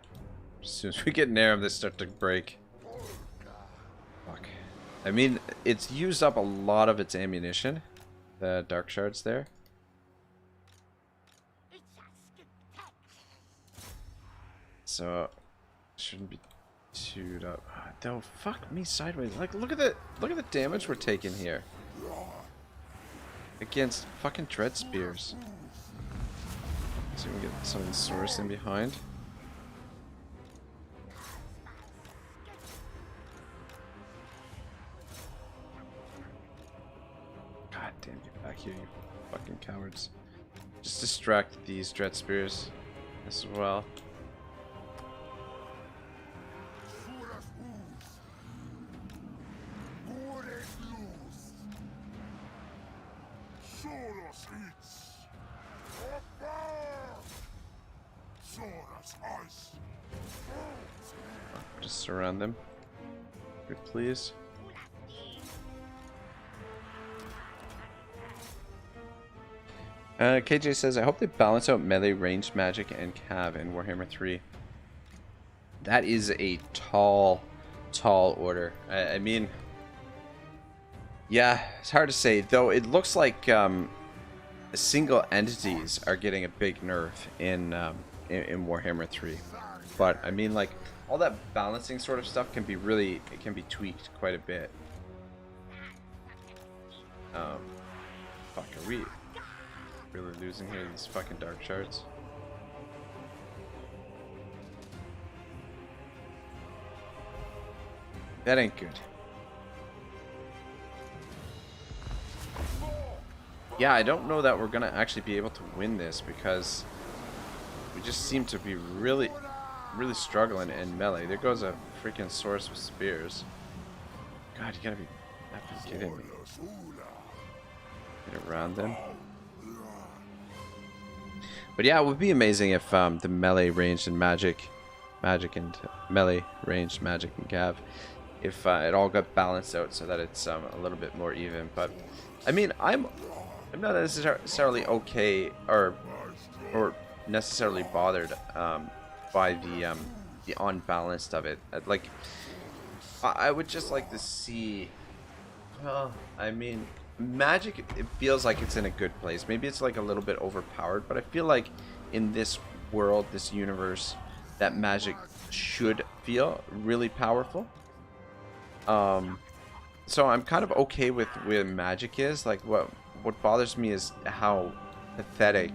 B: As soon as we get near him, they start to break. Fuck. I mean, it's used up a lot of its ammunition. The dark shards there. So, shouldn't be chewed up. Though, fuck me sideways. Like, look at the damage we're taking here. Against fucking dread spears. So we can get some of the source in behind. God damn, get back here, you fucking cowards. Just distract these dread spears as well. Just surround them. Good, please. KJ says, I hope they balance out melee, ranged magic, and cav in Warhammer 3. That is a tall order. I mean, yeah, it's hard to say. Though it looks like single entities are getting a big nerf in Warhammer 3. But I mean, like, all that balancing sort of stuff can be it can be tweaked quite a bit. Fuck, are we really losing here to these fucking dark shards? That ain't good. Yeah, I don't know that we're gonna actually be able to win this because we just seem to be really struggling in melee. There goes a freaking source with spears. God, you gotta be effing kidding me. Get around them. But yeah, it would be amazing if the melee ranged and magic and melee ranged magic and Gav, if it all got balanced out so that it's a little bit more even. But I mean, I'm not necessarily okay or necessarily bothered by the unbalanced of it. Like, I would just like to see. Well, I mean, magic, it feels like it's in a good place. Maybe it's like a little bit overpowered, but I feel like in this world, this universe, that magic should feel really powerful. So I'm kind of okay with where magic is. Like, what bothers me is how pathetic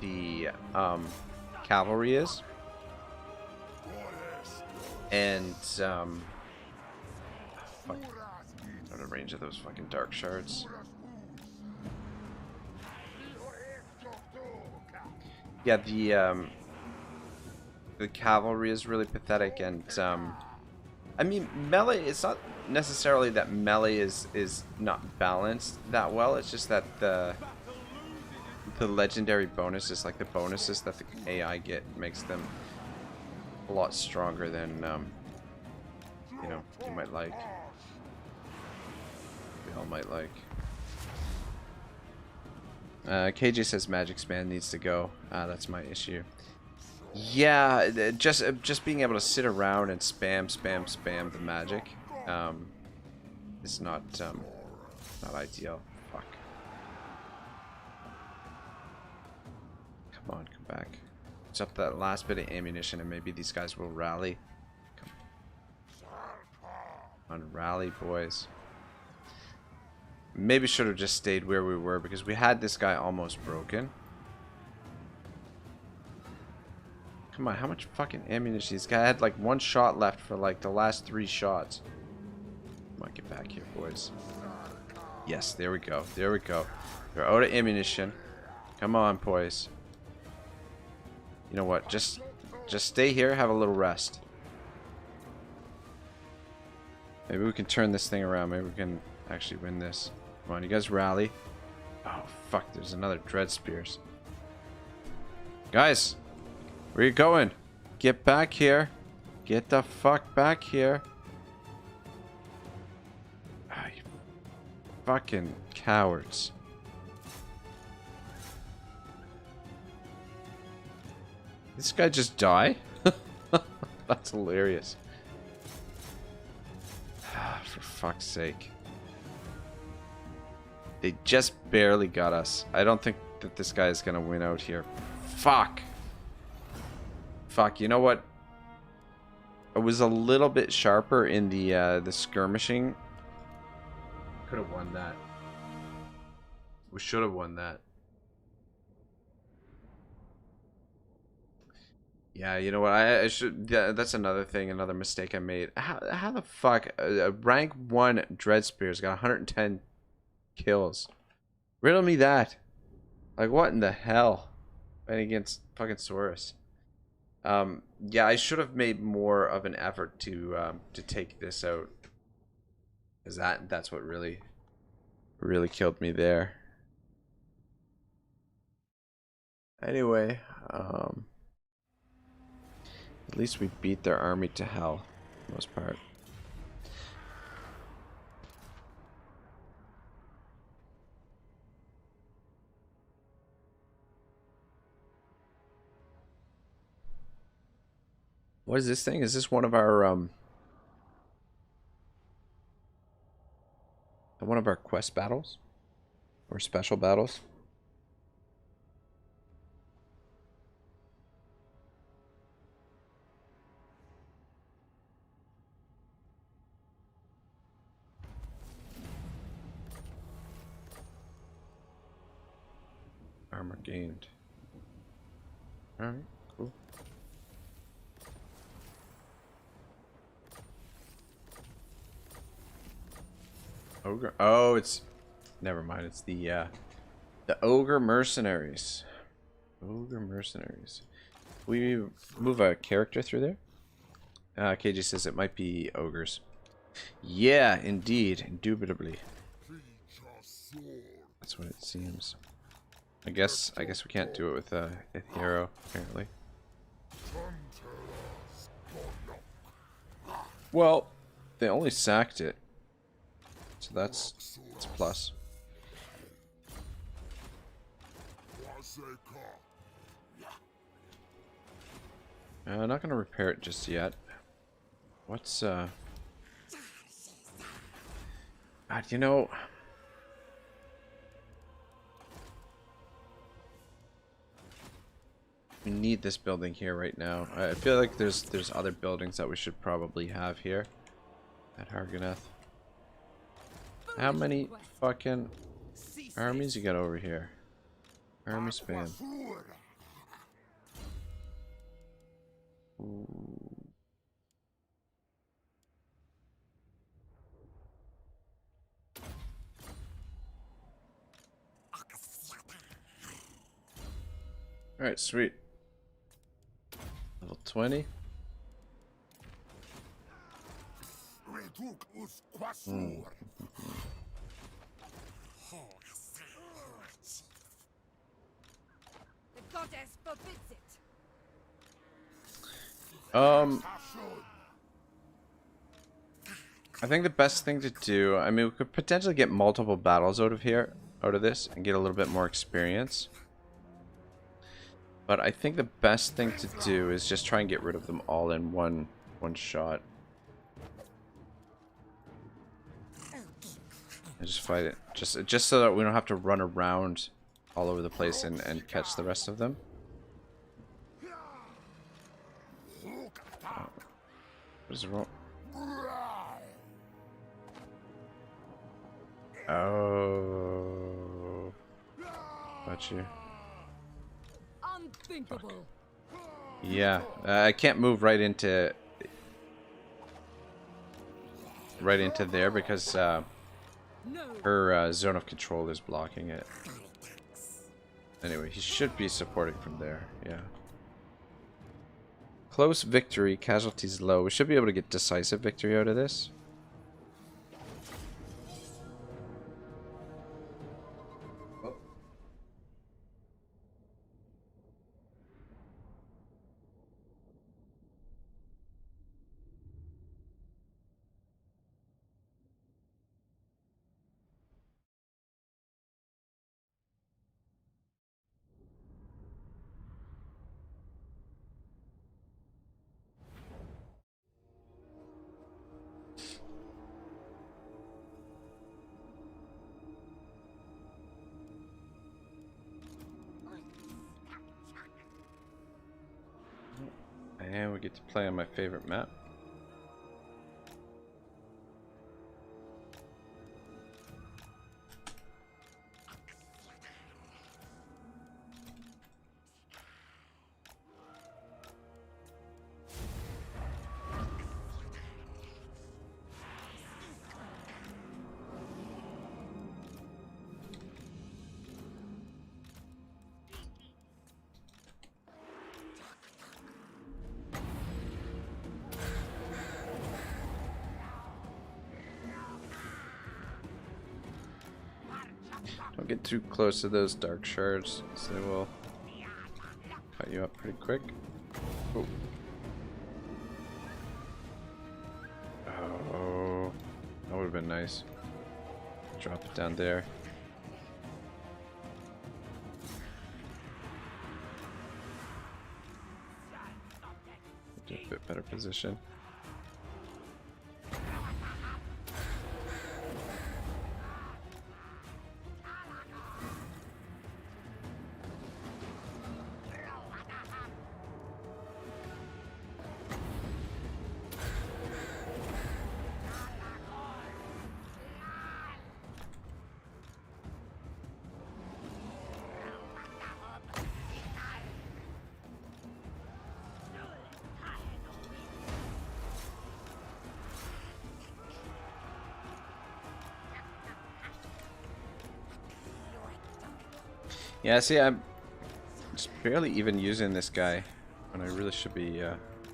B: the cavalry is. And fuck. Out of range of those fucking dark shards. Yeah, the cavalry is really pathetic, and I mean, melee, it's not necessarily that melee is not balanced that well. It's just that the legendary bonuses, like the bonuses that the AI get, makes them a lot stronger than you know, you might like. We all might like. KJ says Magic Span needs to go. That's my issue. Yeah, just being able to sit around and spam the magic is not ideal. Fuck. Come on, come back. It's up that last bit of ammunition, and maybe these guys will rally. Come on, rally, boys. Maybe should have just stayed where we were because we had this guy almost broken. Come on, how much fucking ammunition? This guy had like one shot left for like the last 3 shots. Come on, get back here, boys. Yes, there we go. There we go. We're out of ammunition. Come on, boys. You know what? Just stay here, have a little rest. Maybe we can turn this thing around. Maybe we can actually win this. Come on, you guys rally. Oh, fuck. There's another Dread Spears. Guys, where you going? Get back here. Get the fuck back here. Ah, you fucking cowards. This guy just die? That's hilarious. For fuck's sake. They just barely got us. I don't think that this guy is gonna win out here. Fuck. Fuck, you know what? I was a little bit sharper in the skirmishing. Could have won that. We should have won that. Yeah, you know what? I should. Yeah, that's another thing, another mistake I made. How the fuck rank 1 Dread Spears got 110 kills? Riddle me that. Like, what in the hell? Fighting against fucking Saurus. Yeah, I should have made more of an effort to take this out, because that's what really killed me there. Anyway, at least we beat their army to hell, for the most part. What is this thing? Is this one of our quest battles? Or special battles? Armor gained. Alright, cool. Ogre. Oh, it's... Never mind, it's the The Ogre Mercenaries. Ogre Mercenaries. We move a character through there? KG says it might be ogres. Yeah, indeed. Indubitably. That's what it seems. I guess we can't do it with a hero, apparently. Well, they only sacked it. So that's a plus. I'm not gonna repair it just yet. What's God, you know, we need this building here right now. I feel like there's other buildings that we should probably have here at Harganeth. How many fucking armies you got over here? Army spam. Ooh. Alright, sweet. Level 20.
C: The goddess forbids it.
B: I think the best thing to do, I mean, we could potentially get multiple battles out of this, and get a little bit more experience. But I think the best thing to do is just try and get rid of them all in one shot. And just fight it. Just so that we don't have to run around all over the place and catch the rest of them. What is wrong? Oh. Got you.
C: Unthinkable.
B: Yeah, I can't move right into there because her zone of control is blocking it. Anyway, he should be supporting from there. Yeah. Close victory, casualties low. We should be able to get decisive victory out of this. And we get to play on my favorite map. Don't get too close to those dark shards, so they will cut you up pretty quick. Oh. Oh, that would have been nice. Drop it down there. Do a bit better position. Yeah, see, I'm just barely even using this guy when I really should be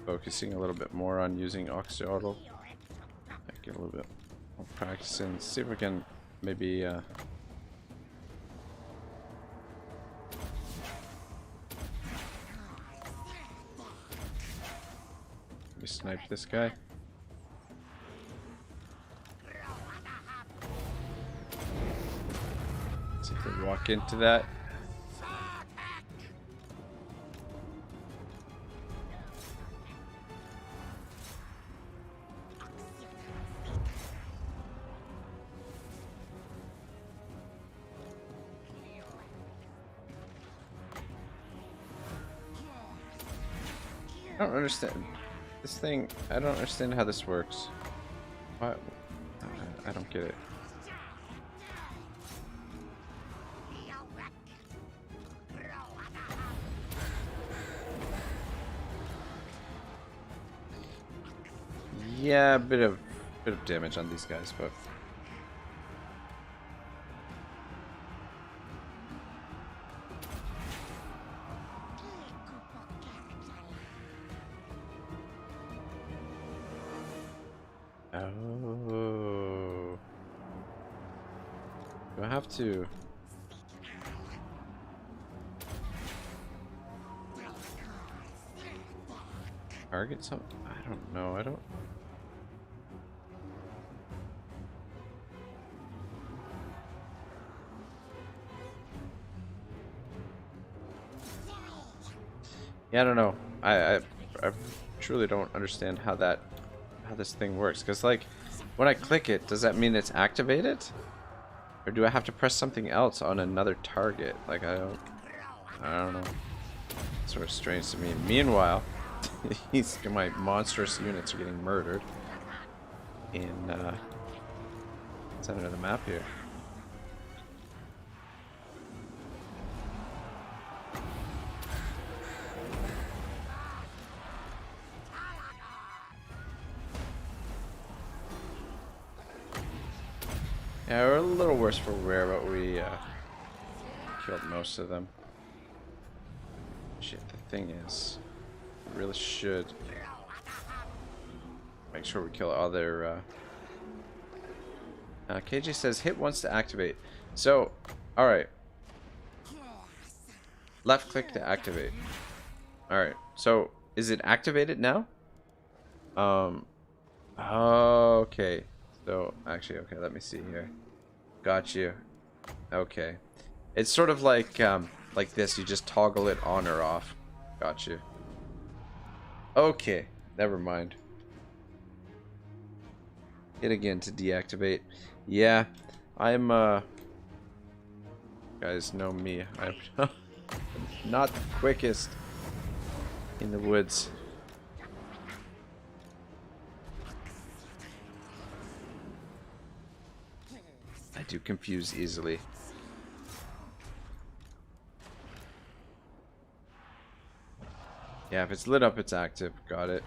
B: focusing a little bit more on using Oxyotl. Get a little bit more practice and see if we can maybe snipe this guy. See if they walk into that. I don't understand this thing. I don't understand how this works. What? I don't get it. Yeah, a bit of damage on these guys, but oh, do I have to? Target something? I don't know. I don't. Yeah, I don't know. I truly don't understand how this thing works. Cause like, when I click it, does that mean it's activated, or do I have to press something else on another target? Like I don't know. It's sort of strange to me. Meanwhile, my monstrous units are getting murdered in center of the map here. Yeah, we're a little worse for wear, but we killed most of them. Shit, the thing is, we really should make sure we kill all their... KJ says, hit once to activate. So, alright. Left click to activate. Alright, so, is it activated now? Okay. So, actually, okay, let me see here. Got you. Okay. It's sort of like this. You just toggle it on or off. Got you. Okay. Never mind. Hit again to deactivate. Yeah. I'm, guys know me. I'm not the quickest in the woods. I do confuse easily. Yeah, if it's lit up, it's active. Got it.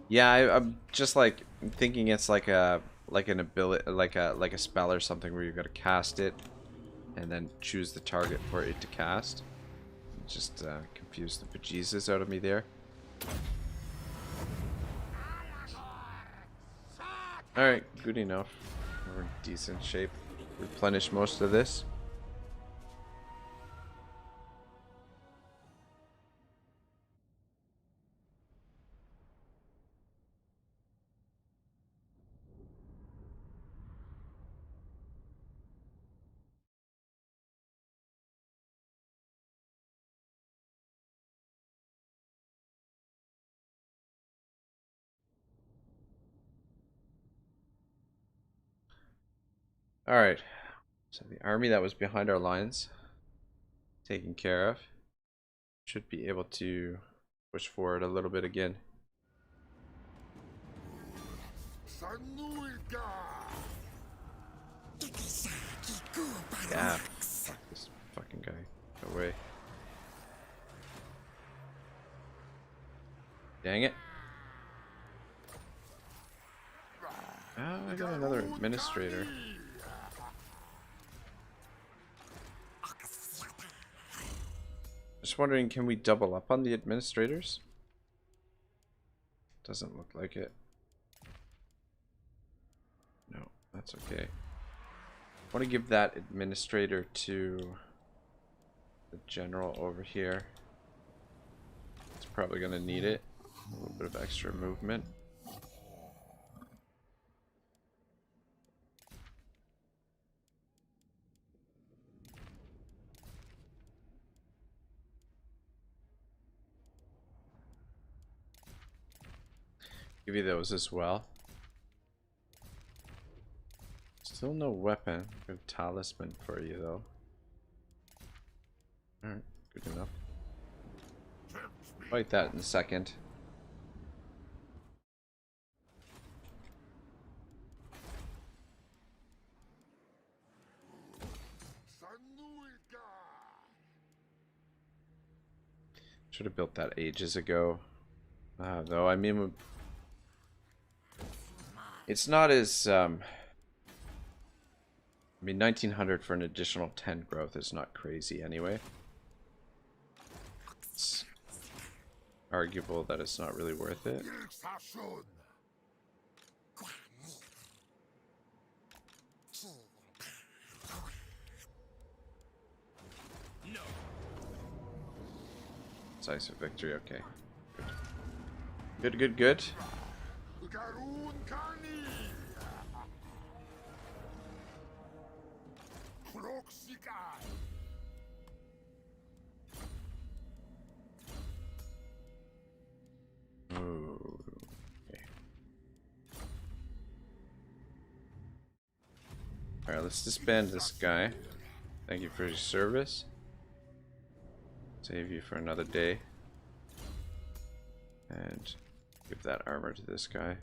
B: Yeah, I'm just like thinking it's like an ability, like a spell or something where you gotta cast it and then choose the target for it to cast. Just confused the bejesus out of me there. Alright, good enough. We're in decent shape. Replenish most of this. Alright. So the army that was behind our lines, taken care of. Should be able to push forward a little bit again. Yeah. Fuck this fucking guy. Go away. Dang it. I got another administrator. Just wondering, can we double up on the administrators? Doesn't look like it. No, that's okay. I want to give that administrator to the general over here. It's probably going to need it. A little bit of extra movement. Give you those as well. Still no weapon. Good talisman for you though. Alright, good enough. Fight that in a second. Should have built that ages ago. Though, I mean, it's not as, I mean, 1900 for an additional 10 growth is not crazy anyway. It's arguable that it's not really worth it. Decisive victory, okay. Good, good, good. Ooh, okay. Alright, let's disband this guy. Thank you for your service. Save you for another day. And give that armor to this guy.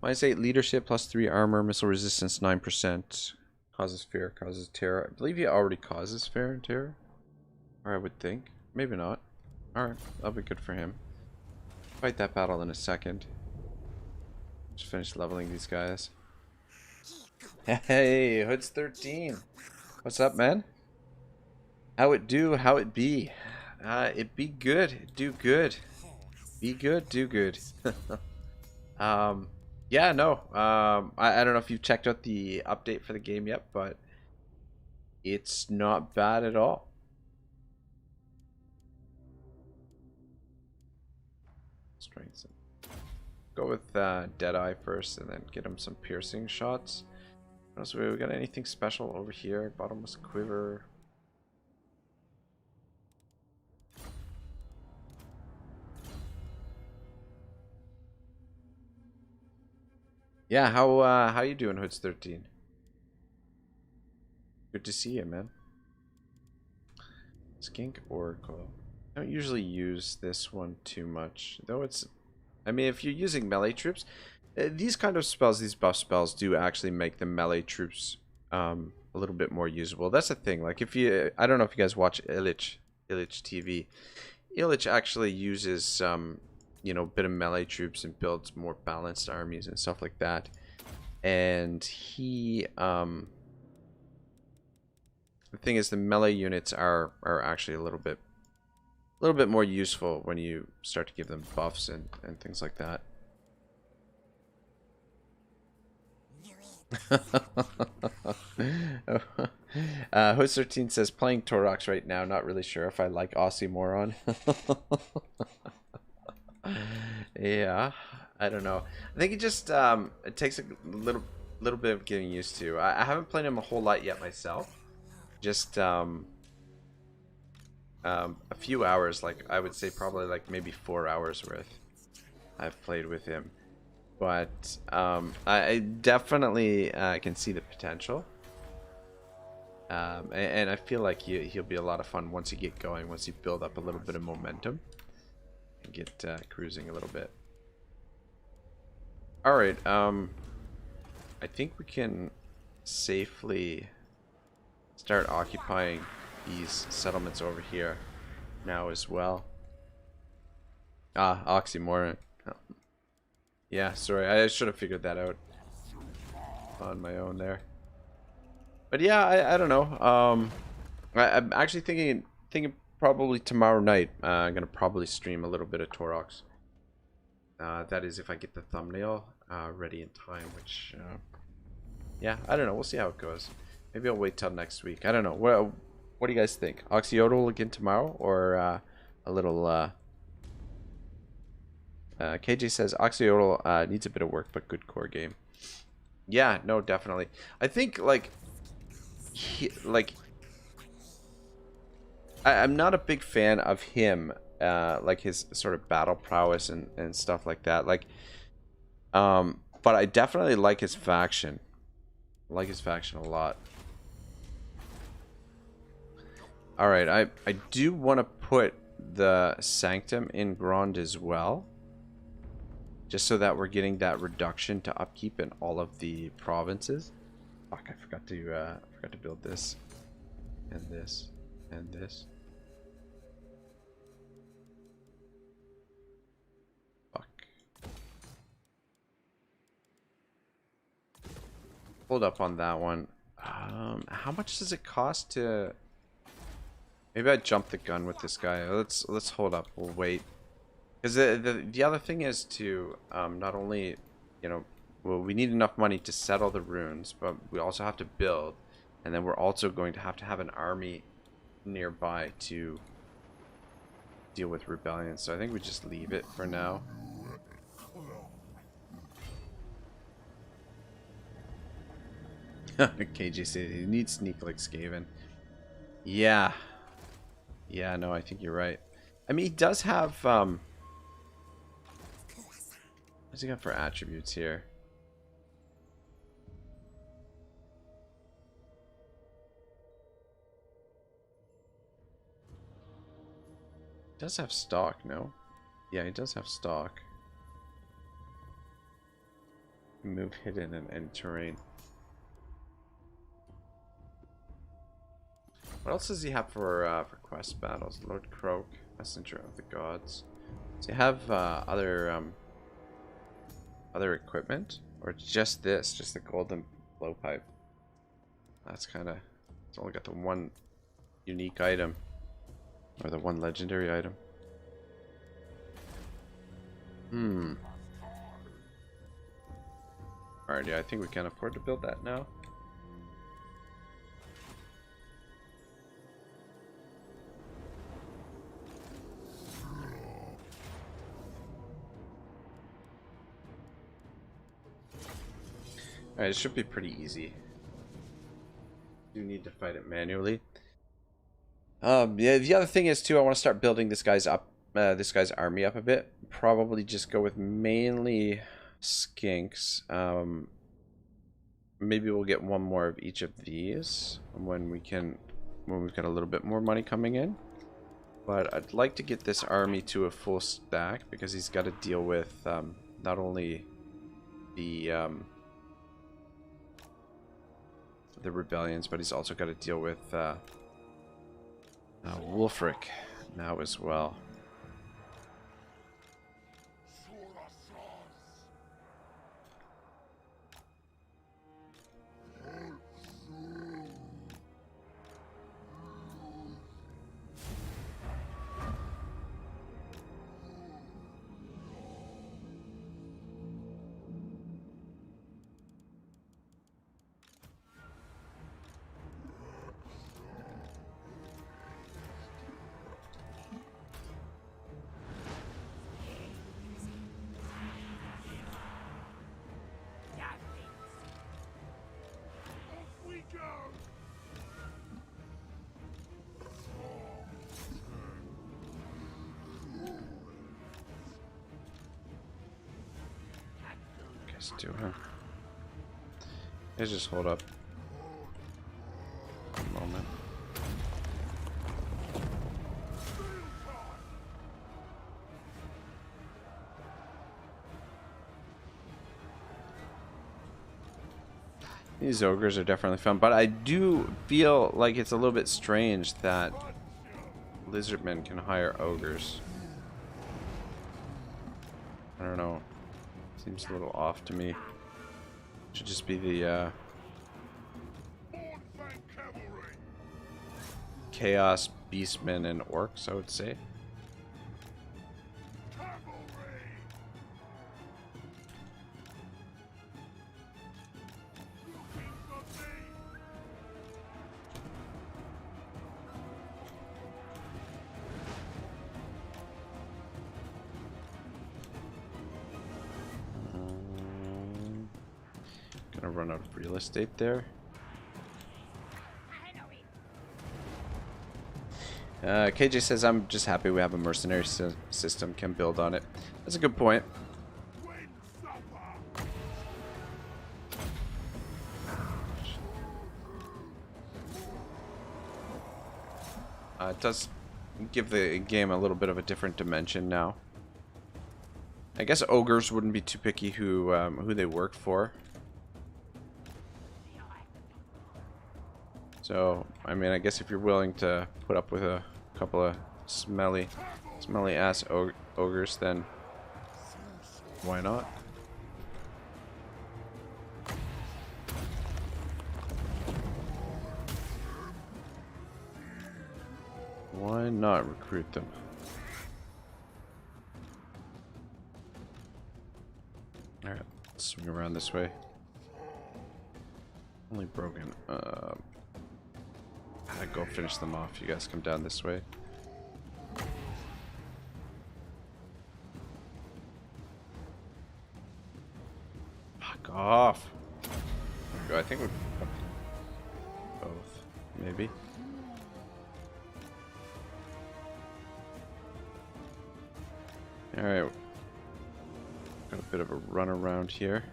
B: -8 leadership, +3 armor, missile resistance 9%. Causes fear, causes terror. I believe he already causes fear and terror. Or I would think. Maybe not. Alright, that'll be good for him. Fight that battle in a second. Just finish leveling these guys. Hey, Hood's 13. What's up, man? How it do, how it be. It be good, it do good. Be good, do good. Yeah, no. I don't know if you've checked out the update for the game yet, but it's not bad at all. Strengths. Go with Deadeye first, and then get him some piercing shots. What else we got? Anything special over here? Bottomless quiver. Yeah, how you doing, Hoods 13? Good to see you, man. Skink Oracle. I don't usually use this one too much, though it's, I mean, if you're using melee troops, these kind of spells, these buff spells do actually make the melee troops a little bit more usable. That's the thing. Like if you, I don't know if you guys watch Illich TV. Illich actually uses you know, bit of melee troops and builds more balanced armies and stuff like that. And he, the thing is, the melee units are actually a little bit more useful when you start to give them buffs and things like that. Host 13 says playing Torox right now. Not really sure if I like Oxymoron. Yeah, I don't know. I think it just it takes a little bit of getting used to. I haven't played him a whole lot yet myself. Just a few hours, like I would say probably like maybe 4 hours worth I've played with him. But I definitely can see the potential. And I feel like he'll be a lot of fun once you get going, once you build up a little bit of momentum. And get cruising a little bit. Alright, I think we can safely start occupying these settlements over here now as well. Ah, Oxymoron. Oh. Yeah, sorry, I should have figured that out. on my own there. But yeah, I don't know. I'm actually thinking probably tomorrow night. I'm gonna probably stream a little bit of Torox. That is if I get the thumbnail ready in time. Which, yeah, I don't know. We'll see how it goes. Maybe I'll wait till next week. I don't know. What do you guys think? Oxyotl again tomorrow, or a little? KJ says Oxyotl needs a bit of work, but good core game. Yeah, no, definitely. I think I'm not a big fan of him, like his sort of battle prowess and stuff like that. Like, but I definitely like his faction. I like his faction a lot. All right, I do want to put the Sanctum in Grand as well, just so that we're getting that reduction to upkeep in all of the provinces. Fuck, I forgot to build this and this and this. Fuck. Hold up on that one. How much does it cost to? Maybe I jumped the gun with this guy. Let's hold up. We'll wait. Because the other thing is to not only, you know, well, we need enough money to settle the runes, but we also have to build, and then we're also going to have an army nearby to deal with rebellion. So I think we just leave it for now. KJ said he needs sneak like Skaven. Yeah. Yeah, no, I think you're right. I mean, he does have what's he got for attributes here? He does have stock, no? Yeah, he does have stock. Move hidden and terrain. What else does he have for quest battles? Lord Croak, Messenger of the Gods. Does he have other equipment, or just this, just the golden blowpipe? That's kind of. It's only got the one unique item, or the one legendary item. Alright, yeah, I think we can afford to build that now. Alright, it should be pretty easy. You need to fight it manually. Yeah, the other thing is too, I want to start building this guy's army up a bit. Probably just go with mainly skinks. Maybe we'll get one more of each of these when we've got a little bit more money coming in. But I'd like to get this army to a full stack, because he's got to deal with not only the rebellions, but he's also got to deal with Wulfric now as well. Guess do him. Let's just hold up a moment. These ogres are definitely fun, but I do feel like it's a little bit strange that lizardmen can hire ogres. I don't know. Seems a little off to me. Should just be the
E: Hornfang cavalry.
B: Chaos Beastmen and Orcs, I would say.
E: Cavalry. Looking for me.
B: Gonna run out of real estate there. KJ says, I'm just happy we have a mercenary system, can build on it. That's a good point. It does give the game a little bit of a different dimension now. I guess ogres wouldn't be too picky who they work for. So, I mean, I guess if you're willing to put up with a couple of smelly ass ogres, then why not? Why not recruit them? Alright, let's swing around this way. Only broken. I'd go finish them off. You guys come down this way. Fuck off. I think we're both, maybe. Alright. Got a bit of a run around here.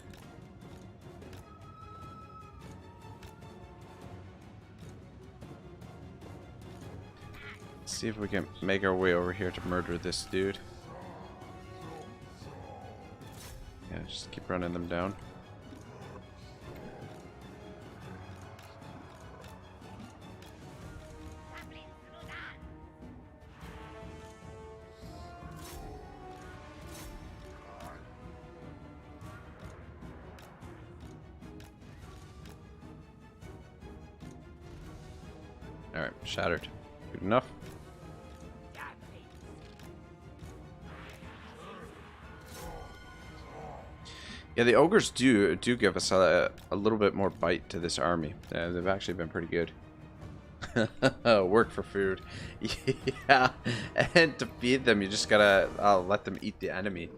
B: See if we can make our way over here to murder this dude. Yeah, just keep running them down. Alright, shattered. Good enough. Yeah, the ogres do give us a little bit more bite to this army. They've actually been pretty good. Work for food. Yeah, and to feed them, you just gotta let them eat the enemy.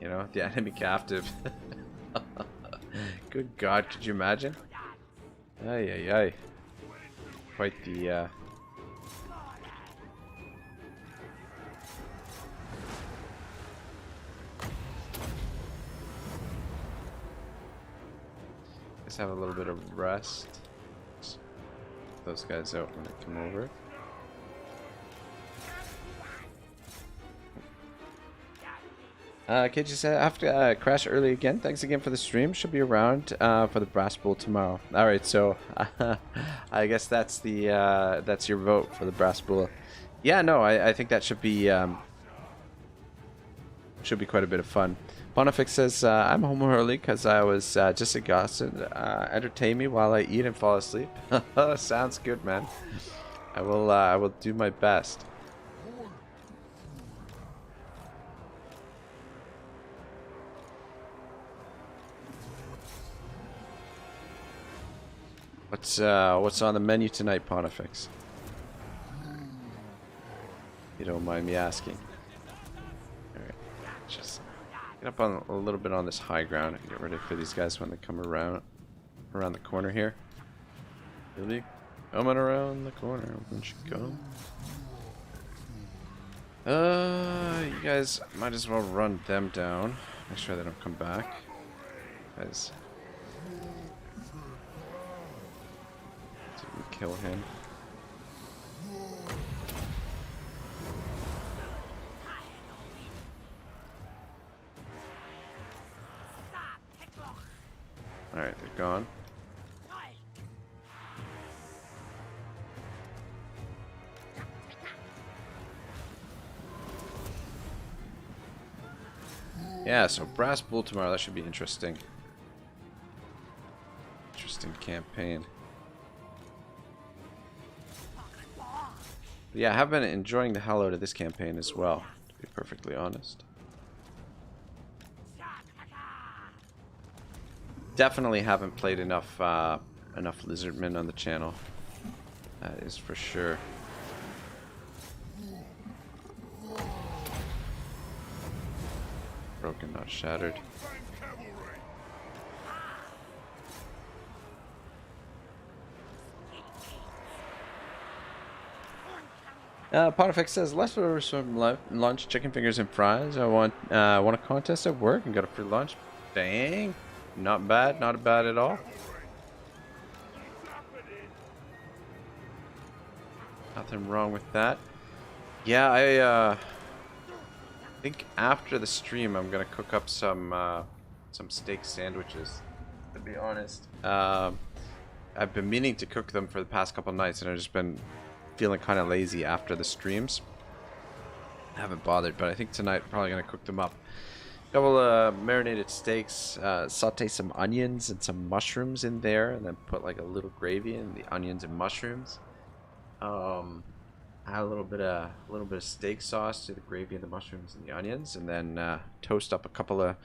B: You know, the enemy captive. Good God, could you imagine? Ay, ay, ay. Quite the... Let's have a little bit of rest. Just get those guys out when they come over. KJ said, I have to crash early again. Thanks again for the stream. Should be around for the brass bowl tomorrow. All right, so I guess that's the that's your vote for the brass bowl. Yeah, no, I think that should be quite a bit of fun. Pontifex says, I'm home early because I was just exhausted. Entertain me while I eat and fall asleep. Sounds good, man. I will do my best. What's on the menu tonight, Pontifex? You don't mind me asking. Alright, just get up on a little bit on this high ground and get ready for these guys when they come around the corner here. Really? Coming around the corner, won't you go? You guys might as well run them down. Make sure they don't come back. Guys. Kill him. Alright, they're gone. Yeah, so brass bull tomorrow, that should be interesting. campaign. But yeah, I have been enjoying the hell out of this campaign as well, to be perfectly honest. Definitely haven't played enough enough Lizardmen on the channel. That is for sure. Broken, not shattered. Pontifex says, leftovers from lunch, chicken fingers and fries. I want a contest at work and got a free lunch. Dang, not bad, not bad at all. Nothing wrong with that. Yeah, I think after the stream I'm gonna cook up some steak sandwiches. To be honest, I've been meaning to cook them for the past couple nights, and I've just been feeling kind of lazy after the streams. I haven't bothered, but I think tonight I'm probably gonna cook them up. Couple of marinated steaks, saute some onions and some mushrooms in there, and then put like a little gravy in the onions and mushrooms. Add a little bit of steak sauce to the gravy and the mushrooms and the onions, and then toast up a couple of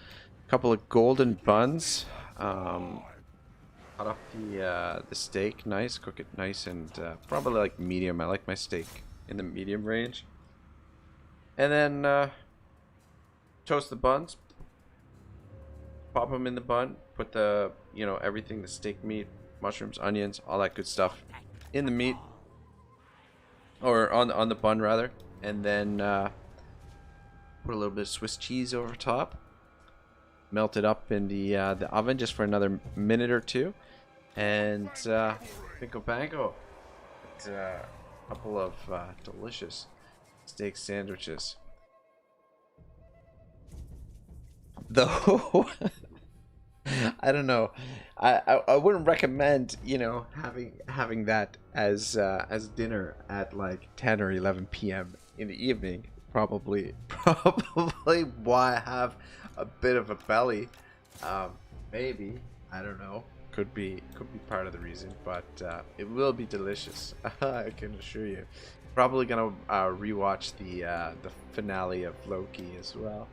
B: golden buns. Cut up the steak nice, cook it nice, and probably like medium. I like my steak in the medium range. And then toast the buns, pop them in the bun, put the, you know, everything, the steak meat, mushrooms, onions, all that good stuff in the meat, or on the bun rather, and then put a little bit of Swiss cheese over top, melt it up in the oven just for another minute or two, and bingo bango. A couple of delicious steak sandwiches. Though I don't know, I wouldn't recommend, you know, having that as dinner at like 10 or 11 p.m. in the evening. Probably why I have a bit of a belly. Maybe, I don't know. Could be part of the reason, but it will be delicious. I can assure you. Probably gonna rewatch the finale of Loki as well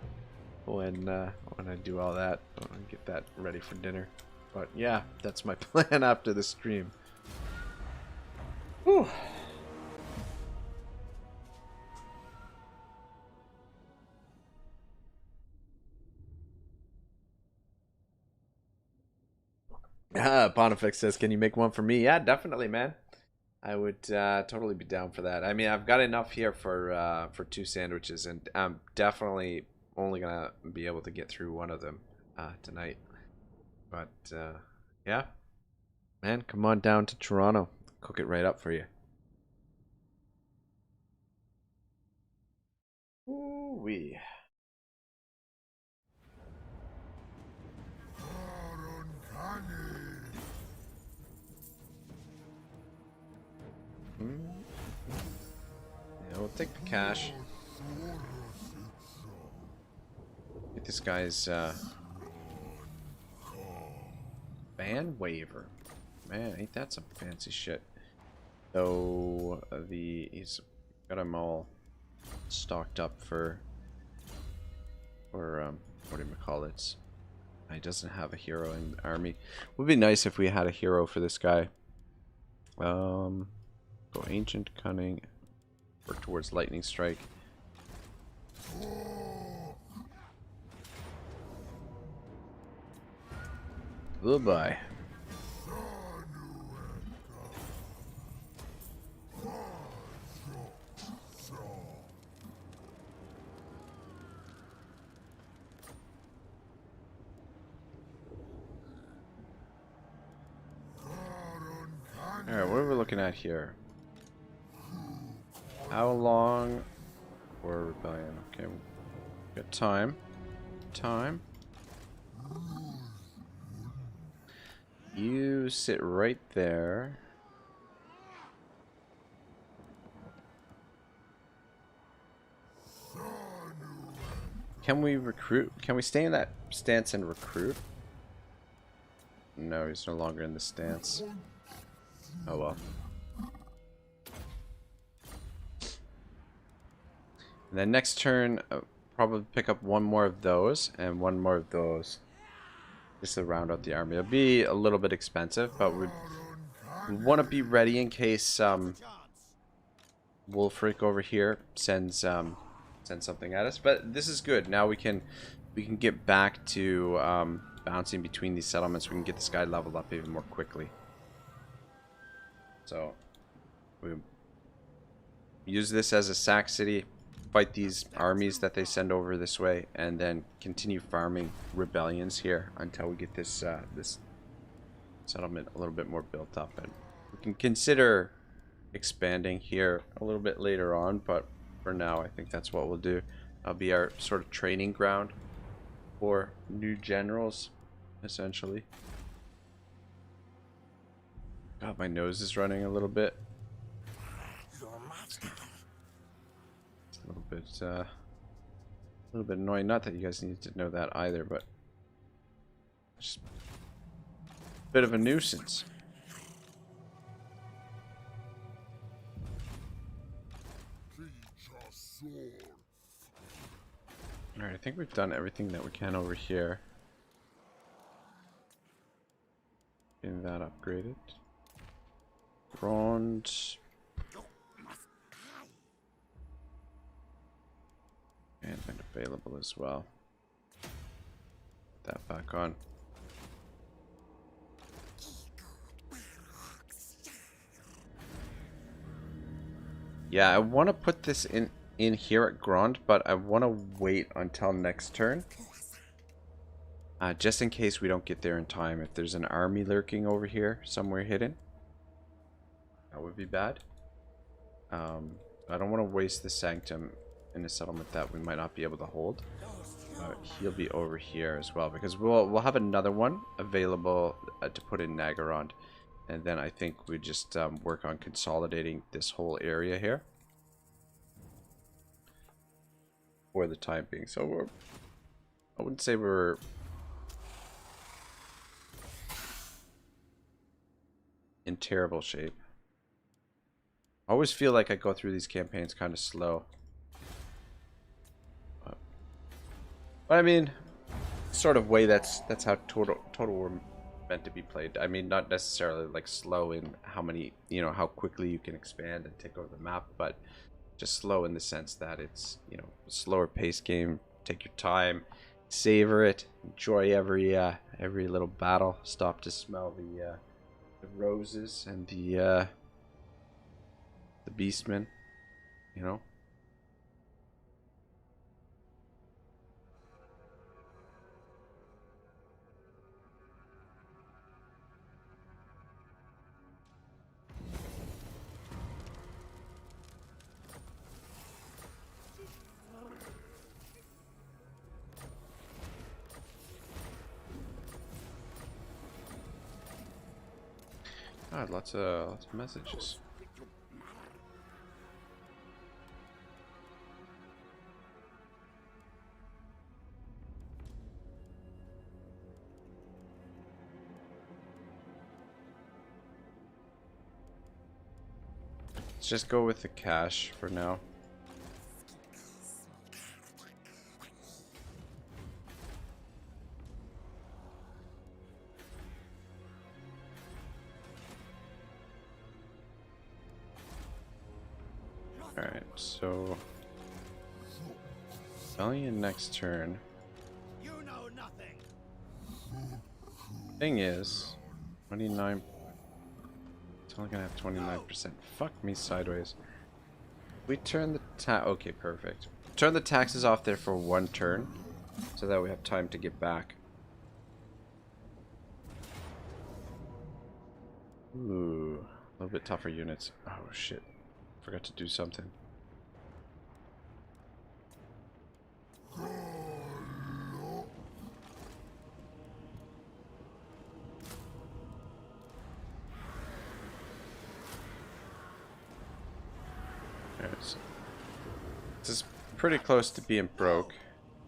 B: when I do all that. I'll get that ready for dinner. But yeah, that's my plan after the stream. Whew. Pontifex says, can you make one for me? Yeah, definitely, man. I would totally be down for that. I mean, I've got enough here for 2 sandwiches, and I'm definitely only gonna be able to get through one of them tonight. But yeah, man, come on down to Toronto. Cook it right up for you. Ooh-wee. Yeah, we'll take the cash. Get this guy's ban waiver. Man, ain't that some fancy shit. So he's got them all stocked up for what do you call it? He doesn't have a hero in the army. Would be nice if we had a hero for this guy. Go ancient cunning. Work towards lightning strike. Goodbye. Alright, what are we looking at here? How long for rebellion? Okay, got time. You sit right there. Can we recruit? Can we stay in that stance and recruit? No, he's no longer in the stance. Oh well. And then next turn, probably pick up one more of those and one more of those. Just to round out the army. It'll be a little bit expensive, but we want to be ready in case Wolfric over here sends something at us. But this is good. Now we can get back to bouncing between these settlements. We can get this guy leveled up even more quickly. So we use this as a sack city, fight these armies that they send over this way, and then continue farming rebellions here until we get this this settlement a little bit more built up. And we can consider expanding here a little bit later on, but for now I think that's what we'll do. That'll be our sort of training ground for new generals, essentially. God, my nose is running a little bit. It's a little bit annoying. Not that you guys need to know that either, but just a bit of a nuisance. Alright, I think we've done everything that we can over here. Getting that upgraded. Bronze. And available as well. Put that back on. Yeah, I want to put this in here at Grand, but I want to wait until next turn. Just in case we don't get there in time. If there's an army lurking over here, somewhere hidden, that would be bad. I don't want to waste the Sanctum in a settlement that we might not be able to hold. He'll be over here as well, because we'll have another one available to put in Nagarond. And then I think we just work on consolidating this whole area here for the time being. So I wouldn't say we're in terrible shape. I always feel like I go through these campaigns kind of slow. But I mean, sort of way that's how Total War meant to be played. I mean, not necessarily like slow in how many, you know, how quickly you can expand and take over the map, but just slow in the sense that it's, you know, a slower pace game. Take your time, savor it, enjoy every little battle. Stop to smell the roses and the beastmen, you know. God, lots of messages. Let's just go with the cash for now. Alright, so Rebellion next turn.
D: You know nothing.
B: Thing is, 29. It's only gonna have 29%. Fuck me sideways. We turn the okay, perfect. Turn the taxes off there for one turn, so that we have time to get back. Ooh, a little bit tougher units. Oh shit. Forgot to do something. So this is pretty close to being broke,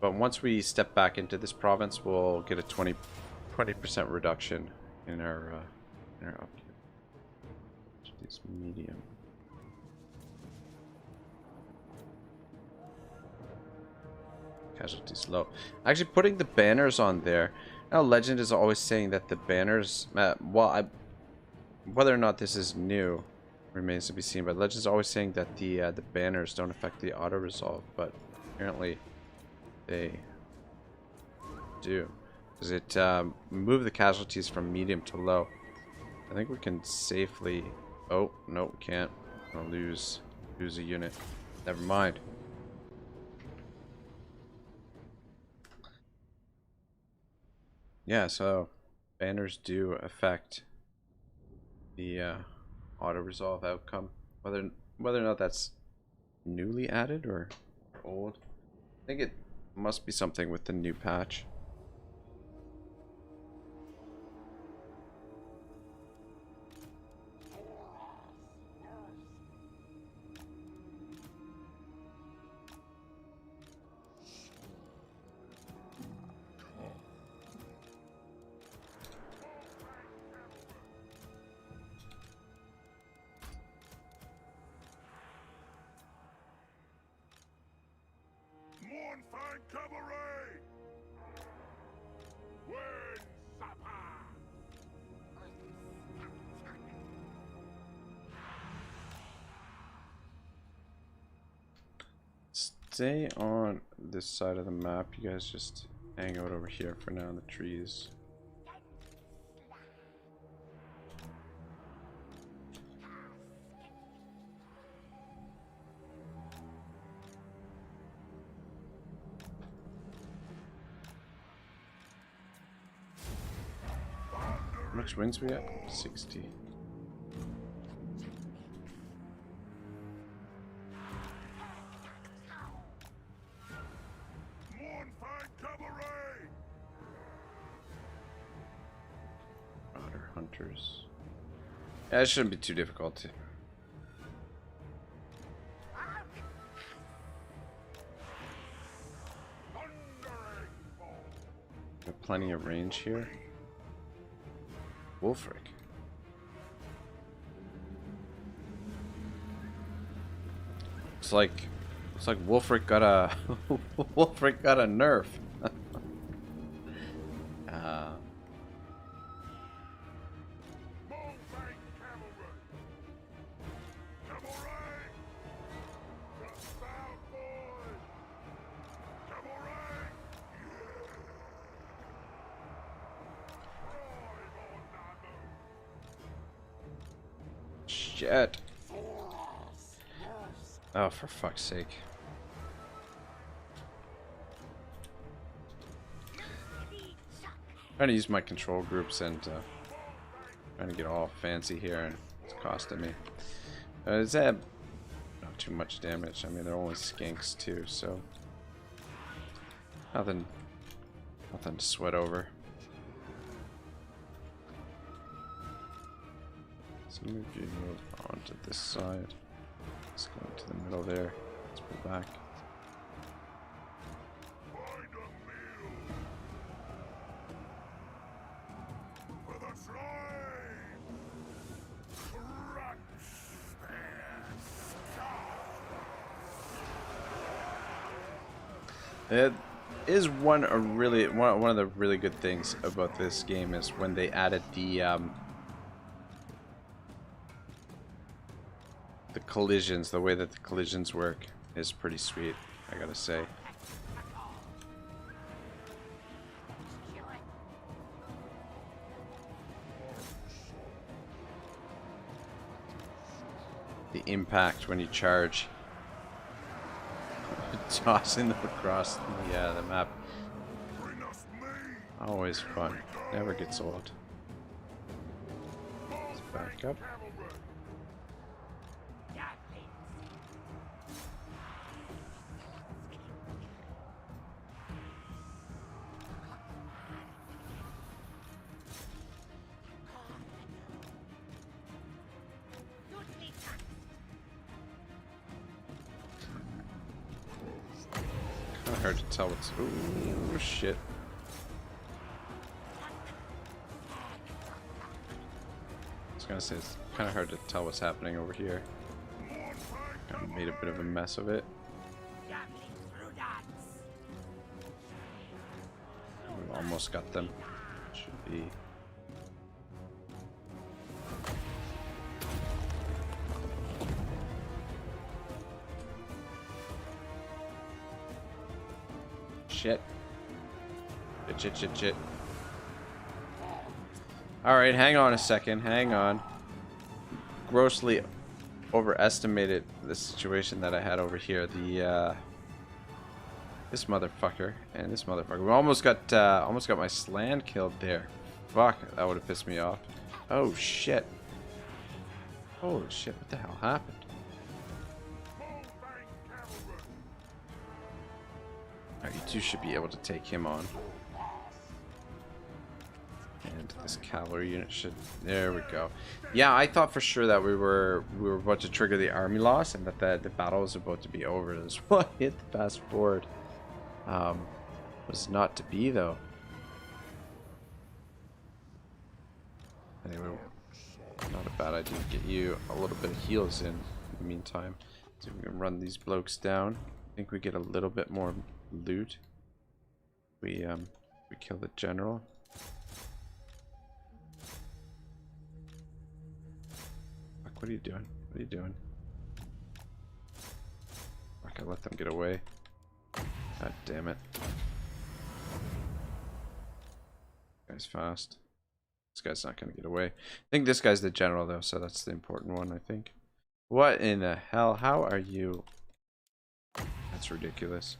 B: but once we step back into this province, we'll get a 20% reduction in our upkeep. This medium. Casualties low. Actually, putting the banners on there. Now, Legend is always saying that the banners. Whether or not this is new remains to be seen. But Legend's always saying that the banners don't affect the auto resolve, but apparently they do. Does it move the casualties from medium to low? I think we can safely. Oh no, we can't. I'm gonna lose a unit. Never mind. Yeah, so banners do affect the auto resolve outcome. Whether or not that's newly added or old, I think it must be something with the new patch. Stay on this side of the map. You guys just hang out over here for now in the trees. How much wins we got? 60. Hunters. Yeah, it shouldn't be too difficult to. Got plenty of range here. Wolfric. Looks like Wolfric got a Wolfric got a nerf. Shit. Oh, for fuck's sake. Trying to use my control groups and trying to get all fancy here, and it's costing me. Is that not too much damage? I mean, they're only skinks too, so nothing to sweat over. So move you move onto this side. Let's go into the middle there. Let's pull back. It is one of the really good things about this game is when they added the collisions. The way that the collisions work is pretty sweet, I gotta say. The impact when you charge. Tossing them across the map. Always fun. Never gets old. Let's back up. Hard to tell what's. Ooh, shit. was gonna say it's kind of hard to tell what's happening over here. I made a bit of a mess of it. We've almost got them. Should be. Shit. Shit. Alright, hang on a second. Hang on. Grossly overestimated the situation that I had over here. This motherfucker and this motherfucker. We almost got my Slan killed there. Fuck, that would have pissed me off. Oh shit. Holy shit, what the hell happened? Alright, you two should be able to take him on. And this cavalry unit should... There we go. Yeah, I thought for sure that we were about to trigger the army loss and that the battle was about to be over. That's why I hit the fast forward. Was not to be though. Anyway, not a bad idea to get you a little bit of heals in the meantime. So we can run these blokes down. I think we get a little bit more loot. We kill the general. Fuck, what are you doing? What are you doing? Fuck, I let them get away. God damn it. This guy's fast. This guy's not gonna get away. I think this guy's the general though, so that's the important one, I think. What in the hell? How are you? That's ridiculous.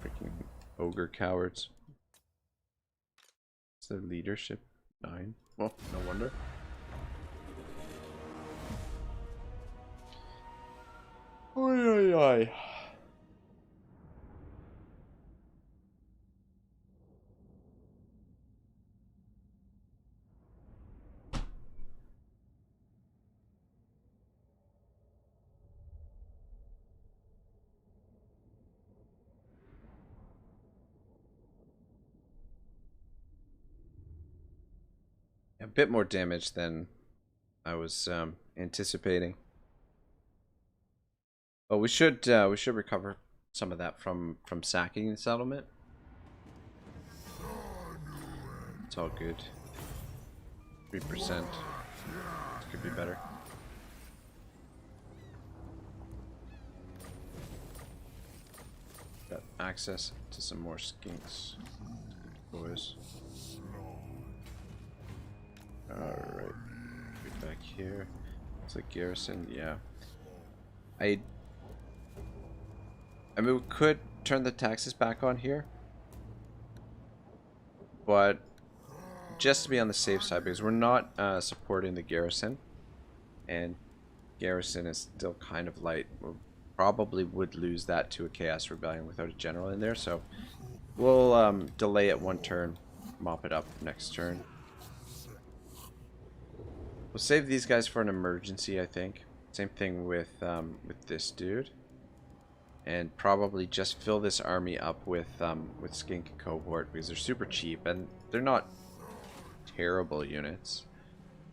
B: Freaking ogre cowards. Is their leadership 9? Well, no wonder. Oi, oi, oi. A bit more damage than I was anticipating. But we should recover some of that from sacking the settlement. It's all good. 3%. Could be better. Got access to some more skinks, boys. Alright, be back here. It's a garrison, yeah. I mean, we could turn the taxes back on here, but just to be on the safe side, because we're not supporting the garrison, and garrison is still kind of light. We probably would lose that to a chaos rebellion without a general in there, so we'll delay it one turn, mop it up next turn. We'll save these guys for an emergency, I think. Same thing with this dude, and probably just fill this army up with skink and cohort because they're super cheap and they're not terrible units.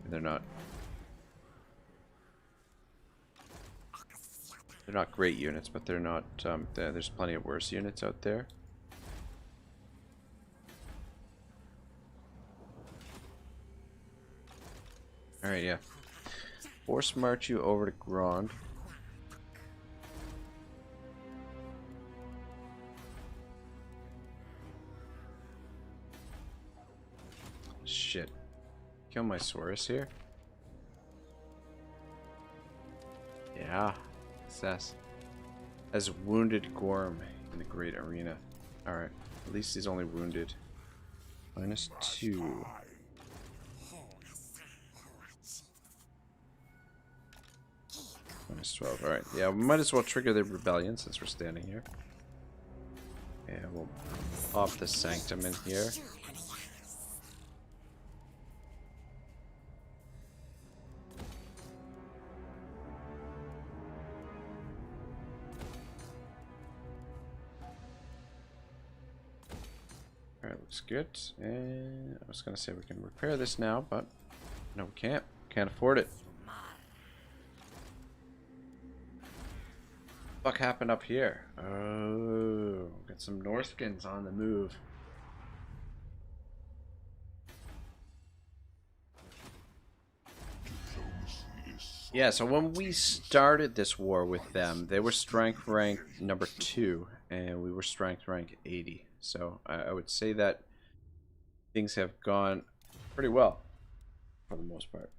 B: They're not great units, but they're not. There's plenty of worse units out there. Alright, yeah. Force march you over to Grand. Shit. Kill my Saurus here? Yeah. Success. As wounded Gorm in the Great Arena. Alright. At least he's only wounded. -2. -12. Alright, yeah, we might as well trigger the rebellion since we're standing here. Yeah, we'll pop the Sanctum in here. Alright, looks good. And I was gonna say we can repair this now, but No, we can't. Can't afford it. What the fuck happened up here? Oh, got some Northkins on the move. Yeah, so when we started this war with them, they were strength rank number 2, and we were strength rank 80. So I would say that things have gone pretty well, for the most part.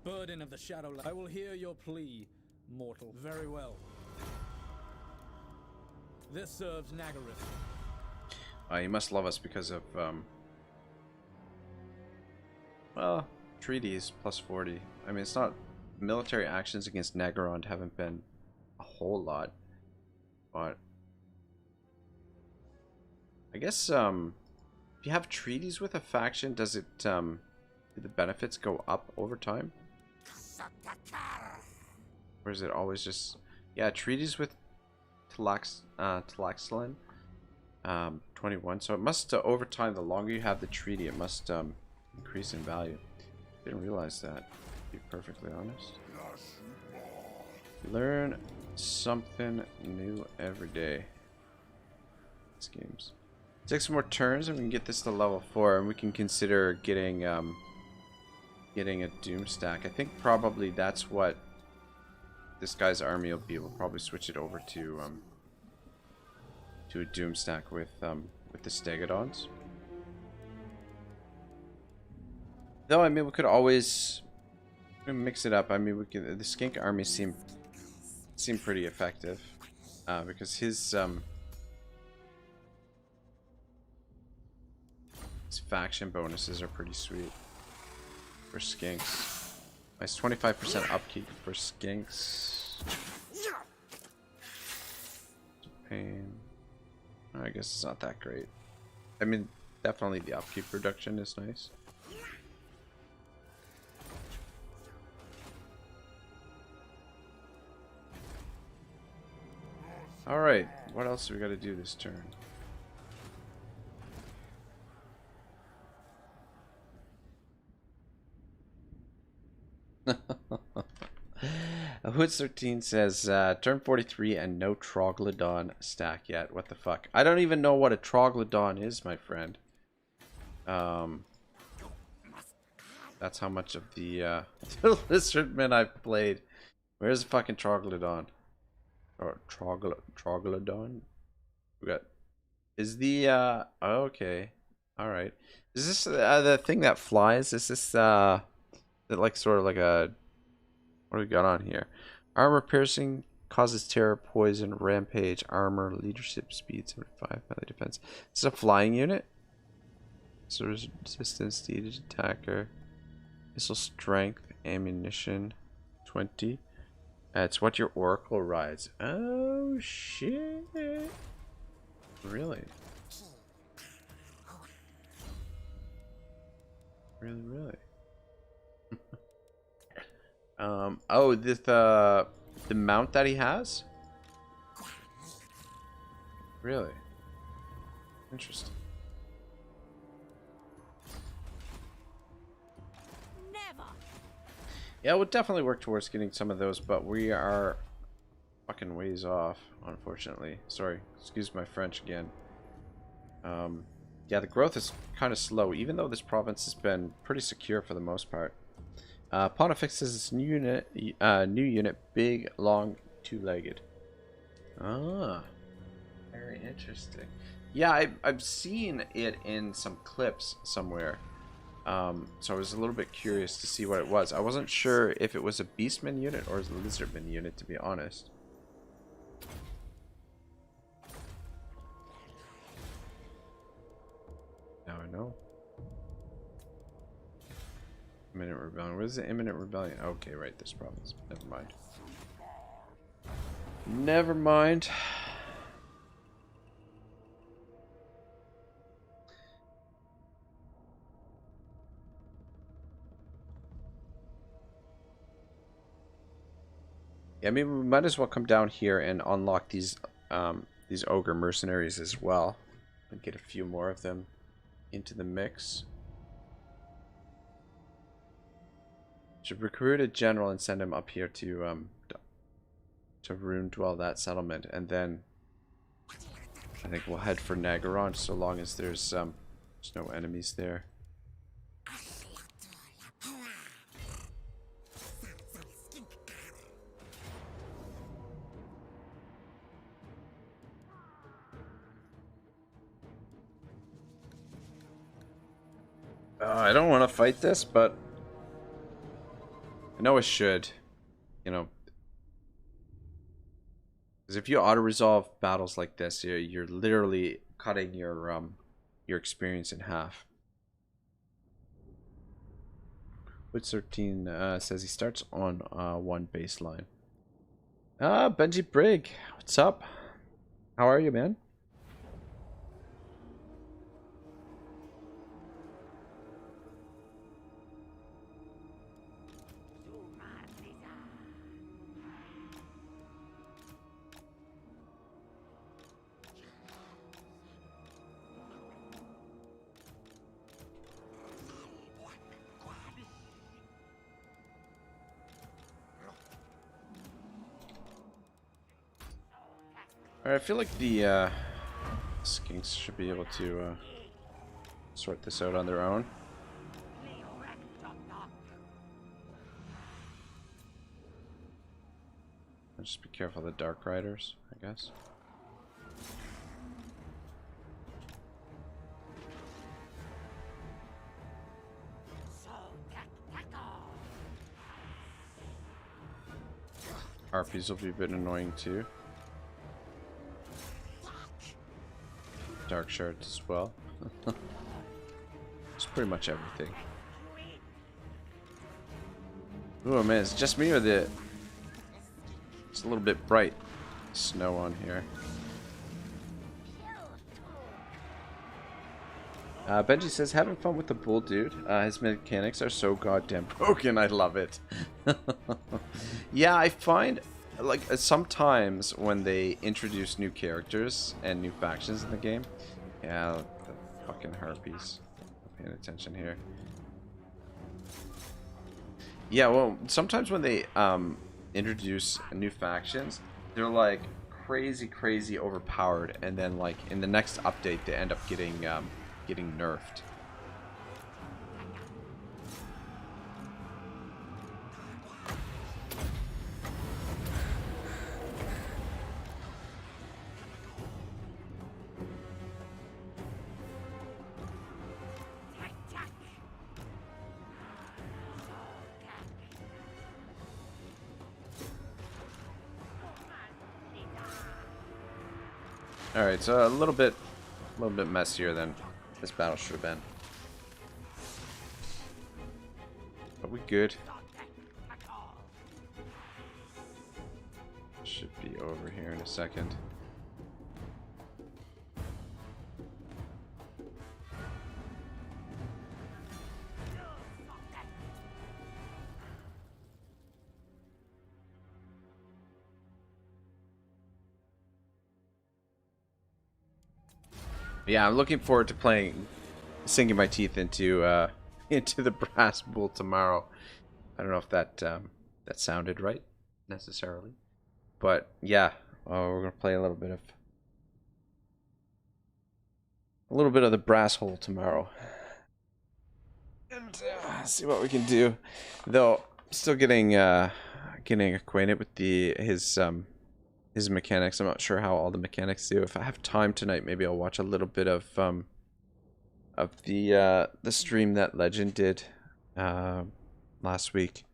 F: Burden of the Shadowland. I will hear your plea, mortal. Very well. This serves Nagaryth.
B: You must love us because of, well, treaties plus 40. I mean, it's not... Military actions against Nagarond haven't been a whole lot. But... I guess, if you have treaties with a faction, does it, do the benefits go up over time? Or is it always just... Yeah, treaties with Tlaxcalan. 21. So it must, over time, the longer you have the treaty, it must increase in value. Didn't realize that, to be perfectly honest. Learn something new every day. These games. Take some more turns and we can get this to level 4, and we can consider getting getting a Doom stack. I think probably that's what this guy's army will be. We'll probably switch it over to a Doom stack with the Stegodons. Though I mean we could always mix it up. I mean we could, the Skink army seem pretty effective because his faction bonuses are pretty sweet for Skinks. Nice 25% upkeep for Skinks. Pain. I guess it's not that great. I mean, definitely the upkeep reduction is nice. Alright, what else do we gotta do this turn? Hoods 13 says, turn 43 and no Troglodon stack yet. What the fuck? I don't even know what a Troglodon is, my friend. That's how much of the Lizardmen I've played. Where's the fucking Troglodon? Or Troglodon? We got... Is the, oh, okay. Alright. Is this the thing that flies? Is this, like, sort of like a... What do we got on here? Armor piercing, causes terror, poison, rampage, armor, leadership, speed, 75, melee defense. This is a flying unit. So resistance, siege attacker, missile strength, ammunition, 20. It's what your oracle rides. Oh shit! Really? Really? Oh, this the mount that he has? Really? Interesting.
C: Never.
B: Yeah, we'll definitely work towards getting some of those, but we are fucking ways off, unfortunately. Sorry, excuse my French again. Yeah, the growth is kind of slow, even though this province has been pretty secure for the most part. Pontifex is this new unit, big, long, two-legged. Ah, very interesting. Yeah, I've seen it in some clips somewhere. So I was a little bit curious to see what it was. I wasn't sure if it was a Beastman unit or a Lizardman unit, to be honest. Now I know. Imminent Rebellion. What is the Imminent Rebellion? Okay, right, this province. Never mind. Never mind. Yeah, I mean, we might as well come down here and unlock these these ogre mercenaries as well. And get a few more of them into the mix. Should recruit a general and send him up here to rune dwell that settlement, and then I think we'll head for Nagaron, so long as there's no enemies there. I don't want to fight this, but I know I should, you know. Because if you auto-resolve battles like this, you're literally cutting your experience in half. Woods 13 says he starts on 1 baseline. Benji Brig, what's up? How are you, man? Alright, I feel like the skinks should be able to sort this out on their own. Just be careful of the Dark Riders, I guess. Harpies will be a bit annoying too. Dark shards as well. It's pretty much everything. Oh man, it's just me or the... It's a little bit bright snow on here. Benji says, having fun with the bull dude. His mechanics are so goddamn broken. I love it. Yeah, I find like sometimes when they introduce new characters and new factions in the game, yeah, the fucking harpies. I'm paying attention here. Yeah, well, sometimes when they introduce new factions, they're like crazy overpowered, and then like in the next update they end up getting nerfed. Alright, so a little bit messier than this battle should have been. But we good. Should be over here in a second. Yeah, I'm looking forward to sinking my teeth into the brass bull tomorrow. I don't know if that that sounded right necessarily, but yeah, we're gonna play a little bit of the brass hole tomorrow, and see what we can do. Though, still getting acquainted with his mechanics. I'm not sure how all the mechanics do. If I have time tonight, maybe I'll watch a little bit of the stream that Legend did last week,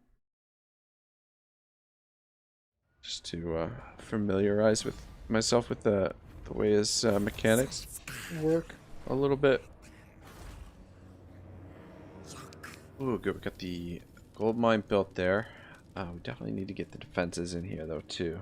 B: just to familiarize with myself with the way his mechanics work a little bit. Ooh, good. We got the gold mine built there. We definitely need to get the defenses in here though too.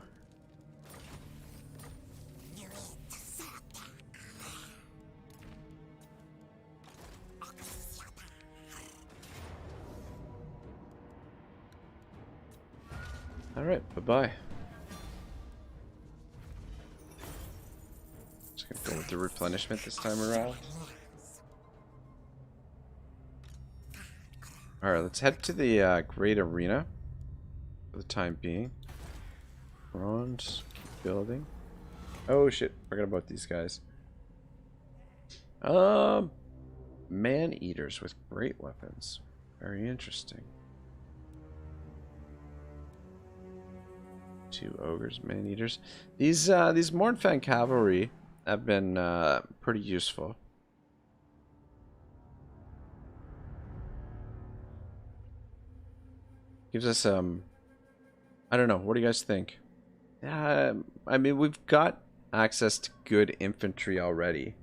B: Alright, bye-bye. with the replenishment this time around. Alright, let's head to the Great Arena for the time being. Bronze, keep building. Oh shit, forgot about these guys. Man-eaters with great weapons. Very interesting. 2 ogres, man-eaters. These Mournfang cavalry have been pretty useful. Gives us I don't know. What do you guys think? I mean, we've got access to good infantry already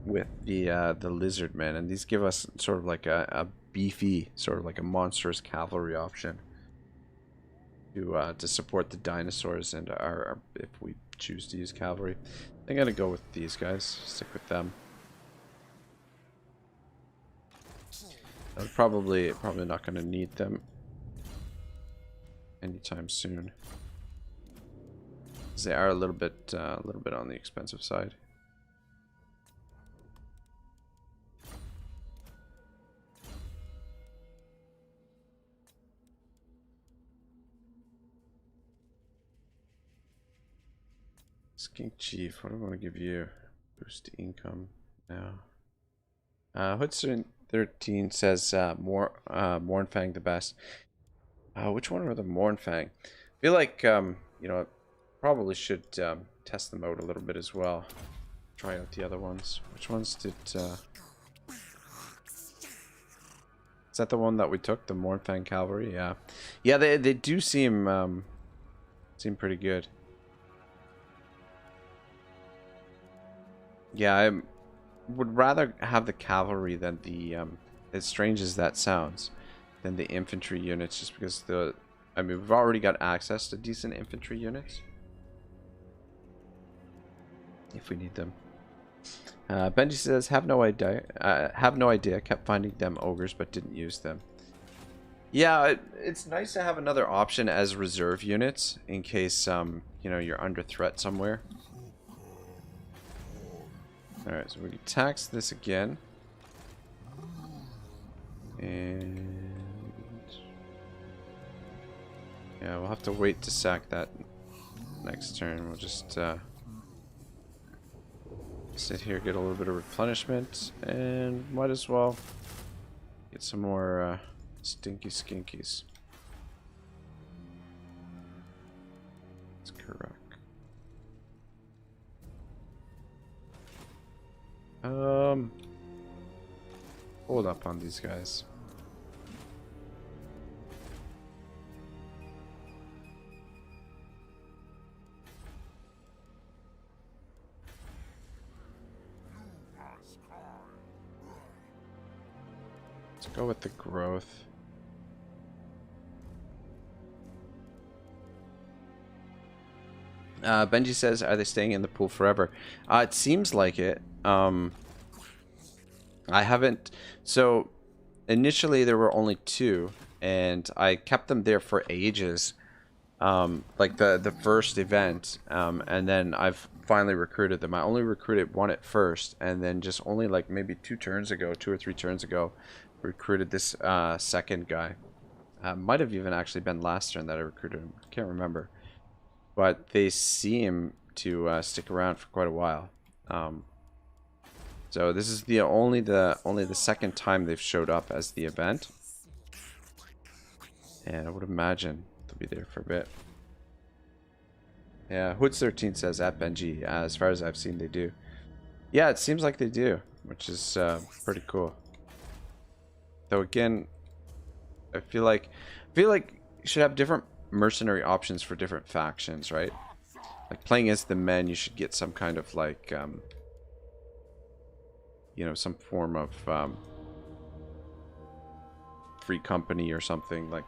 B: with the lizard men, and these give us sort of like a beefy, sort of like a monstrous cavalry option to support the dinosaurs and our if we choose to use cavalry. I'm gonna go with these guys. Stick with them. I'm probably not gonna need them anytime soon. They are a little bit on the expensive side. Skink Chief, what do I want to give you? Boost income now. Hoodster 13 says Mournfang the best. Which one are the Mournfang? I feel like you know, probably should test them out a little bit as well. Try out the other ones. Which ones did is that the one that we took, the Mournfang cavalry? Yeah. Yeah, they do seem pretty good. Yeah, I would rather have the cavalry than the as strange as that sounds, than the infantry units, just because I mean, we've already got access to decent infantry units if we need them. Benji says, have no idea. Kept finding them ogres, but didn't use them. Yeah, it's nice to have another option as reserve units in case you know, you're under threat somewhere. All right, so we can tax this again, and yeah, we'll have to wait to sack that next turn. We'll just sit here, get a little bit of replenishment, and might as well get some more stinky skinkies. That's correct. Hold up on these guys. Let's go with the growth. Benji says, are they staying in the pool forever? It seems like it. I haven't. So initially there were only 2, and I kept them there for ages. Like the first event, and then I've finally recruited them. I only recruited 1 at first, and then just only like maybe 2 or 3 turns ago, recruited this second guy. Might have even actually been last turn that I recruited him. Can't remember, but they seem to stick around for quite a while. So this is only the second time they've showed up as the event, and I would imagine they'll be there for a bit. Yeah, Hoods13 says at Benji, as far as I've seen, they do. Yeah, it seems like they do, which is pretty cool. Though again, I feel like you should have different mercenary options for different factions, right? Like playing as the men, you should get some kind of like you know, some form of free company or something, like,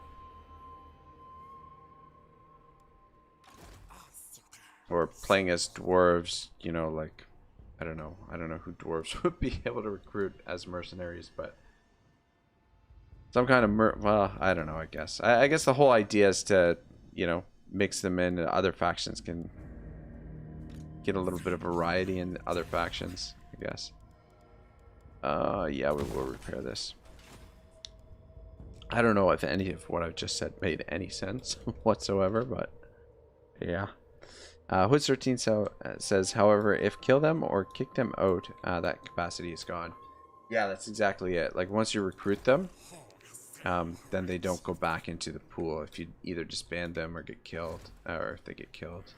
B: or playing as dwarves, you know, like, I don't know who dwarves would be able to recruit as mercenaries, but some kind of well, I don't know, I guess the whole idea is to, you know, mix them in, and other factions can get a little bit of variety in the other factions, I guess. Yeah, we will repair this. I don't know if any of what I've just said made any sense whatsoever, but yeah. Hood 13 says, however, if kill them or kick them out, that capacity is gone. Yeah, that's exactly it. Like, once you recruit them, then they don't go back into the pool if you either disband them or get killed, or if they get killed.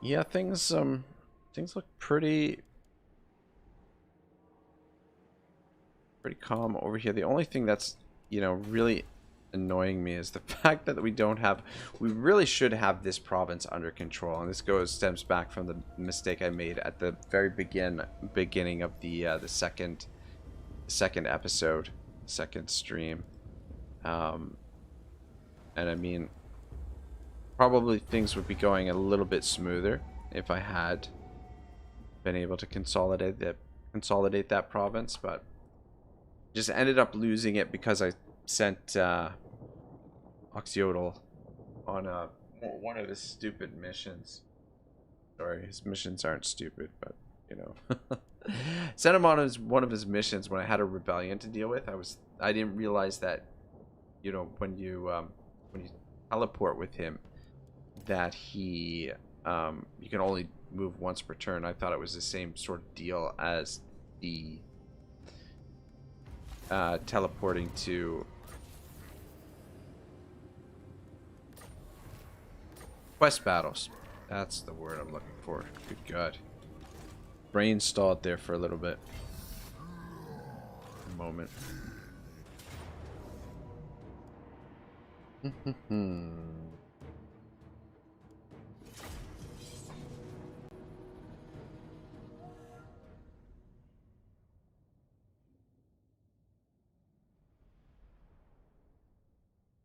B: Yeah, things look pretty calm over here. The only thing that's, you know, really annoying me is the fact that we really should have this province under control, and this stems back from the mistake I made at the very beginning of the second episode, second stream. And I mean, probably things would be going a little bit smoother if I had been able to consolidate that province, but just ended up losing it because I sent Oxyotl on one of his stupid missions. Sorry, his missions aren't stupid, but you know. Sent him on one of his missions when I had a rebellion to deal with. I didn't realize that, you know, when you teleport with him, that he you can only move once per turn. I thought it was the same sort of deal as the teleporting to quest battles. That's the word I'm looking for. Good God. Brain stalled there for a little bit. A moment.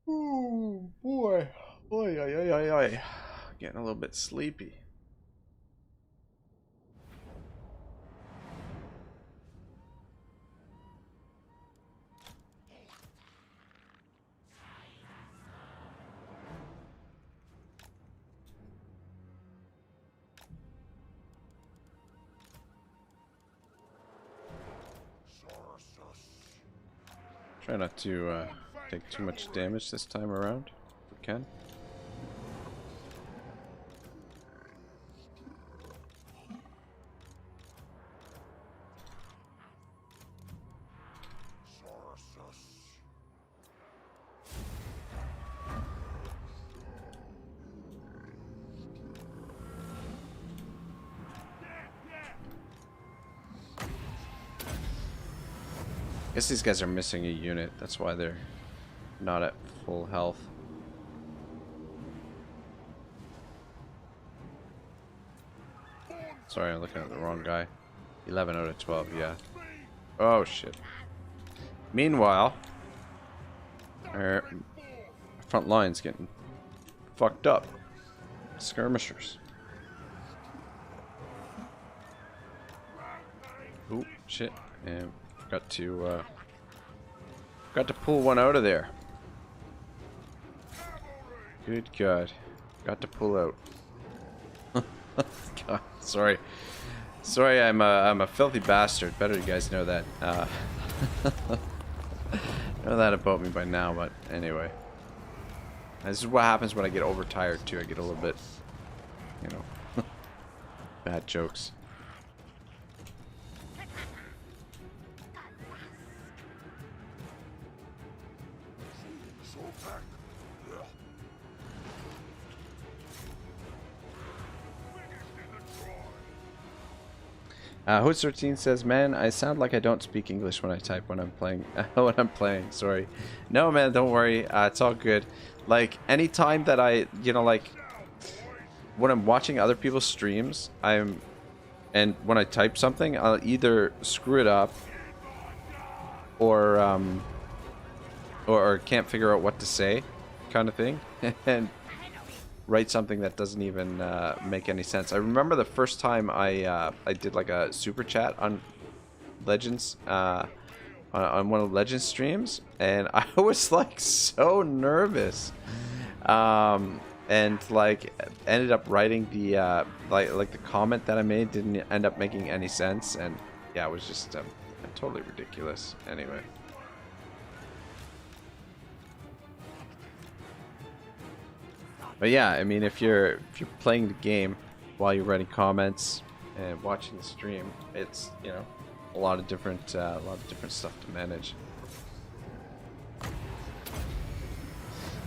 B: Oh boy. Oy, oy, oy, oy, oy. Getting a little bit sleepy. Try not to take too much damage this time around, if we can. I guess these guys are missing a unit, that's why they're not at full health. Sorry, I'm looking at the wrong guy. 11 out of 12, yeah. Oh shit. Meanwhile, our front line's getting fucked up. Skirmishers. Oh shit. And got to pull one out of there. Good God. Got to pull out. God, sorry. Sorry, I'm a filthy bastard. Better you guys know that. Know that about me by now, but anyway. This is what happens when I get overtired too. I get a little bit, you know, bad jokes. Hood 13 says, "Man, I sound like I don't speak English when I type when I'm playing. When I'm playing, sorry. No, man, don't worry. It's all good. Like anytime that I, you know, like when I'm watching other people's streams, and when I type something, I'll either screw it up, or can't figure out what to say, kind of thing, and write something that doesn't even make any sense. I remember the first time I did like a super chat on Legends, on one of the Legends streams, and I was like so nervous. and like ended up writing the like the comment that I made didn't end up making any sense, and yeah, it was just totally ridiculous. Anyway. But yeah, I mean, if you're playing the game while you're writing comments and watching the stream, it's, you know, a lot of different stuff to manage.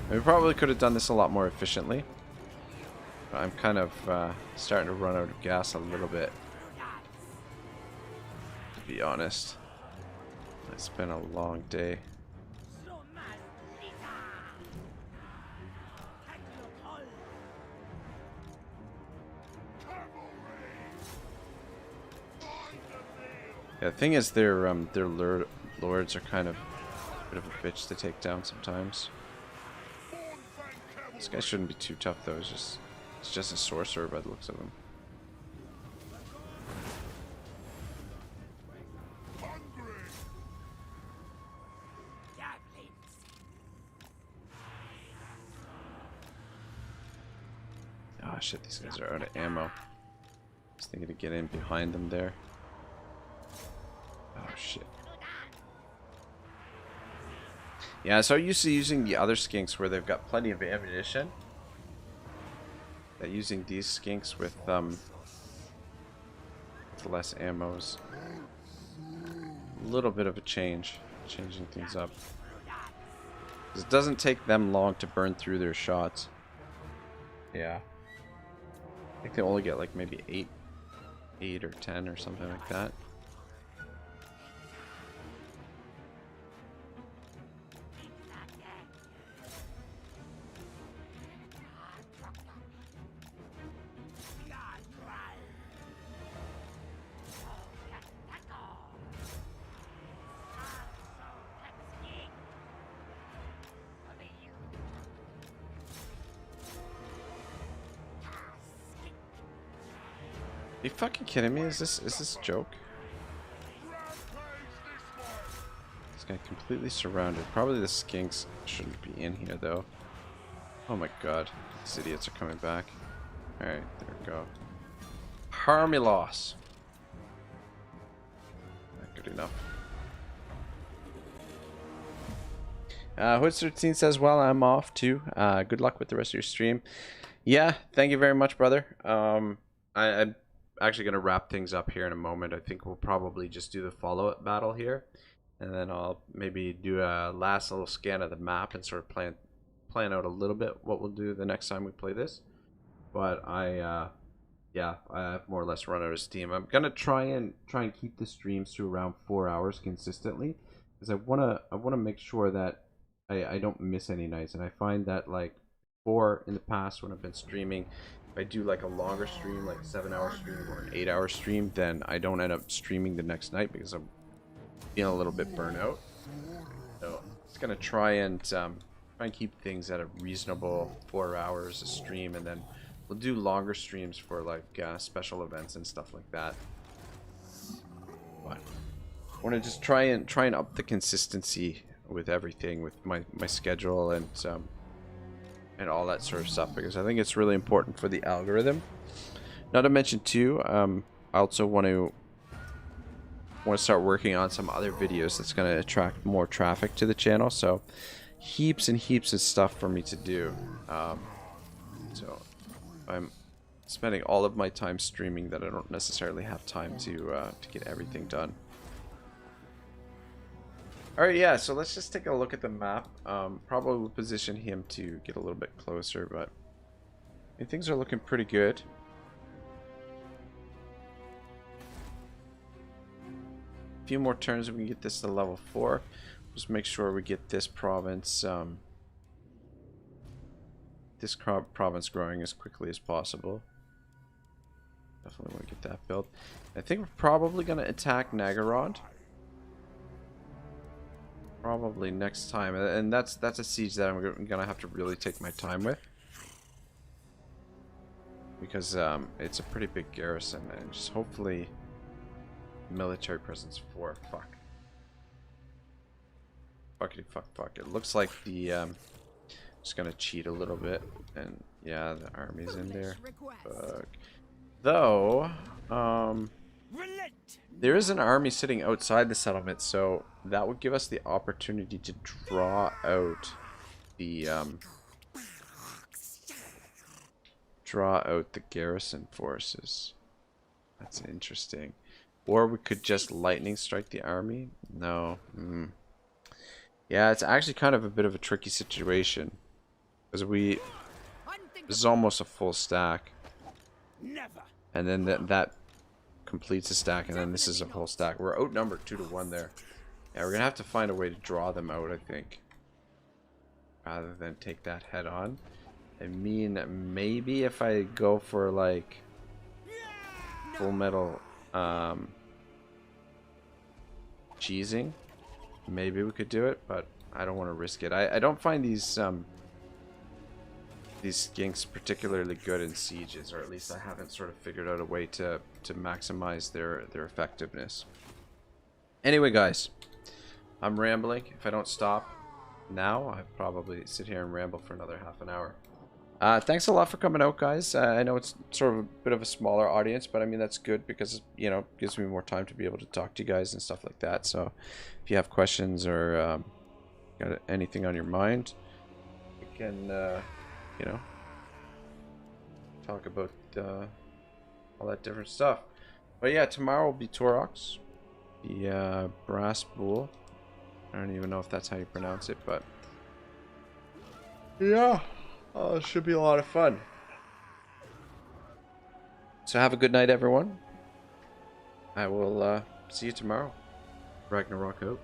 B: We probably could have done this a lot more efficiently. But I'm kind of starting to run out of gas a little bit, to be honest. It's been a long day. Yeah, the thing is, their lords are kind of a bit of a bitch to take down sometimes. This guy shouldn't be too tough though. It's just a sorcerer by the looks of him. Oh shit, these guys are out of ammo. Just thinking to get in behind them there. Oh shit. Yeah, so I'm used to using the other skinks where they've got plenty of ammunition. That using these skinks with less ammos. A little bit of a change. Changing things up. 'Cause it doesn't take them long to burn through their shots. Yeah. I think they only get like maybe 8 or 10 or something like that. Are you fucking kidding me? Is this a joke? This guy completely surrounded. Probably the skinks shouldn't be in here though. Oh my god. These idiots are coming back. Alright, there we go. Harmy loss. Not good enough. Hood13 says, well, I'm off too. Good luck with the rest of your stream. Yeah, thank you very much, brother. I'm actually going to wrap things up here in a moment. I think we'll probably just do the follow-up battle here. And then I'll maybe do a last little scan of the map and sort of plan out a little bit what we'll do the next time we play this. But yeah, I have more or less run out of steam. I'm going to try and keep the streams to around 4 hours consistently. Because I wanna make sure that I don't miss any nights. And I find that like in the past when I've been streaming, if I do like a longer stream, like a 7-hour stream or an 8-hour stream, then I don't end up streaming the next night because I'm feeling a little bit burnt out. So just gonna try and keep things at a reasonable 4 hours a stream, and then we'll do longer streams for like special events and stuff like that. But I want to just try and up the consistency with everything, with my schedule and all that sort of stuff, because I think it's really important for the algorithm. Not to mention too, I also want to start working on some other videos that's going to attract more traffic to the channel. So heaps and heaps of stuff for me to do. So I'm spending all of my time streaming that I don't necessarily have time to get everything done. Alright, yeah, so let's just take a look at the map. Probably will position him to get a little bit closer, but I mean, things are looking pretty good. A few more turns we can get this to level 4. Just make sure we get this province growing as quickly as possible. Definitely want to get that built. I think we're probably going to attack Nagorod. Probably next time, and that's a siege that I'm gonna have to really take my time with, because it's a pretty big garrison, and just hopefully military presence 4. Fuck. Fuckity fuck. It looks like the just gonna cheat a little bit, and Yeah, the army's in there.
D: Request.
B: Fuck. Though,
D: Relent.
B: there is an army sitting outside the settlement, so that would give us the opportunity to draw out the garrison forces. That's interesting. Or we could just lightning strike the army. No. Yeah, it's actually kind of a bit of a tricky situation because this is almost a full stack,
D: Never.
B: and then that completes a stack, and then this is a full stack. We're outnumbered 2-1 there. Yeah, we're gonna have to find a way to draw them out, I think, rather than take that head on. I mean, maybe if I go for like full metal cheesing, maybe we could do it, but I don't want to risk it. I don't find these skinks particularly good in sieges, or at least I haven't sort of figured out a way to maximize their effectiveness. Anyway, guys, I'm rambling. If I don't stop now, I'll probably sit here and ramble for another half an hour. Thanks a lot for coming out, guys. I know it's sort of a bit of a smaller audience, but I mean that's good because, you know, it gives me more time to be able to talk to you guys and stuff like that. So if you have questions or got anything on your mind, you can you know, talk about all that different stuff. But yeah, tomorrow will be Torox, the brass bull. I don't even know if that's how you pronounce it, but yeah. Oh, it should be a lot of fun. So have a good night, everyone. I will see you tomorrow. Ragnarok out.